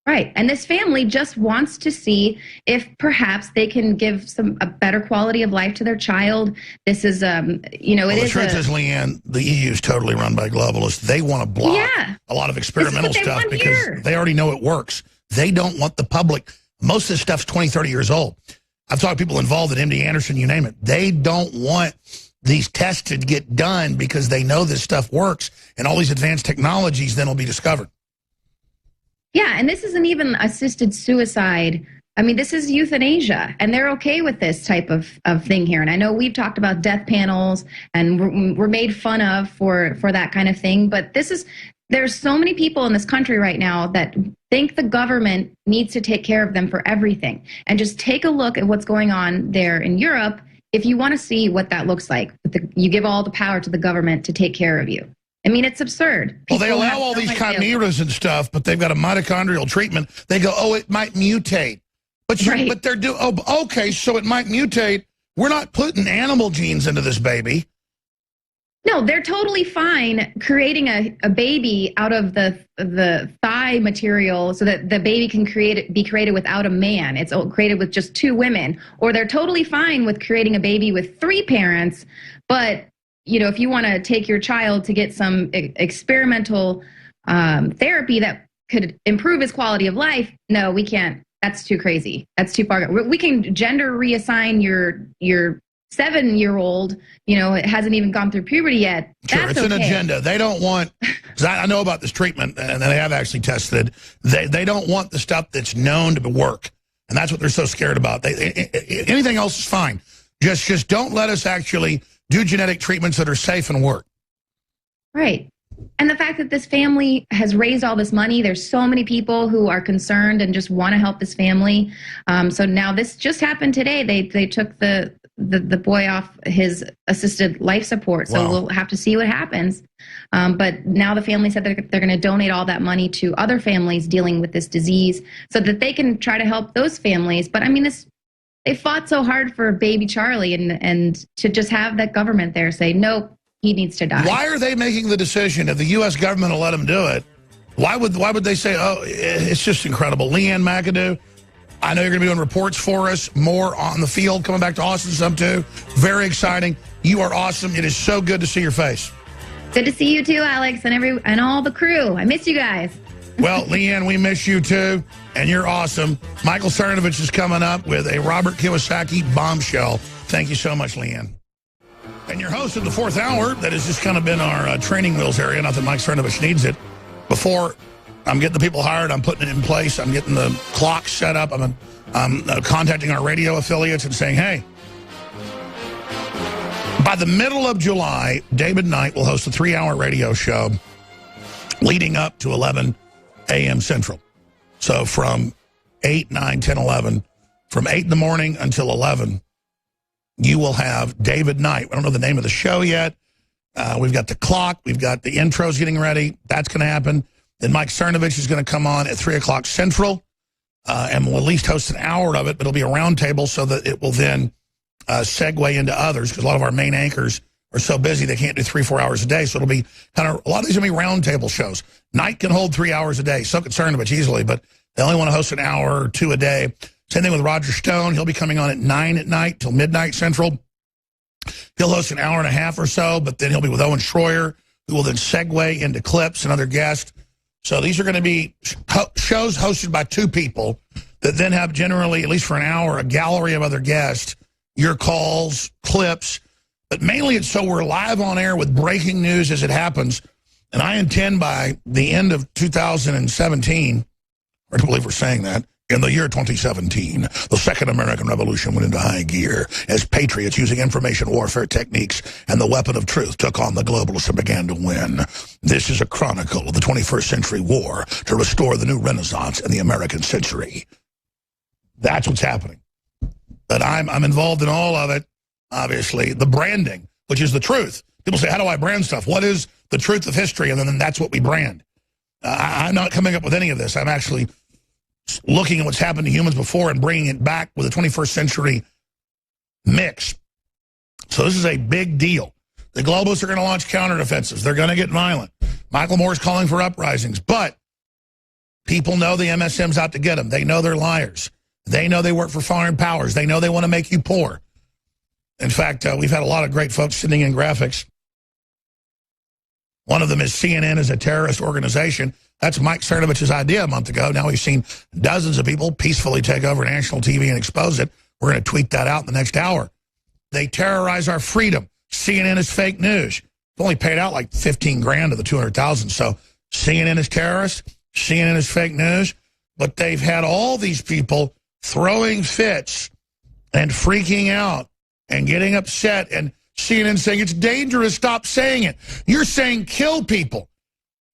Right. And this family just wants to see if perhaps they can give a better quality of life to their child. This is, the truth is, Leanne, the EU is totally run by globalists. They want to block a lot of experimental stuff because they already know it works. They don't want the public. Most of this stuff's 20, 30 years old. I've talked to people involved at MD Anderson, you name it. They don't want these tests to get done because they know this stuff works, and all these advanced technologies then will be discovered. Yeah, and this isn't even assisted suicide. I mean, this is euthanasia, and they're okay with this type of thing here. And I know we've talked about death panels, and we're made fun of for that kind of thing. But there's so many people in this country right now that think the government needs to take care of them for everything. And just take a look at what's going on there in Europe if you want to see what that looks like. You give all the power to the government to take care of you. I mean, it's absurd. Well, they allow all these chimeras and stuff, but they've got a mitochondrial treatment. They go, oh, it might mutate. But they're doing, oh, okay, so it might mutate. We're not putting animal genes into this baby. No, they're totally fine creating a baby out of the thigh material so that the baby can be created without a man. It's created with just 2 women. Or they're totally fine with creating a baby with 3 parents. But, you know, if you want to take your child to get some experimental therapy that could improve his quality of life, no, we can't. That's too crazy. That's too far. We can gender reassign your 7-year-old, you know, it hasn't even gone through puberty yet. Sure, it's an agenda. They don't want, because I know about this treatment, and they have actually tested it. They don't want the stuff that's known to work, and that's what they're so scared about. Anything else is fine. Just don't let us actually do genetic treatments that are safe and work. Right. And the fact that this family has raised all this money, there's so many people who are concerned and just want to help this family. So now this just happened today. They took the boy off his assisted life support. So we'll have to see what happens. But now the family said they're going to donate all that money to other families dealing with this disease so that they can try to help those families. But I mean, they fought so hard for baby Charlie, and to just have that government there say, nope, he needs to die. Why are they making the decision? If the U.S. government will let them do it, why would they say, oh, it's just incredible. Leanne McAdoo, I know you're going to be doing reports for us, more on the field, coming back to Austin some too. Very exciting. You are awesome. It is so good to see your face. Good to see you too, Alex, and all the crew. I miss you guys. Well, Leanne, we miss you too, and you're awesome. Michael Cernovich is coming up with a Robert Kiyosaki bombshell. Thank you so much, Leanne. And your host of the 4th hour, that has just kind of been our training wheels area, not that Mike Cernovich needs it. Before I'm getting the people hired, I'm putting it in place, I'm getting the clock set up, I'm contacting our radio affiliates and saying, hey, by the middle of July, David Knight will host a 3-hour radio show leading up to 11 a.m. Central. So from 8, 9, 10, 11, from 8 in the morning until 11, you will have David Knight. I don't know the name of the show yet. We've got the clock. We've got the intros getting ready. That's going to happen. Then Mike Cernovich is going to come on at 3 o'clock Central, and we'll at least host an hour of it, but it'll be a roundtable so that it will then segue into others, because a lot of our main anchors are so busy they can't do 3-4 hours a day. So it'll be kind of, a lot of these will be roundtable shows. Knight can hold 3 hours a day. So can Cernovich easily, but they only want to host an hour or 2 a day. Same thing with Roger Stone. He'll be coming on at 9 at night till midnight Central. He'll host an hour and a half or so, but then he'll be with Owen Schroyer, who will then segue into clips and other guests. So these are going to be shows hosted by 2 people that then have generally, at least for an hour, a gallery of other guests, your calls, clips. But mainly it's so we're live on air with breaking news as it happens. And I intend by the end of 2017, or I believe we're saying that, in the year 2017, the Second American Revolution went into high gear as patriots using information warfare techniques and the weapon of truth took on the globalists and began to win. This is a chronicle of the 21st century war to restore the new Renaissance in the American century. That's what's happening. But I'm involved in all of it, obviously. The branding, which is the truth. People say, how do I brand stuff? What is the truth of history? And then that's what we brand. I'm not coming up with any of this. I'm actually looking at what's happened to humans before and bringing it back with a 21st century mix. So this is a big deal. The globalists are going to launch counteroffensives. They're going to get violent. Michael Moore's calling for uprisings. But people know the MSM's out to get them. They know they're liars. They know they work for foreign powers. They know they want to make you poor. In fact, we've had a lot of great folks sending in graphics. One of them is CNN is a terrorist organization. That's Mike Cernovich's idea a month ago. Now we've seen dozens of people peacefully take over national TV and expose it. We're going to tweet that out in the next hour. They terrorize our freedom. CNN is fake news. It's only paid out like 15 grand of the 200,000. So CNN is terrorist, CNN is fake news, but they've had all these people throwing fits and freaking out and getting upset, and CNN saying it's dangerous, stop saying it. You're saying kill people.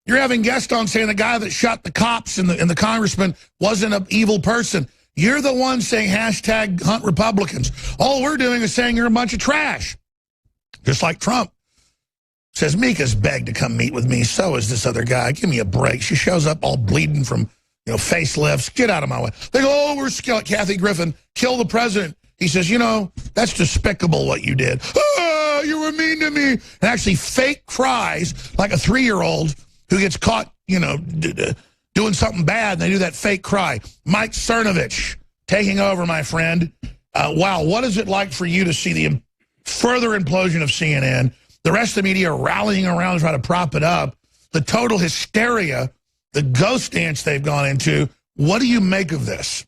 You're having guests on saying the guy that shot the cops and the congressman wasn't an evil person. You're the one saying hashtag hunt Republicans. All we're doing is saying you're a bunch of trash. Just like Trump says, Mika's begged to come meet with me. So is this other guy. Give me a break. She shows up all bleeding from, facelifts. Get out of my way. They go, oh, we're scared. Kathy Griffin, kill the president. He says, that's despicable what you did. Oh, you were mean to me. And actually fake cries like a 3-year-old who gets caught, doing something bad, and they do that fake cry. Mike Cernovich taking over, my friend. Wow, what is it like for you to see the further implosion of CNN, the rest of the media rallying around to try to prop it up, the total hysteria, the ghost dance they've gone into? What do you make of this?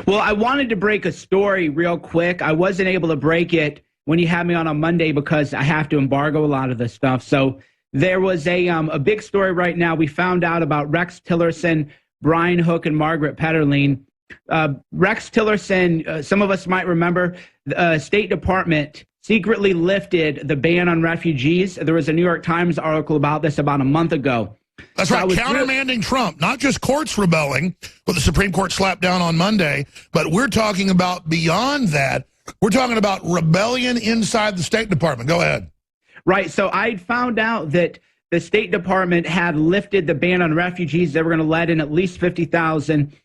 Well, I wanted to break a story real quick. I wasn't able to break it when you had me on Monday because I have to embargo a lot of this stuff. So there was a big story right now. We found out about Rex Tillerson, Brian Hook, and Margaret Petterling. Rex Tillerson, some of us might remember, the State Department secretly lifted the ban on refugees. There was a New York Times article about this about a month ago. That's right, countermanding Trump, not just courts rebelling, what the Supreme Court slapped down on Monday, but we're talking about beyond that. We're talking about rebellion inside the State Department. Go ahead. Right, so I found out that the State Department had lifted the ban on refugees. They were going to let in at least 50,000.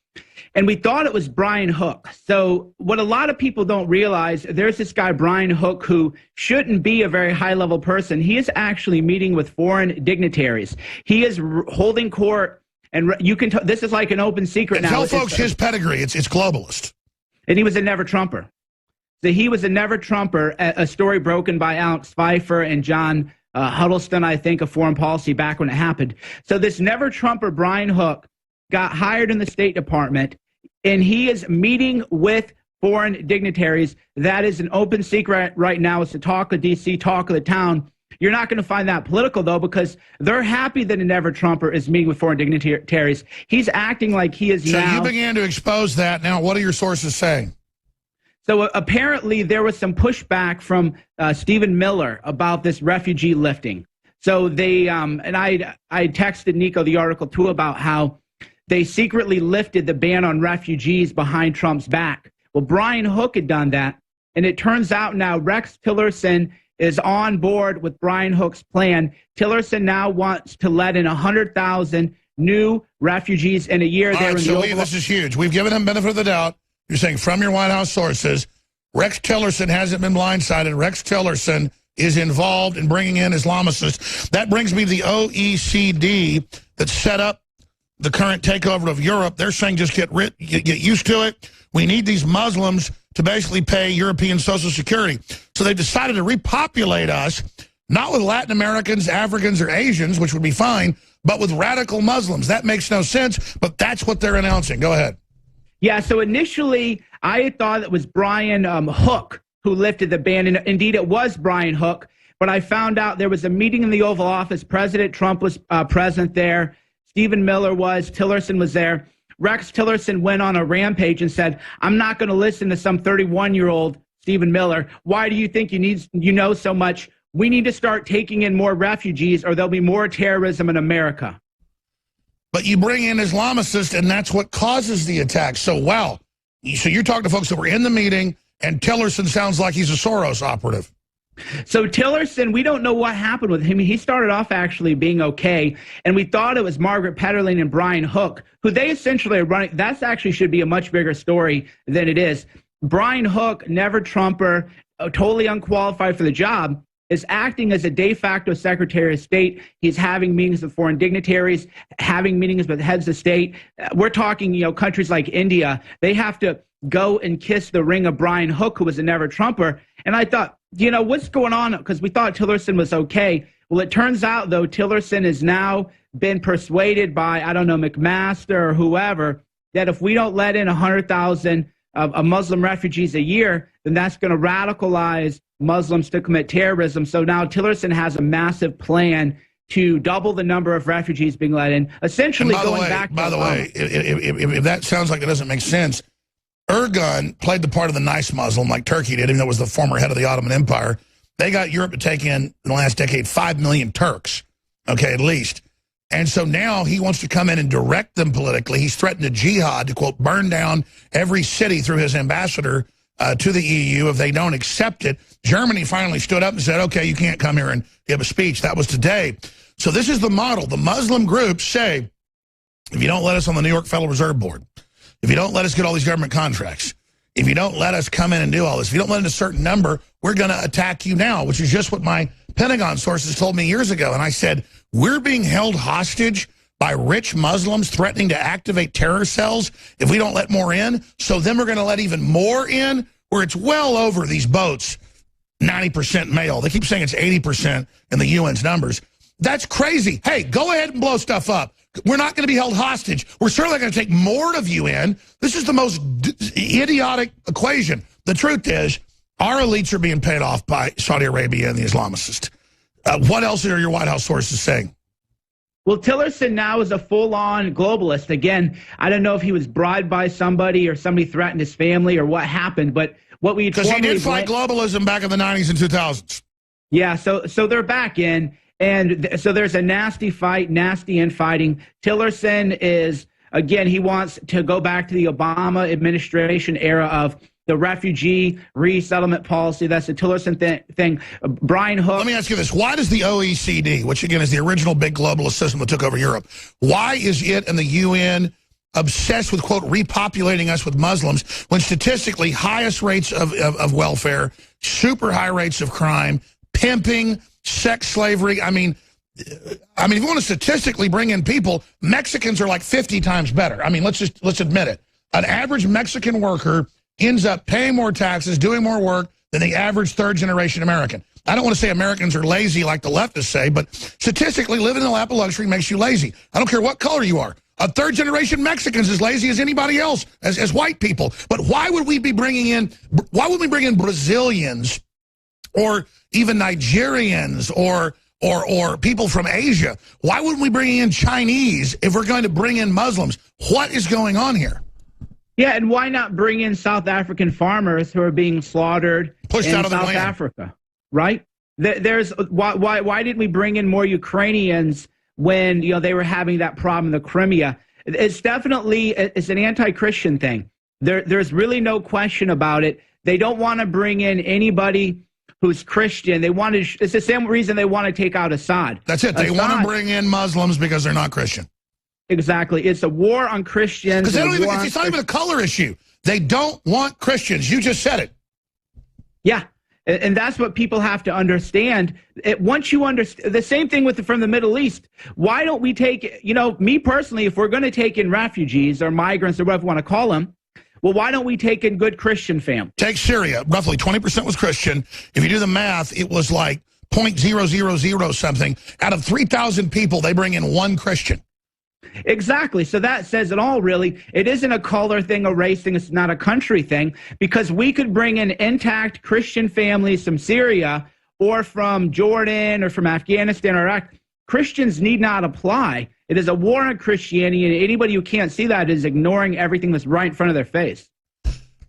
And we thought it was Brian Hook. So what a lot of people don't realize, there's this guy, Brian Hook, who shouldn't be a very high-level person. He is actually meeting with foreign dignitaries. He is holding court, and you can this is like an open secret now. Tell folks his pedigree. It's globalist. And he was a never-Trumper. So he was a never-Trumper, a story broken by Alex Pfeiffer and John Huddleston, I think, of Foreign Policy back when it happened. So this never-Trumper, Brian Hook, got hired in the State Department, and he is meeting with foreign dignitaries. That is an open secret right now. It's the talk of D.C., talk of the town. You're not going to find that political, though, because they're happy that a never-Trumper is meeting with foreign dignitaries. He's acting like he is now. So you began to expose that. Now, what are your sources saying? So apparently there was some pushback from Stephen Miller about this refugee lifting. So they, and I texted Nico the article, too, about how they secretly lifted the ban on refugees behind Trump's back. Well, Brian Hook had done that, and it turns out now Rex Tillerson is on board with Brian Hook's plan. Tillerson now wants to let in 100,000 new refugees in a year. All right, so this is huge. We've given him benefit of the doubt. You're saying from your White House sources, Rex Tillerson hasn't been blindsided. Rex Tillerson is involved in bringing in Islamicists. That brings me to the OECD that set up the current takeover of Europe. They're saying just get used to it. We need these Muslims to basically pay European Social Security. So they've decided to repopulate us, not with Latin Americans, Africans, or Asians, which would be fine, but with radical Muslims. That makes no sense, but that's what they're announcing. Go ahead. Yeah, so initially I thought it was Brian Hook who lifted the ban, and indeed it was Brian Hook, but I found out there was a meeting in the Oval Office. President Trump was present there. Stephen Miller was, Tillerson was there. Rex Tillerson went on a rampage and said, I'm not going to listen to some 31-year-old Stephen Miller. Why do you think you know so much? We need to start taking in more refugees or there'll be more terrorism in America. But you bring in Islamicists, and that's what causes the attack. So, wow. So you're talking to folks that were in the meeting, and Tillerson sounds like he's a Soros operative. So Tillerson, we don't know what happened with him. He started off actually being okay, and we thought it was Margaret Petterling and Brian Hook, who they essentially are running. That actually should be a much bigger story than it is. Brian Hook, never-Trumper, totally unqualified for the job, is acting as a de facto Secretary of State. He's having meetings with foreign dignitaries, having meetings with heads of state. We're talking, countries like India. They have to go and kiss the ring of Brian Hook, who was a never-Trumper. And I thought, what's going on? Because we thought Tillerson was okay. Well, it turns out, though, Tillerson has now been persuaded by, I don't know, McMaster or whoever, that if we don't let in 100,000 of Muslim refugees a year, then that's going to radicalize Muslims to commit terrorism. So now Tillerson has a massive plan to double the number of refugees being let in, essentially going back to... By the way, if that sounds like it doesn't make sense, Erdogan played the part of the nice Muslim like Turkey did, even though it was the former head of the Ottoman Empire. They got Europe to take in the last decade 5 million Turks, okay, at least. And so now he wants to come in and direct them politically. He's threatened a jihad to, quote, burn down every city through his ambassador to the EU if they don't accept it. Germany finally stood up and said, okay, you can't come here and give a speech. That was today. So this is the model. The Muslim groups say, if you don't let us on the New York Federal Reserve Board, if you don't let us get all these government contracts, if you don't let us come in and do all this, if you don't let in a certain number, we're going to attack you now, which is just what my Pentagon sources told me years ago. And I said, we're being held hostage by rich Muslims threatening to activate terror cells if we don't let more in. So then we're going to let even more in, where it's well over these boats, 90% male. They keep saying it's 80% in the UN's numbers. That's crazy. Hey, go ahead and blow stuff up. We're not going to be held hostage. We're certainly going to take more of you in. This is the most idiotic equation. The truth is, our elites are being paid off by Saudi Arabia and the Islamists. What else are your White House sources saying? Well, Tillerson now is a full-on globalist. Again, I don't know if he was bribed by somebody or somebody threatened his family or what happened, but what we... Because he did fight globalism back in the 90s and 2000s. Yeah, so they're back in. And so there's a nasty fight, nasty infighting. Tillerson is, again, he wants to go back to the Obama administration era of the refugee resettlement policy. That's the Tillerson thing. Brian Hook. Let me ask you this. Why does the OECD, which again is the original big globalist system that took over Europe, why is it and the UN obsessed with, quote, repopulating us with Muslims when statistically highest rates of welfare, super high rates of crime, pimping, sex slavery? I mean, if you want to statistically bring in people, Mexicans are like 50 times better. I mean, let's admit it. An average Mexican worker ends up paying more taxes, doing more work than the average third-generation American. I don't want to say Americans are lazy like the leftists say, but statistically, living in the lap of luxury makes you lazy. I don't care what color you are. A third-generation Mexican's as lazy as anybody else, as white people. But why would we bring in Brazilians or even Nigerians or people from Asia? Why wouldn't we bring in Chinese if we're going to bring in Muslims? What is going on here? Yeah, and why not bring in South African farmers who are being slaughtered pushed out of South Africa, right? There's why didn't we bring in more Ukrainians when they were having that problem in the Crimea? It's definitely an anti-Christian thing. There's really no question about it. They don't want to bring in anybody who's Christian. It's the same reason they want to take out Assad. That's it. They want to bring in Muslims because they're not Christian. Exactly. It's a war on Christians. Because it's not even a color issue. They don't want Christians. You just said it. Yeah. And that's what people have to understand. Once you understand, the same thing from the Middle East. Why don't we take, me personally, if we're going to take in refugees or migrants or whatever you want to call them, well, why don't we take in good Christian families? Take Syria. Roughly 20% was Christian. If you do the math, it was like 0.000 something. Out of 3,000 people, they bring in one Christian. Exactly. So that says it all, really. It isn't a color thing, a race thing. It's not a country thing, because we could bring in intact Christian families from Syria or from Jordan or from Afghanistan or Iraq. Christians need not apply. It is a war on Christianity, and anybody who can't see that is ignoring everything that's right in front of their face.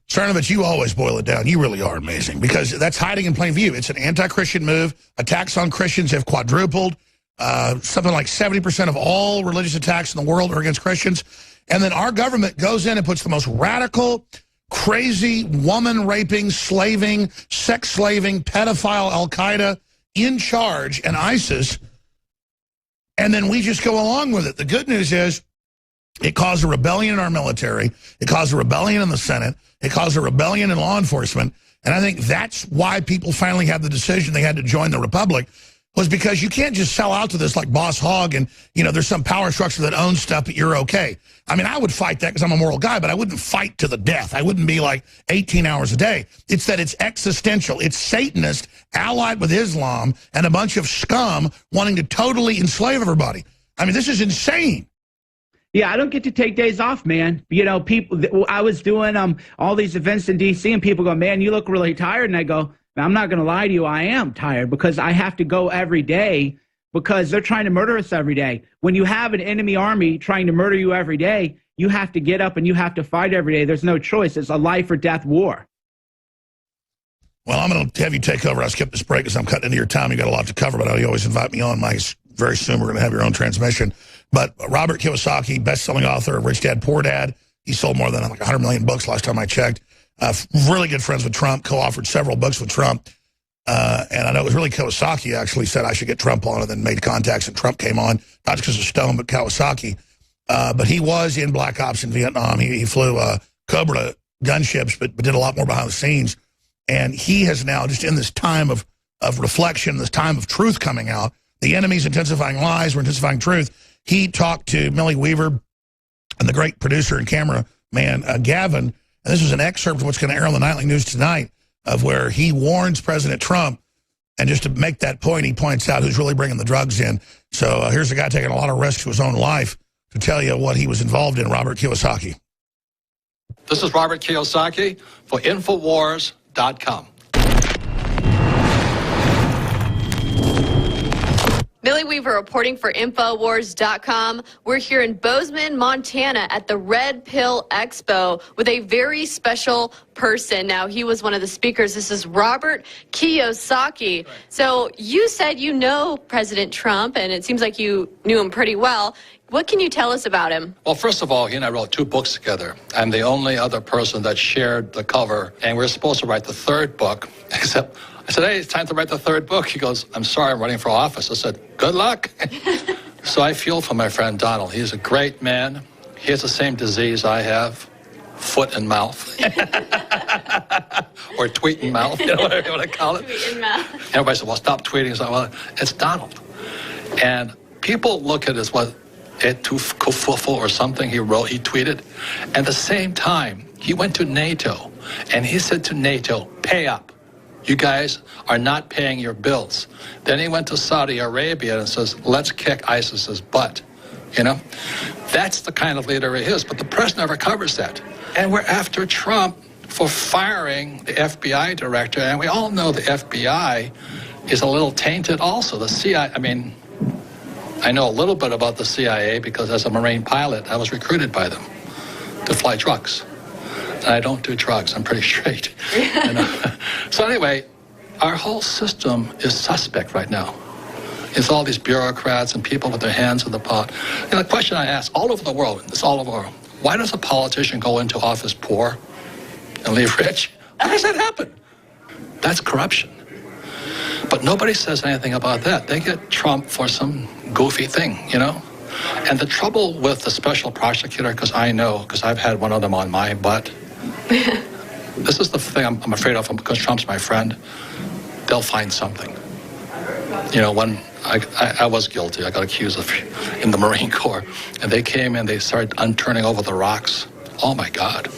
Cernovich, you always boil it down. You really are amazing, because that's hiding in plain view. It's an anti-Christian move. Attacks on Christians have quadrupled. Something like 70% of all religious attacks in the world are against Christians. And then our government goes in and puts the most radical, crazy, woman-raping, slaving, sex-slaving, pedophile Al-Qaeda in charge, and ISIS, and then we just go along with it. The good news is it caused a rebellion in our military. It caused a rebellion in the Senate. It caused a rebellion in law enforcement. And I think that's why people finally had the decision they had to join the Republic, was because you can't just sell out to this like Boss Hogg and, there's some power structure that owns stuff, but you're okay. I mean, I would fight that because I'm a moral guy, but I wouldn't fight to the death. I wouldn't be like 18 hours a day. It's that it's existential. It's Satanist allied with Islam and a bunch of scum wanting to totally enslave everybody. I mean, this is insane. Yeah, I don't get to take days off, man. You know, people. I was doing all these events in D.C. and people go, "Man, you look really tired." And I go, "I'm not going to lie to you. I am tired because I have to go every day because they're trying to murder us every day. When you have an enemy army trying to murder you every day, you have to get up and you have to fight every day. There's no choice. It's a life or death war." Well, I'm going to have you take over. I'll skip this break because I'm cutting into your time. You got a lot to cover, but you always invite me on. Very soon we're going to have your own transmission. But Robert Kiyosaki, best-selling author of Rich Dad, Poor Dad. He sold more than like 100 million books last time I checked. Really good friends with Trump, co-authored several books with Trump. And I know it was really Kiyosaki actually said I should get Trump on and then made contacts and Trump came on, not just because of Stone, but Kawasaki. But he was in Black Ops in Vietnam. He flew Cobra gunships, but did a lot more behind the scenes. And he has now, just in this time of reflection, this time of truth coming out, the enemy's intensifying lies, we're intensifying truth. He talked to Millie Weaver and the great producer and cameraman Gavin, and this was an excerpt of what's going to air on the Nightly News tonight, of where he warns President Trump, and just to make that point, he points out who's really bringing the drugs in. So here's a guy taking a lot of risks to his own life to tell you what he was involved in, Robert Kiyosaki. This is Robert Kiyosaki for Infowars.com. Millie Weaver reporting for Infowars.com. We're here in Bozeman, Montana at the Red Pill Expo with a very special person. Now, he was one of the speakers. This is Robert Kiyosaki. So you said you know President Trump, and it seems like you knew him pretty well. What can you tell us about him? Well, first of all, he and I wrote 2 books together. I'm the only other person that shared the cover, and we're supposed to write the 3rd book, except I said, "Hey, it's time to write the 3rd book." He goes, "I'm sorry, I'm running for office." I said, "Good luck." So I feel for my friend Donald. He's a great man. He has the same disease I have, foot and mouth. Or tweet and mouth, you know, whatever you want to call it. Tweet and mouth. Everybody said, "Well, stop tweeting." I said, "Well, it's Donald." And people look at it as what, kufuffle or something he tweeted. At the same time, he went to NATO, and he said to NATO, "Pay up. You guys are not paying your bills." Then he went to Saudi Arabia and says, "Let's kick ISIS's butt." You know, that's the kind of leader he is, but the press never covers that. And we're after Trump for firing the FBI director, and we all know the FBI is a little tainted also. The CIA, I mean, I know a little bit about the CIA because as a Marine pilot, I was recruited by them to fly trucks. And I don't do drugs, I'm pretty straight. So anyway, our whole system is suspect right now. It's all these bureaucrats and people with their hands in the pot. And the question I ask all over the world, it's all over the world, why does a politician go into office poor and leave rich? Why does that happen? That's corruption. But nobody says anything about that. They get Trump for some goofy thing, you know? And the trouble with the special prosecutor, because I've had one of them on my butt. This is the thing I'm afraid of, because Trump's my friend. They'll find something. You know, when I was guilty, I got accused of in the Marine Corps, and they came and they started turning over the rocks. Oh my God.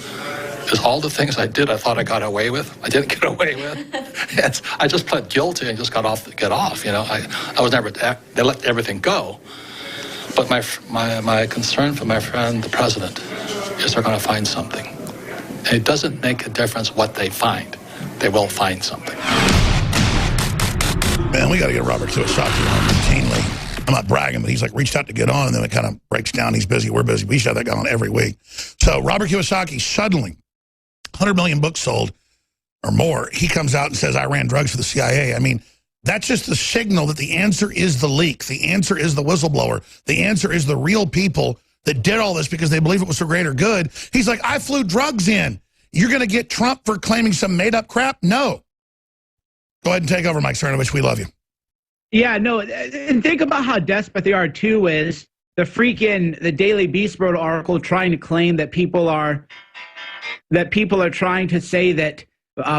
Because all the things I did, I thought I got away with. I didn't get away with. I just pled guilty and just get off. You know, I was never. They let everything go. But my concern for my friend, the president, is they're going to find something. And it doesn't make a difference what they find. They will find something. Man, we got to get Robert Kiyosaki on routinely. I'm not bragging, but he's like reached out to get on, and then it kind of breaks down. He's busy. We're busy. We should have that guy on every week. So Robert Kiyosaki, suddenly, 100 million books sold or more. He comes out and says, "I ran drugs for the CIA." I mean, that's just the signal that the answer is the leak. The answer is the whistleblower. The answer is the real people that did all this because they believe it was for greater good. He's like, "I flew drugs in." You're going to get Trump for claiming some made-up crap? No. Go ahead and take over, Mike Cernovich. We love you. Yeah, no, and think about how desperate they are, too, is the Daily Beast wrote an article trying to claim that people are trying to say that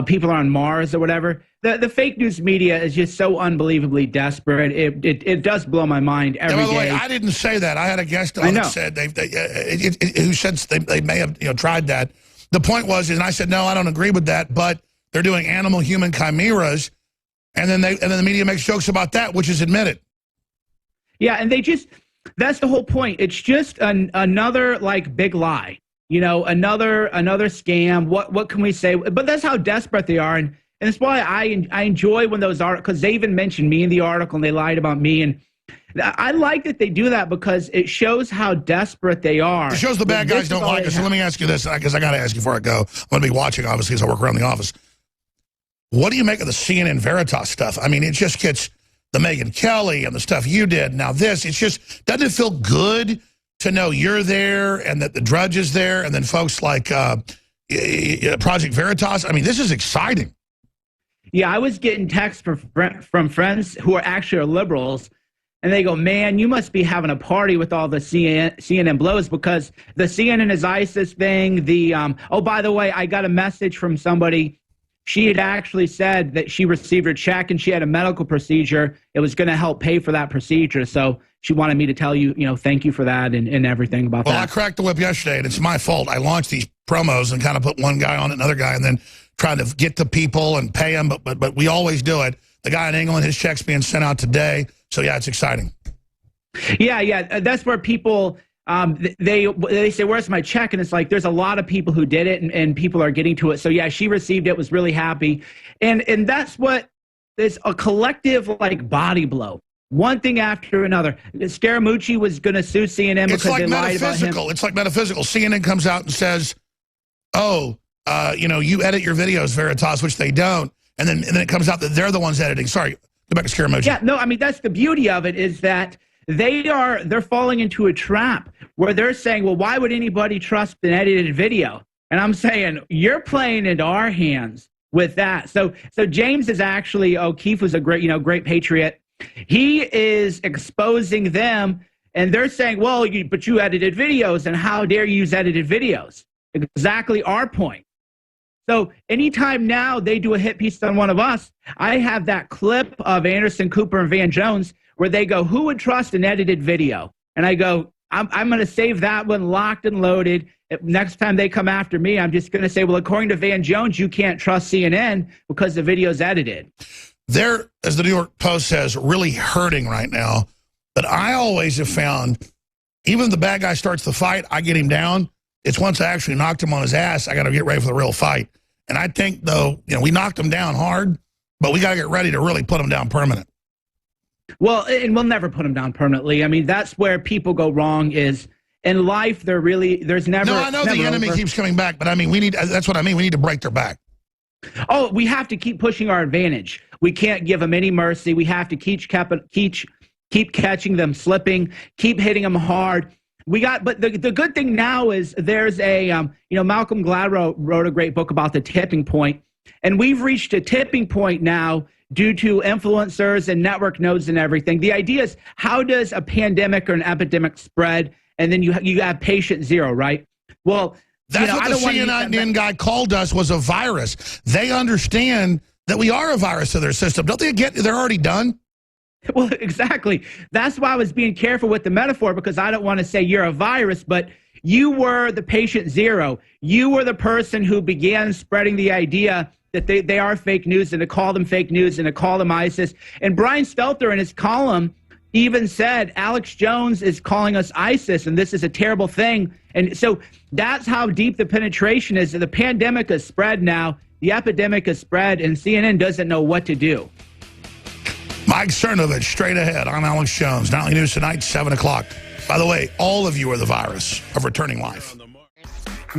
people are on Mars or whatever. The fake news media is just so unbelievably desperate. It does blow my mind every day. By the way, I didn't say that. I had a guest on that said who said they may have tried that. The point was, and I said no, I don't agree with that. But they're doing animal-human chimeras, and then the media makes jokes about that, which is admitted. Yeah, and they just That's the whole point. It's just another like big lie, you know, another scam. What can we say? But that's how desperate they are, and that's why I enjoy when those articles, because they even mentioned me in the article and they lied about me, and I like that they do that because it shows how desperate they are. It shows the bad guys don't like us. So let me ask you this, because I got to ask you before I go. I'm going to be watching, obviously, as I work around the office. What do you make of the CNN Veritas stuff? I mean, it just gets the Megyn Kelly and the stuff you did. Now this, it's just, doesn't it feel good to know you're there and that the Drudge is there and then folks like Project Veritas? I mean, this is exciting. Yeah, I was getting texts from friends who are actually liberals, and they go, man, you must be having a party with all the CNN blows, because the CNN is ISIS thing. Oh, by the way, I got a message from somebody. She had actually said that she received her check and she had a medical procedure. It was going to help pay for that procedure. So she wanted me to tell you, thank you for that and everything about that. Well, I cracked the whip yesterday, and it's my fault. I launched these promos and kind of put one guy on another guy and then tried to get the people and pay them. But we always do it. The guy in England, his check's being sent out today. So, yeah, it's exciting. Yeah. That's where people, they say, where's my check? And it's like, there's a lot of people who did it and people are getting to it. So, yeah, she received it, was really happy. And that's what is a collective, like, body blow. One thing after another. Scaramucci was going to sue CNN because they lied about him. It's like metaphysical. CNN comes out and says, oh, you edit your videos, Veritas, which they don't. And then it comes out that they're the ones editing. Sorry, go back to Scaramucci. Yeah, no, I mean, that's the beauty of it, is that they're falling into a trap where they're saying, well, why would anybody trust an edited video? And I'm saying, you're playing into our hands with that. So James is actually, O'Keefe was a great patriot. He is exposing them, and they're saying, well, but you edited videos, and how dare you use edited videos? Exactly our point. So anytime now they do a hit piece on one of us, I have that clip of Anderson Cooper and Van Jones where they go, who would trust an edited video? And I go, I'm going to save that one locked and loaded. Next time they come after me, I'm just going to say, well, according to Van Jones, you can't trust CNN because the video's edited. They're, as the New York Post says, really hurting right now. But I always have found, even if the bad guy starts the fight, I get him down. It's once I actually knocked him on his ass, I got to get ready for the real fight. And I think, though, we knocked him down hard, but we got to get ready to really put him down permanent. Well, and we'll never put him down permanently. I mean, that's where people go wrong, is in life, there's never... No, I know the enemy keeps coming back, but I mean, that's what I mean. We need to break their back. Oh, we have to keep pushing our advantage. We can't give them any mercy. We have to keep catching them slipping, keep hitting them hard. But the good thing now is there's a, Malcolm Gladwell wrote a great book about the tipping point, and we've reached a tipping point now due to influencers and network nodes and everything. The idea is, how does a pandemic or an epidemic spread? And then you have patient zero, right? Well, that's what the CNN guy called us, was a virus. They understand that we are a virus to their system. Don't they get they're already done? Well, exactly. That's why I was being careful with the metaphor, because I don't want to say you're a virus, but you were the patient zero. You were the person who began spreading the idea that they are fake news, and to call them fake news and to call them ISIS. And Brian Stelter in his column even said Alex Jones is calling us ISIS, and this is a terrible thing. And so that's how deep the penetration is. The pandemic has spread now. The epidemic has spread, and CNN doesn't know what to do. Mike Cernovich, straight ahead. I'm Alex Jones. Nightly News tonight, 7 o'clock. By the way, all of you are the virus of returning life.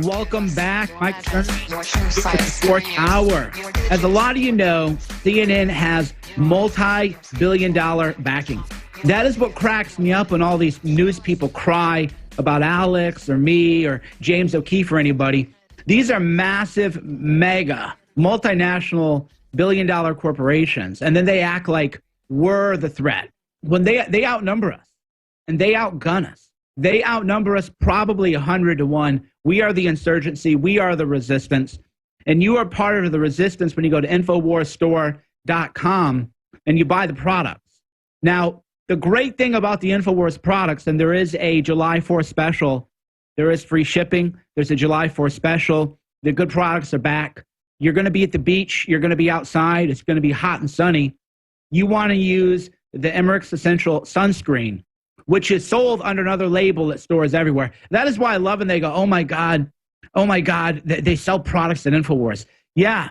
Welcome back, Mike Cernovich. It's the fourth hour. As a lot of you know, CNN has multi-billion-dollar backing. That is what cracks me up when all these news people cry about Alex or me or James O'Keefe or anybody. These are massive, mega, multinational, billion-dollar corporations, and then they act like we're the threat when they outnumber us and they outgun us. They outnumber us probably 100 to 1. We are the insurgency. We are the resistance. And you are part of the resistance when you go to InfoWarsStore.com and you buy the products. Now, the great thing about the Infowars products, and there is a July 4th special, there is free shipping. There's a July 4th special. The good products are back. You're going to be at the beach. You're going to be outside. It's going to be hot and sunny. You want to use the Emmerich's Essential Sunscreen. which is sold under another label at stores everywhere. That is why I love when they go, oh my God, they sell products at Infowars. Yeah,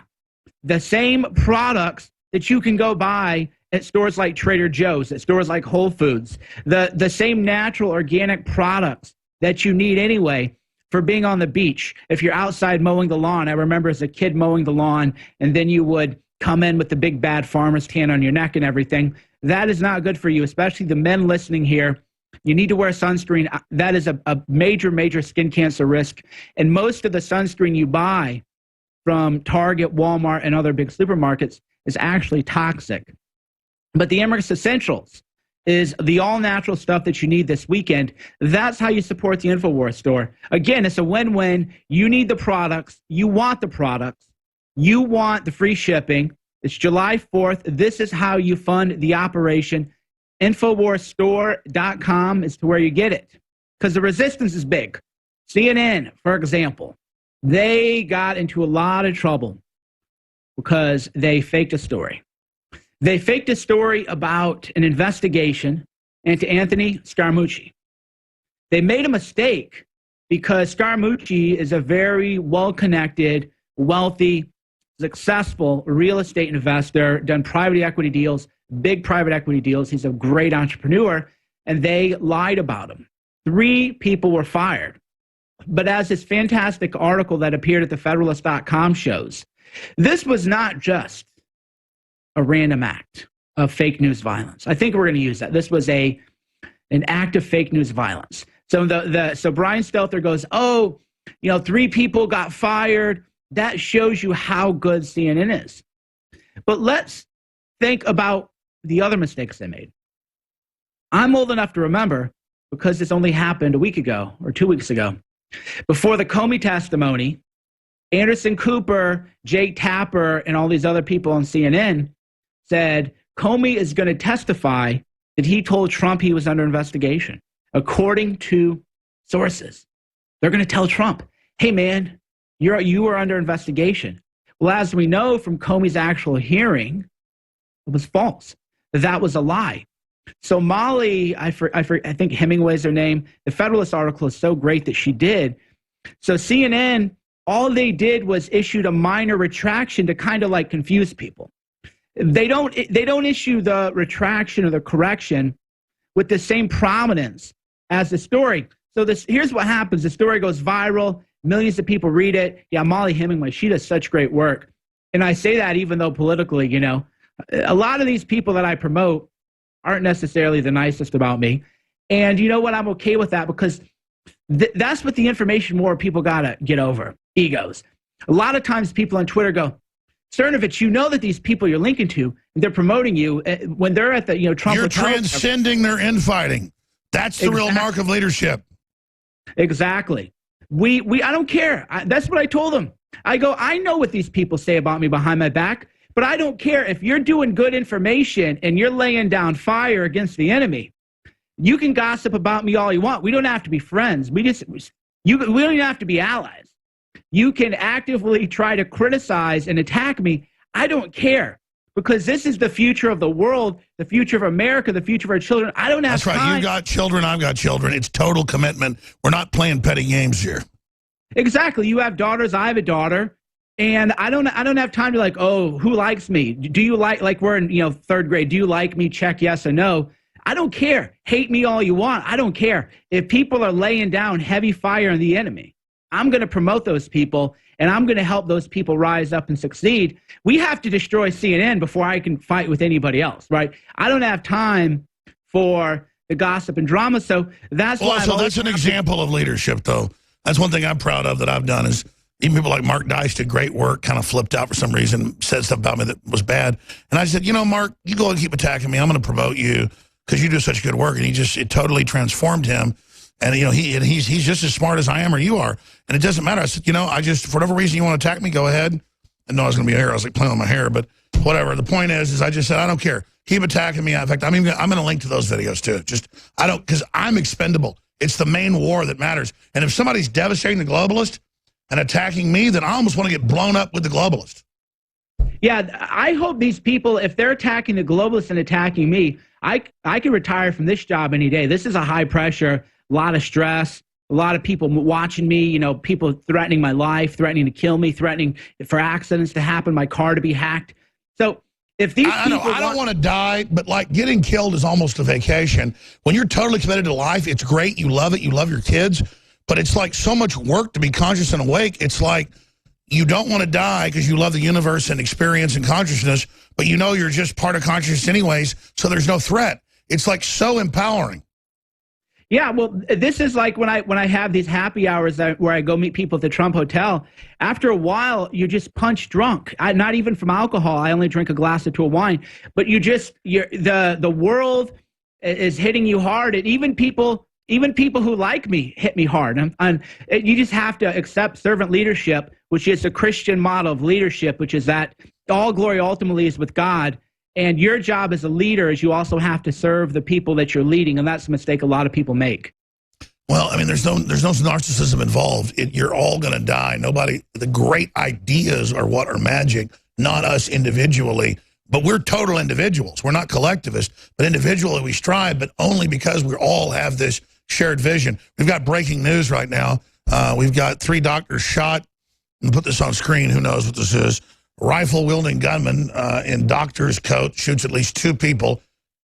the same products that you can go buy at stores like Trader Joe's, at stores like Whole Foods, the same natural organic products that you need anyway for being on the beach. If you're outside mowing the lawn, I remember as a kid mowing the lawn, and then you would come in with the big bad farmer's tan on your neck and everything. That is not good for you, especially the men listening here. You need to wear sunscreen. That is a major, major skin cancer risk. And most of the sunscreen you buy from Target, Walmart, and other big supermarkets is actually toxic. But the Emirates Essentials is the all-natural stuff that you need this weekend. That's how you support the Infowars store. Again, it's a win-win. You need the products. You want the products. You want the free shipping. It's July 4th. This is how you fund the operation. Infowarsstore.com is to where you get it, because the resistance is big. CNN, for example, they got into a lot of trouble because they faked a story. They faked a story about an investigation into Anthony Scaramucci. They made a mistake because Scaramucci is a very well-connected, wealthy, successful real estate investor, done private equity deals, big private equity deals. He's a great entrepreneur, and they lied about him. 3 people were fired. But as this fantastic article that appeared at thefederalist.com shows, this was not just a random act of fake news violence. I think we're going to use that. This was an act of fake news violence. So so Brian Stelter goes, 3 people got fired. That shows you how good CNN is. But let's think about the other mistakes they made. I'm old enough to remember, because this only happened a week ago or 2 weeks ago. Before the Comey testimony, Anderson Cooper, Jake Tapper, and all these other people on CNN said Comey is going to testify that he told Trump he was under investigation. According to sources, they're going to tell Trump, hey, man, you were under investigation. Well, as we know from Comey's actual hearing, it was false. That was a lie. So Molly, I think Hemingway's her name, the Federalist article is so great that she did. So CNN, all they did was issued a minor retraction to kind of like confuse people. They don't issue the retraction or the correction with the same prominence as the story. So here's what happens. The story goes viral. Millions of people read it. Yeah, Molly Hemingway, she does such great work. And I say that even though politically, a lot of these people that I promote aren't necessarily the nicest about me. And you know what? I'm okay with that, because that's what the information war people got to get over, egos. A lot of times people on Twitter go, Cernovich, you know that these people you're linking to, they're promoting you when they're at the Trump. You're transcending their infighting. That's the real mark of leadership. Exactly. I don't care. That's what I told them. I go, I know what these people say about me behind my back, but I don't care. If you're doing good information and you're laying down fire against the enemy, you can gossip about me all you want. We don't have to be friends. We don't even have to be allies. You can actively try to criticize and attack me. I don't care, because this is the future of the world, the future of America, the future of our children. I don't have time. That's right. You got children. I've got children. It's total commitment. We're not playing petty games here. Exactly. You have daughters. I have a daughter. And I don't have time to who likes me? Do you like we're in 3rd grade. Do you like me? Check yes or no. I don't care. Hate me all you want. I don't care. If people are laying down heavy fire on the enemy, I'm going to promote those people, and I'm going to help those people rise up and succeed. We have to destroy CNN before I can fight with anybody else, right? I don't have time for the gossip and drama, so that's why. So that's an example of leadership, though. That's one thing I'm proud of that I've done is even people like Mark Dice did great work, kind of flipped out for some reason, said stuff about me that was bad. And I said, Mark, you go and keep attacking me. I'm going to promote you because you do such good work. And it totally transformed him. And, he's just as smart as I am or you are. And it doesn't matter. I said, for whatever reason you want to attack me, go ahead. And no, I was going to be a hair. I was playing with my hair. But whatever. The point is I just said, I don't care. Keep attacking me. In fact, I'm going to link to those videos, too. Because I'm expendable. It's the main war that matters. And if somebody's devastating the globalist and attacking me, then I almost want to get blown up with the globalist. Yeah, I hope these people, if they're attacking the globalists and attacking me, I can retire from this job any day. This is a high pressure, a lot of stress, a lot of people watching me, you know, people threatening my life, threatening to kill me, threatening for accidents to happen, my car to be hacked. So if these I don't want to die, but like getting killed is almost a vacation. When you're totally committed to life, it's great. You love it. You love your kids. But it's like so much work to be conscious and awake. It's like you don't want to die because you love the universe and experience and consciousness, but you know you're just part of consciousness anyways, so there's no threat. It's like so empowering. Yeah, well, this is like when I have these happy hours where I go meet people at the Trump Hotel. After a while, you're just punch drunk. Not even from alcohol. I only drink a glass or two of wine. But the world is hitting you hard, and even people who like me hit me hard. And you just have to accept servant leadership, which is a Christian model of leadership, which is that all glory ultimately is with God. And your job as a leader is you also have to serve the people that you're leading, and that's a mistake a lot of people make. Well, I mean, there's no narcissism involved. You're all going to die. The great ideas are what are magic, not us individually. But we're total individuals. We're not collectivists, but individually we strive, but only because we all have this shared vision. We've got breaking news right now. We've got 3 doctors shot. I'm going to put this on screen. Who knows what this is? Rifle-wielding gunman in doctor's coat shoots at least 2 people.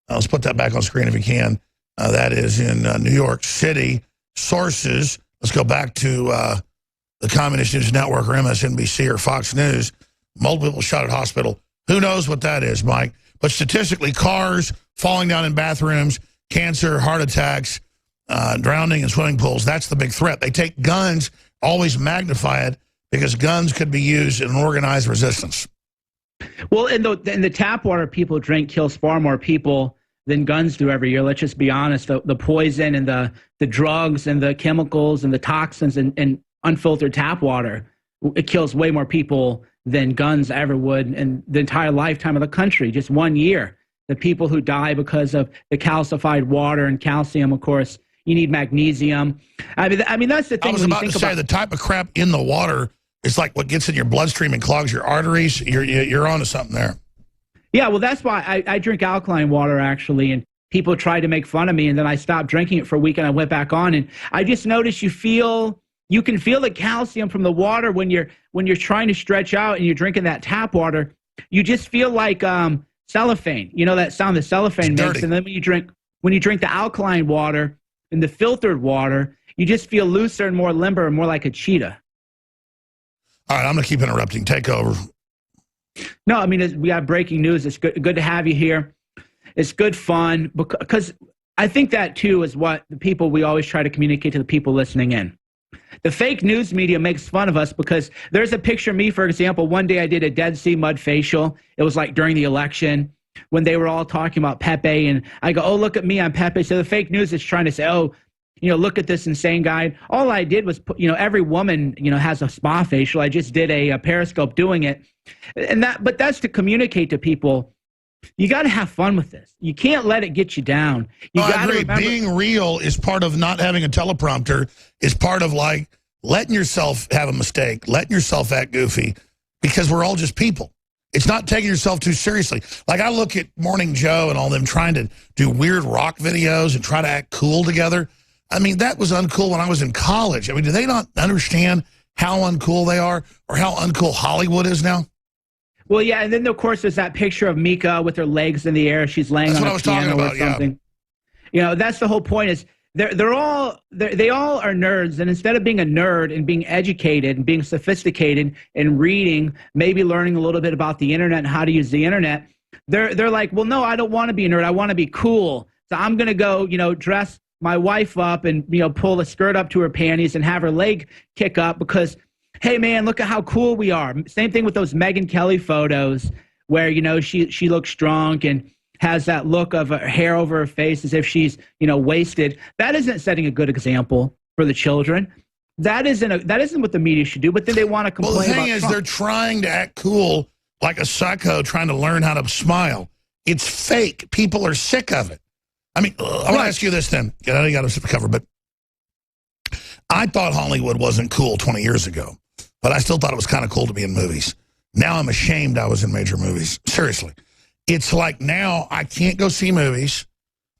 Let's put that back on screen if you can. That is in New York City. Sources, let's go back to the Communist News Network or MSNBC or Fox News. Multiple people shot at hospital. Who knows what that is, Mike? But statistically, cars falling down in bathrooms, cancer, heart attacks, drowning in swimming pools, that's the big threat. They take guns, always magnify it, because guns could be used in an organized resistance. Well, and the tap water people drink kills far more people than guns do every year. Let's just be honest. The poison and the drugs and the chemicals and the toxins and unfiltered tap water, it kills way more people than guns ever would in the entire lifetime of the country. Just 1 year. The people who die because of the calcified water and calcium, of course, you need magnesium. I mean that's the thing. I was about to say, the type of crap in the water is like what gets in your bloodstream and clogs your arteries. You're onto something there. Yeah, well, that's why I drink alkaline water, actually, and people tried to make fun of me, and then I stopped drinking it for a week, and I went back on, and I just noticed you can feel the calcium from the water when you're trying to stretch out and you're drinking that tap water. You just feel like cellophane. You know that sound that cellophane makes, and then when you drink the alkaline water and the filtered water, you just feel looser and more limber and more like a cheetah. All right, I'm going to keep interrupting. Take over. No, I mean, we have breaking news. It's good to have you here. It's good fun, because I think that, too, is what we always try to communicate to the people listening in. The fake news media makes fun of us because there's a picture of me, for example. One day I did a Dead Sea mud facial. It was like during the election when they were all talking about Pepe, and I go, oh, look at me, I'm Pepe. So the fake news is trying to say, oh, look at this insane guy. All I did was put, every woman, has a spa facial. I just did a Periscope doing it. But that's to communicate to people. You got to have fun with this. You can't let it get you down. I agree. Being real is part of not having a teleprompter, is part of like letting yourself have a mistake, letting yourself act goofy, because we're all just people. It's not taking yourself too seriously. Like I look at Morning Joe and all them trying to do weird rock videos and try to act cool together. I mean, that was uncool when I was in college. I mean, do they not understand how uncool they are or how uncool Hollywood is now? Well, yeah, and then, of course, there's that picture of Mika with her legs in the air. She's laying on a piano or something. Yeah. That's the whole point is they all are nerds, and instead of being a nerd and being educated and being sophisticated and reading, maybe learning a little bit about the internet and how to use the internet, they're like, well, no, I don't want to be a nerd. I want to be cool. So I'm going to go, dress my wife up and, pull the skirt up to her panties and have her leg kick up because, hey, man, look at how cool we are. Same thing with those Megyn Kelly photos where, she looks drunk and has that look of her hair over her face as if she's, wasted. That isn't setting a good example for the children. That isn't what the media should do, but then they want to complain about Trump. Well, the thing is, they're trying to act cool like a psycho trying to learn how to smile. It's fake. People are sick of it. I mean, I want to ask you this then. I know you got to cover, but I thought Hollywood wasn't cool 20 years ago, but I still thought it was kind of cool to be in movies. Now I'm ashamed I was in major movies. Seriously. It's like now I can't go see movies.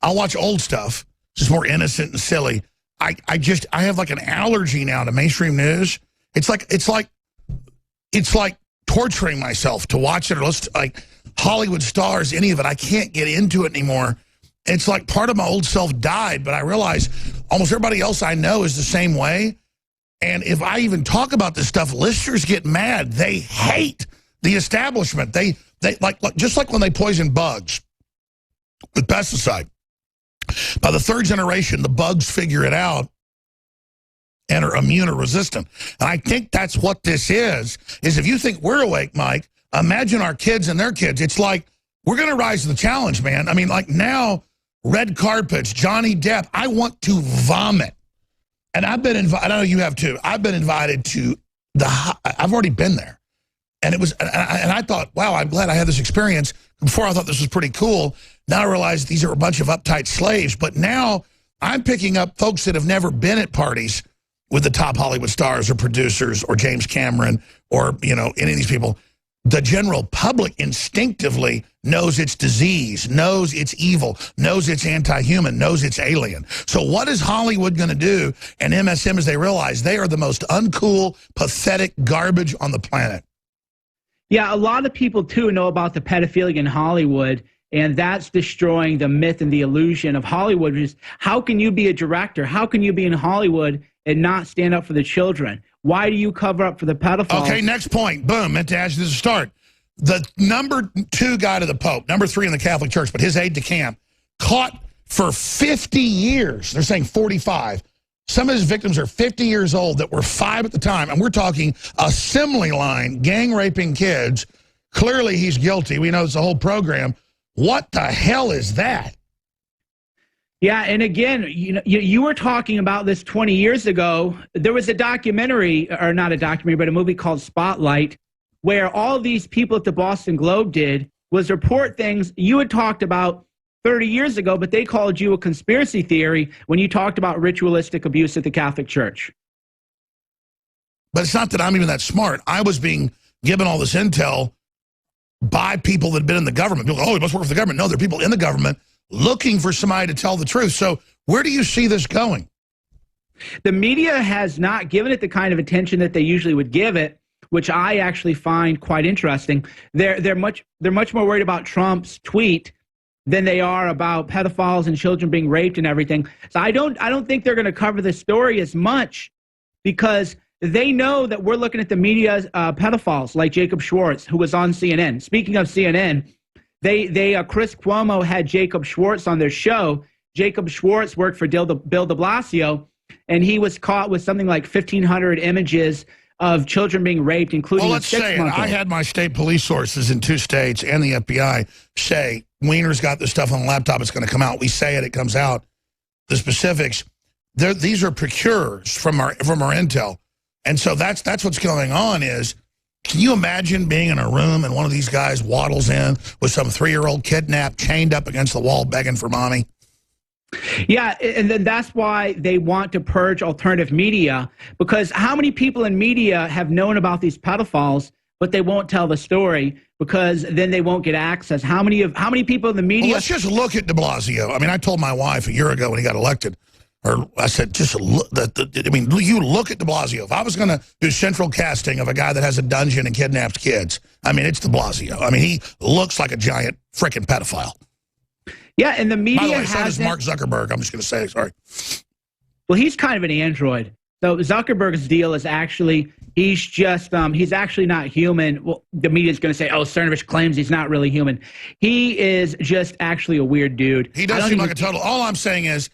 I'll watch old stuff, just more innocent and silly. I have like an allergy now to mainstream news. It's like torturing myself to watch it or listen to, like, Hollywood stars, any of it. I can't get into it anymore. It's like part of my old self died, but I realize almost everybody else I know is the same way. And if I even talk about this stuff, listeners get mad. They hate the establishment. They like just like when they poison bugs with pesticide. By the third generation, the bugs figure it out and are immune or resistant. And I think that's what this is if you think we're awake, Mike, imagine our kids and their kids. It's like we're going to rise to the challenge, man. I mean, like now, red carpets, Johnny Depp, I want to vomit. And I've been invited, I know you have too, I've been invited to I've already been there. And it was, and I thought, wow, I'm glad I had this experience. Before I thought this was pretty cool. Now I realize these are a bunch of uptight slaves. But now I'm picking up folks that have never been at parties with the top Hollywood stars or producers or James Cameron or, you know, any of these people. The general public instinctively knows it's disease, knows it's evil, knows it's anti-human, knows it's alien. So what is Hollywood going to do? And MSM, as they realize, they are the most uncool, pathetic garbage on the planet. Yeah, a lot of people, too, know about the pedophilia in Hollywood, and that's destroying the myth and the illusion of Hollywood. Which is, how can you be a director? How can you be in Hollywood and not stand up for the children? Why do you cover up for the pedophiles? Okay, next point. Boom, meant to ask you this to start. The number 2 guy to the Pope, number 3 in the Catholic Church, but his aide de camp, caught for 50 years. They're saying 45. Some of his victims are 50 years old that were 5 at the time. And we're talking assembly line, gang raping kids. Clearly he's guilty. We know it's a whole program. What the hell is that? Yeah, and again, you were talking about this 20 years ago. There was a documentary, or not a documentary, but a movie called Spotlight, where all these people at the Boston Globe did was report things you had talked about 30 years ago, but they called you a conspiracy theory when you talked about ritualistic abuse at the Catholic Church. But it's not that I'm even that smart. I was being given all this intel by people that had been in the government. People go, oh, he must work for the government. No, there are people in the government looking for somebody to tell the truth. So where do you see this going? The media has not given it the kind of attention that they usually would give it, which I actually find quite interesting. They're much more worried about Trump's tweet than they are about pedophiles and children being raped and everything. So I don't think they're going to cover this story as much because they know that we're looking at the media's pedophiles like Jacob Schwartz, who was on CNN. Speaking of CNN, Chris Cuomo had Jacob Schwartz on their show. Jacob Schwartz worked for Bill de Blasio, and he was caught with something like 1,500 images of children being raped, including well, let's say I had my state police sources in 2 states and the FBI say, Wiener's got this stuff on the laptop, it's going to come out. We say it comes out. The specifics, these are procurers from our intel. And so that's what's going on is, can you imagine being in a room and one of these guys waddles in with some 3-year-old kidnapped, chained up against the wall, begging for mommy? Yeah, and then that's why they want to purge alternative media, because how many people in media have known about these pedophiles, but they won't tell the story because then they won't get access? How many people in the media? Well, let's just look at de Blasio. I mean, I told my wife a year ago when he got elected, or I said, just look. I mean, you look at de Blasio. If I was going to do central casting of a guy that has a dungeon and kidnaps kids, I mean, it's de Blasio. I mean, he looks like a giant frickin' pedophile. Yeah, and the media By the way, so does Mark Zuckerberg. I'm just going to say, sorry. Well, he's kind of an android. So Zuckerberg's deal is actually, he's actually not human. Well, the media's going to say, oh, Cernovich claims he's not really human. He is just actually a weird dude. He does seem like a total. All I'm saying is,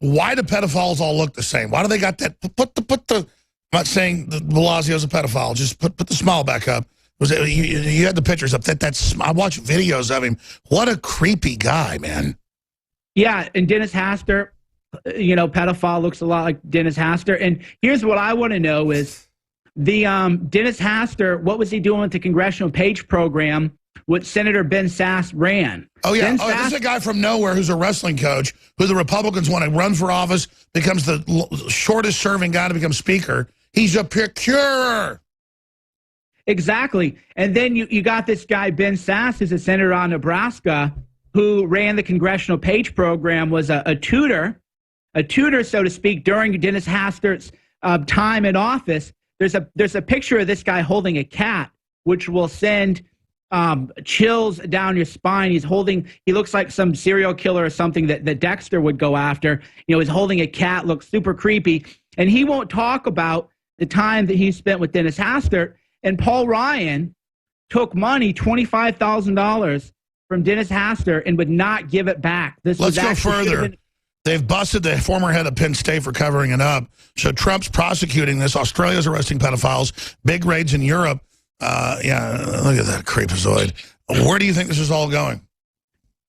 why do pedophiles all look the same? Why do they got that? I'm not saying that Blasio's a pedophile. Just put the smile back up. You had the pictures up. I watched videos of him. What a creepy guy, man. Yeah, and Dennis Hastert, pedophile, looks a lot like Dennis Hastert. And here's what I want to know is the Dennis Hastert, what was he doing with the Congressional Page program, what Senator Ben Sasse ran? Oh, yeah. This is a guy from nowhere who's a wrestling coach who the Republicans want to run for office, becomes the shortest serving guy to become speaker. He's a procurer. Exactly. And then you got this guy, Ben Sass, who's a senator out of Nebraska, who ran the Congressional Page program, was a tutor, so to speak, during Dennis Hastert's time in office. There's a picture of this guy holding a cat, which will send chills down your spine. He looks like some serial killer or something that Dexter would go after. You know, he's holding a cat, looks super creepy. And he won't talk about the time that he spent with Dennis Hastert. And Paul Ryan took money, $25,000 from Dennis Hastert, and would not give it back. Let's go further. They've busted the former head of Penn State for covering it up. So Trump's prosecuting this. Australia's arresting pedophiles. Big raids in Europe. Yeah, look at that creepazoid. Where do you think this is all going?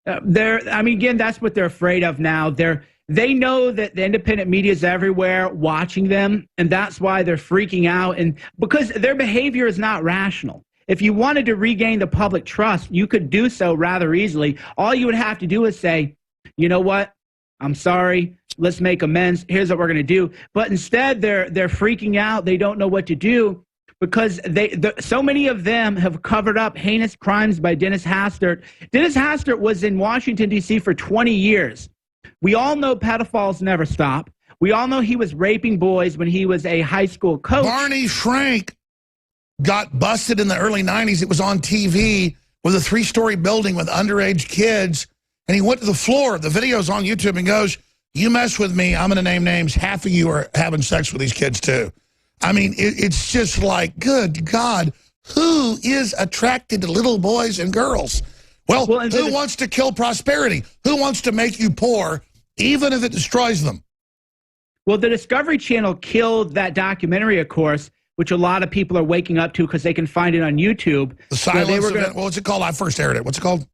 Again, that's what they're afraid of now. They know that the independent media is everywhere watching them, and that's why they're freaking out. And because their behavior is not rational. If you wanted to regain the public trust, you could do so rather easily. All you would have to do is say, you know what? I'm sorry. Let's make amends. Here's what we're going to do. But instead, they're freaking out. They don't know what to do because so many of them have covered up heinous crimes by Dennis Hastert. Dennis Hastert was in Washington, D.C. for 20 years. We all know pedophiles never stop. We all know he was raping boys when he was a high school coach. Barney Frank got busted in the early 90s. It was on TV with a 3-story building with underage kids. And he went to the floor. The video's on YouTube and goes, you mess with me, I'm going to name names. Half of you are having sex with these kids, too. I mean, it's just like, good God, who is attracted to little boys and girls? Well who wants to kill prosperity? Who wants to make you poor, even if it destroys them? Well, the Discovery Channel killed that documentary, of course, which a lot of people are waking up to because they can find it on YouTube. The Silence of it. What's it called? I first aired it. What's it called?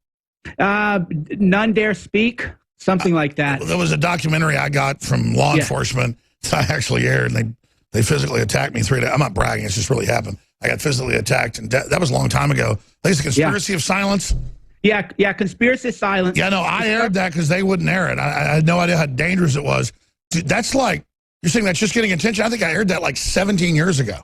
None Dare Speak, something like that. There was a documentary I got from law enforcement that I actually aired, and they physically attacked me 3 days. I'm not bragging. It's just really happened. I got physically attacked, and that was a long time ago. I think it's a conspiracy of silence. Yeah, conspiracy of silence. Yeah, no, I aired that because they wouldn't air it. I had no idea how dangerous it was. Dude, that's like, you're saying that's just getting attention? I think I aired that like 17 years ago.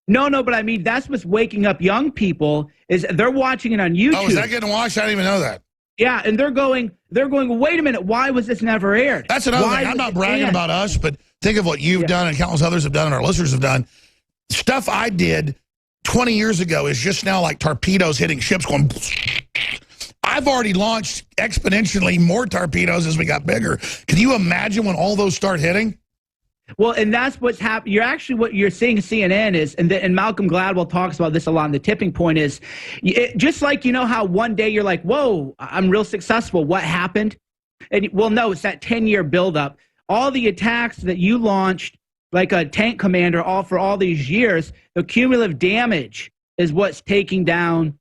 No, but I mean, that's what's waking up young people, is they're watching it on YouTube. Oh, is that getting watched? I didn't even know that. Yeah, and they're going, wait a minute, why was this never aired? That's another thing. I'm not bragging about us, but think of what you've done and countless others have done and our listeners have done. Stuff I did 20 years ago is just now like torpedoes hitting ships going. I've already launched exponentially more torpedoes as we got bigger. Can you imagine when all those start hitting? Well, and that's what's happening. What you're seeing CNN is, and Malcolm Gladwell talks about this a lot, and the tipping point is, just like, you know how one day you're like, whoa, I'm real successful. What happened? And well, no, it's that 10-year buildup. All the attacks that you launched like a tank commander for all these years, the cumulative damage is what's taking down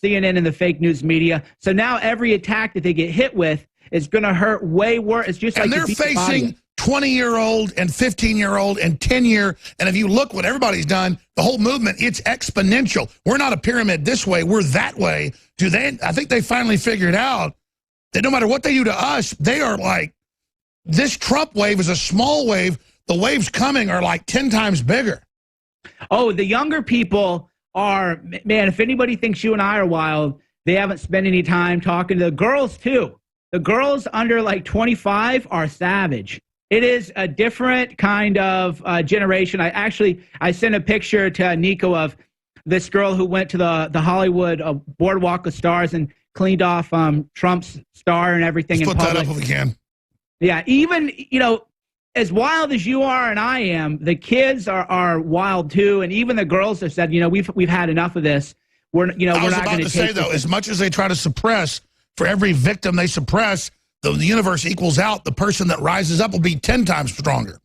CNN and the fake news media. So now every attack that they get hit with is going to hurt way worse. It's just and like they're facing 20-year-old and 15-year-old and 10-year. And if you look what everybody's done, the whole movement, it's exponential. We're not a pyramid this way. We're that way. I think they finally figured out that no matter what they do to us, they are like, this Trump wave is a small wave. The waves coming are like 10 times bigger. Oh, the younger people are, man, if anybody thinks you and I are wild, they haven't spent any time talking to the girls, too. The girls under like 25 are savage. It is a different kind of generation. I sent a picture to Nico of this girl who went to the Hollywood Boardwalk of Stars and cleaned off Trump's star and everything. Let's put that up if we can. Yeah, even, as wild as you are and I am, the kids are wild too, and even the girls have said, we've had enough of this. We're not going to. I was about to say though, as much as they try to suppress, for every victim they suppress, the universe equals out. The person that rises up will be 10 times stronger.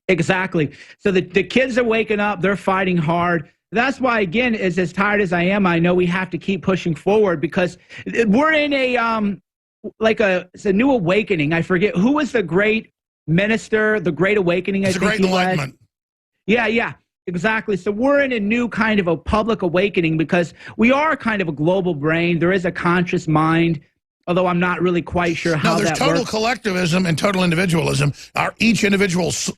Exactly. So the kids are waking up. They're fighting hard. That's why, again, as tired as I am, I know we have to keep pushing forward because we're in it's a new awakening. I forget who was the great minister, the Great Awakening. It's a Great Enlightenment. Yeah, exactly. So we're in a new kind of a public awakening because we are kind of a global brain. There is a conscious mind, although I'm not really quite sure how that works. There's total collectivism and total individualism. Each individual's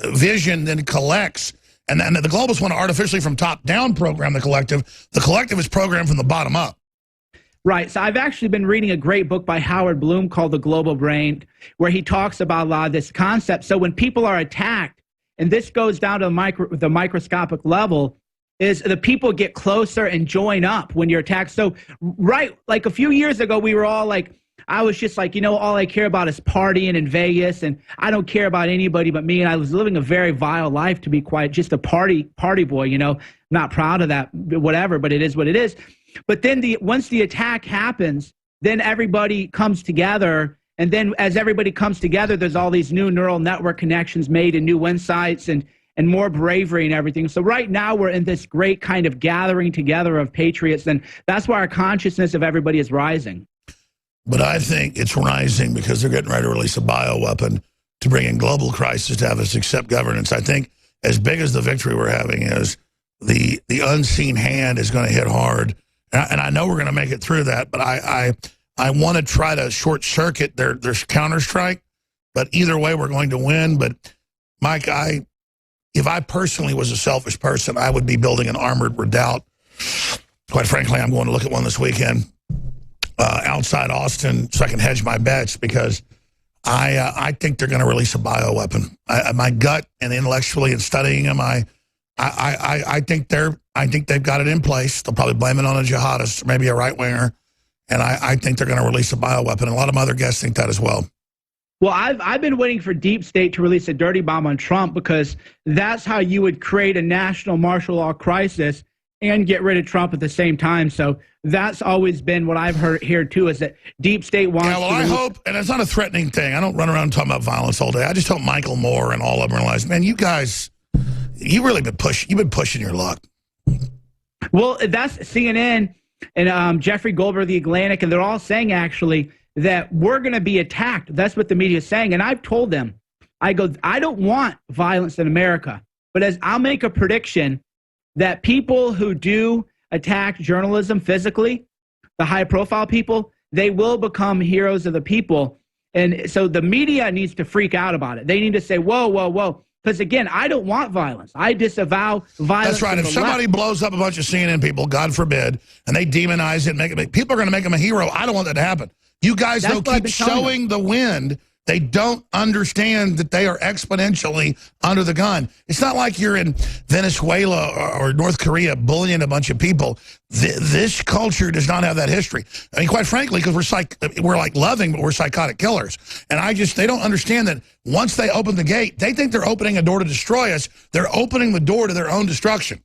vision then collects And then the globalists want to artificially from top down program the collective. The collective is programmed from the bottom up. Right. So I've actually been reading a great book by Howard Bloom called The Global Brain, where he talks about a lot of this concept. So when people are attacked, and this goes down to the microscopic level, is the people get closer and join up when you're attacked. So, right, like a few years ago, we were all like, I was just like, all I care about is partying in Vegas, and I don't care about anybody but me. And I was living a very vile life, to be quite just a party boy, not proud of that, whatever, but it is what it is. But then once the attack happens, then everybody comes together. And then as everybody comes together, there's all these new neural network connections made and new insights and more bravery and everything. So right now we're in this great kind of gathering together of patriots. And that's why our consciousness of everybody is rising. But I think it's rising because they're getting ready to release a bioweapon to bring in global crisis to have us accept governance. I think as big as the victory we're having is, the unseen hand is going to hit hard. And I know we're going to make it through that, but I want to try to short circuit their counterstrike. But either way, we're going to win. But Mike, if I personally was a selfish person, I would be building an armored redoubt. Quite frankly, I'm going to look at one this weekend outside Austin so I can hedge my bets, because I think they're going to release a bioweapon. My gut and intellectually and studying them, I think they've got it in place. They'll probably blame it on a jihadist, maybe a right-winger. And I think they're going to release a bioweapon. And a lot of other guests think that as well. Well, I've been waiting for Deep State to release a dirty bomb on Trump, because that's how you would create a national martial law crisis and get rid of Trump at the same time. So that's always been what I've heard here, too, is that Deep State wants to... I hope, and it's not a threatening thing. I don't run around talking about violence all day. I just hope Michael Moore and all of them realize, man, you guys, you've been pushing your luck. Well, that's CNN and Jeffrey Goldberg, The Atlantic, and they're all saying, actually, that we're going to be attacked. That's what the media is saying. And I've told them, I don't want violence in America. But as I'll make a prediction that people who do attack journalism physically, the high-profile people, they will become heroes of the people. And so the media needs to freak out about it. They need to say, whoa, whoa, whoa. Because, again, I don't want violence. I disavow violence. That's right. If somebody blows up a bunch of CNN people, God forbid, and they demonize it, people are going to make them a hero. I don't want that to happen. You guys, though, keep sowing the wind. They don't understand that they are exponentially under the gun. It's not like you're in Venezuela or North Korea bullying a bunch of people. This culture does not have that history. I mean, quite frankly, because we're like loving, but we're psychotic killers. And they don't understand that once they open the gate, they think they're opening a door to destroy us. They're opening the door to their own destruction.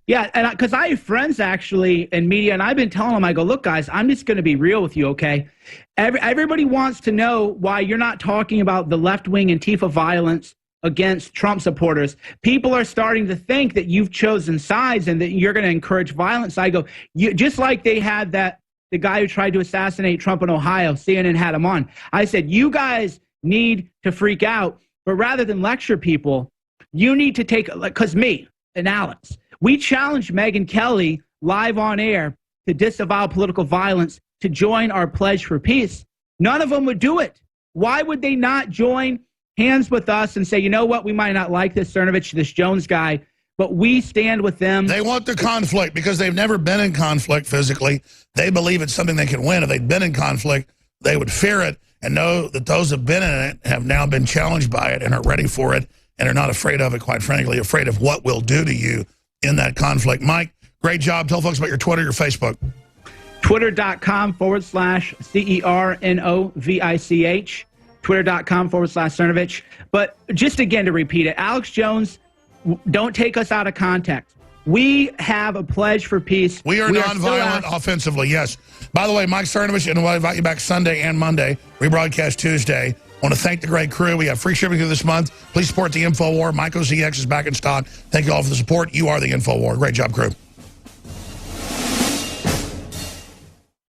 Yeah, and because I have friends actually in media, and I've been telling them, I go, look, guys, I'm just going to be real with you, okay? Everybody wants to know why you're not talking about the left-wing Antifa violence against Trump supporters. People are starting to think that you've chosen sides and that you're going to encourage violence. I go, just like they had the guy who tried to assassinate Trump in Ohio, CNN had him on. I said, you guys need to freak out, but rather than lecture people, you need to take, because me and Alex, we challenged Megyn Kelly live on air to disavow political violence, to join our pledge for peace. None of them would do it. Why would they not join hands with us and say, you know what, we might not like this Cernovich, this Jones guy, but we stand with them. They want the conflict because they've never been in conflict physically. They believe it's something they can win. If they'd been in conflict, they would fear it and know that those who have been in it have now been challenged by it and are ready for it and are not afraid of it, quite frankly, afraid of what we'll do to you in that conflict. Mike, great job. Tell folks about your Twitter, your Facebook. Twitter.com/CERNOVICH. Twitter.com/Cernovich. But just again to repeat it, Alex Jones, don't take us out of context. We have a pledge for peace. We are nonviolent offensively, yes. By the way, Mike Cernovich, and we'll invite you back Sunday and Monday. Rebroadcast Tuesday. I want to thank the great crew. We have free shipping through this month. Please support the InfoWar. Myco ZX is back in stock. Thank you all for the support. You are the InfoWar. Great job, crew.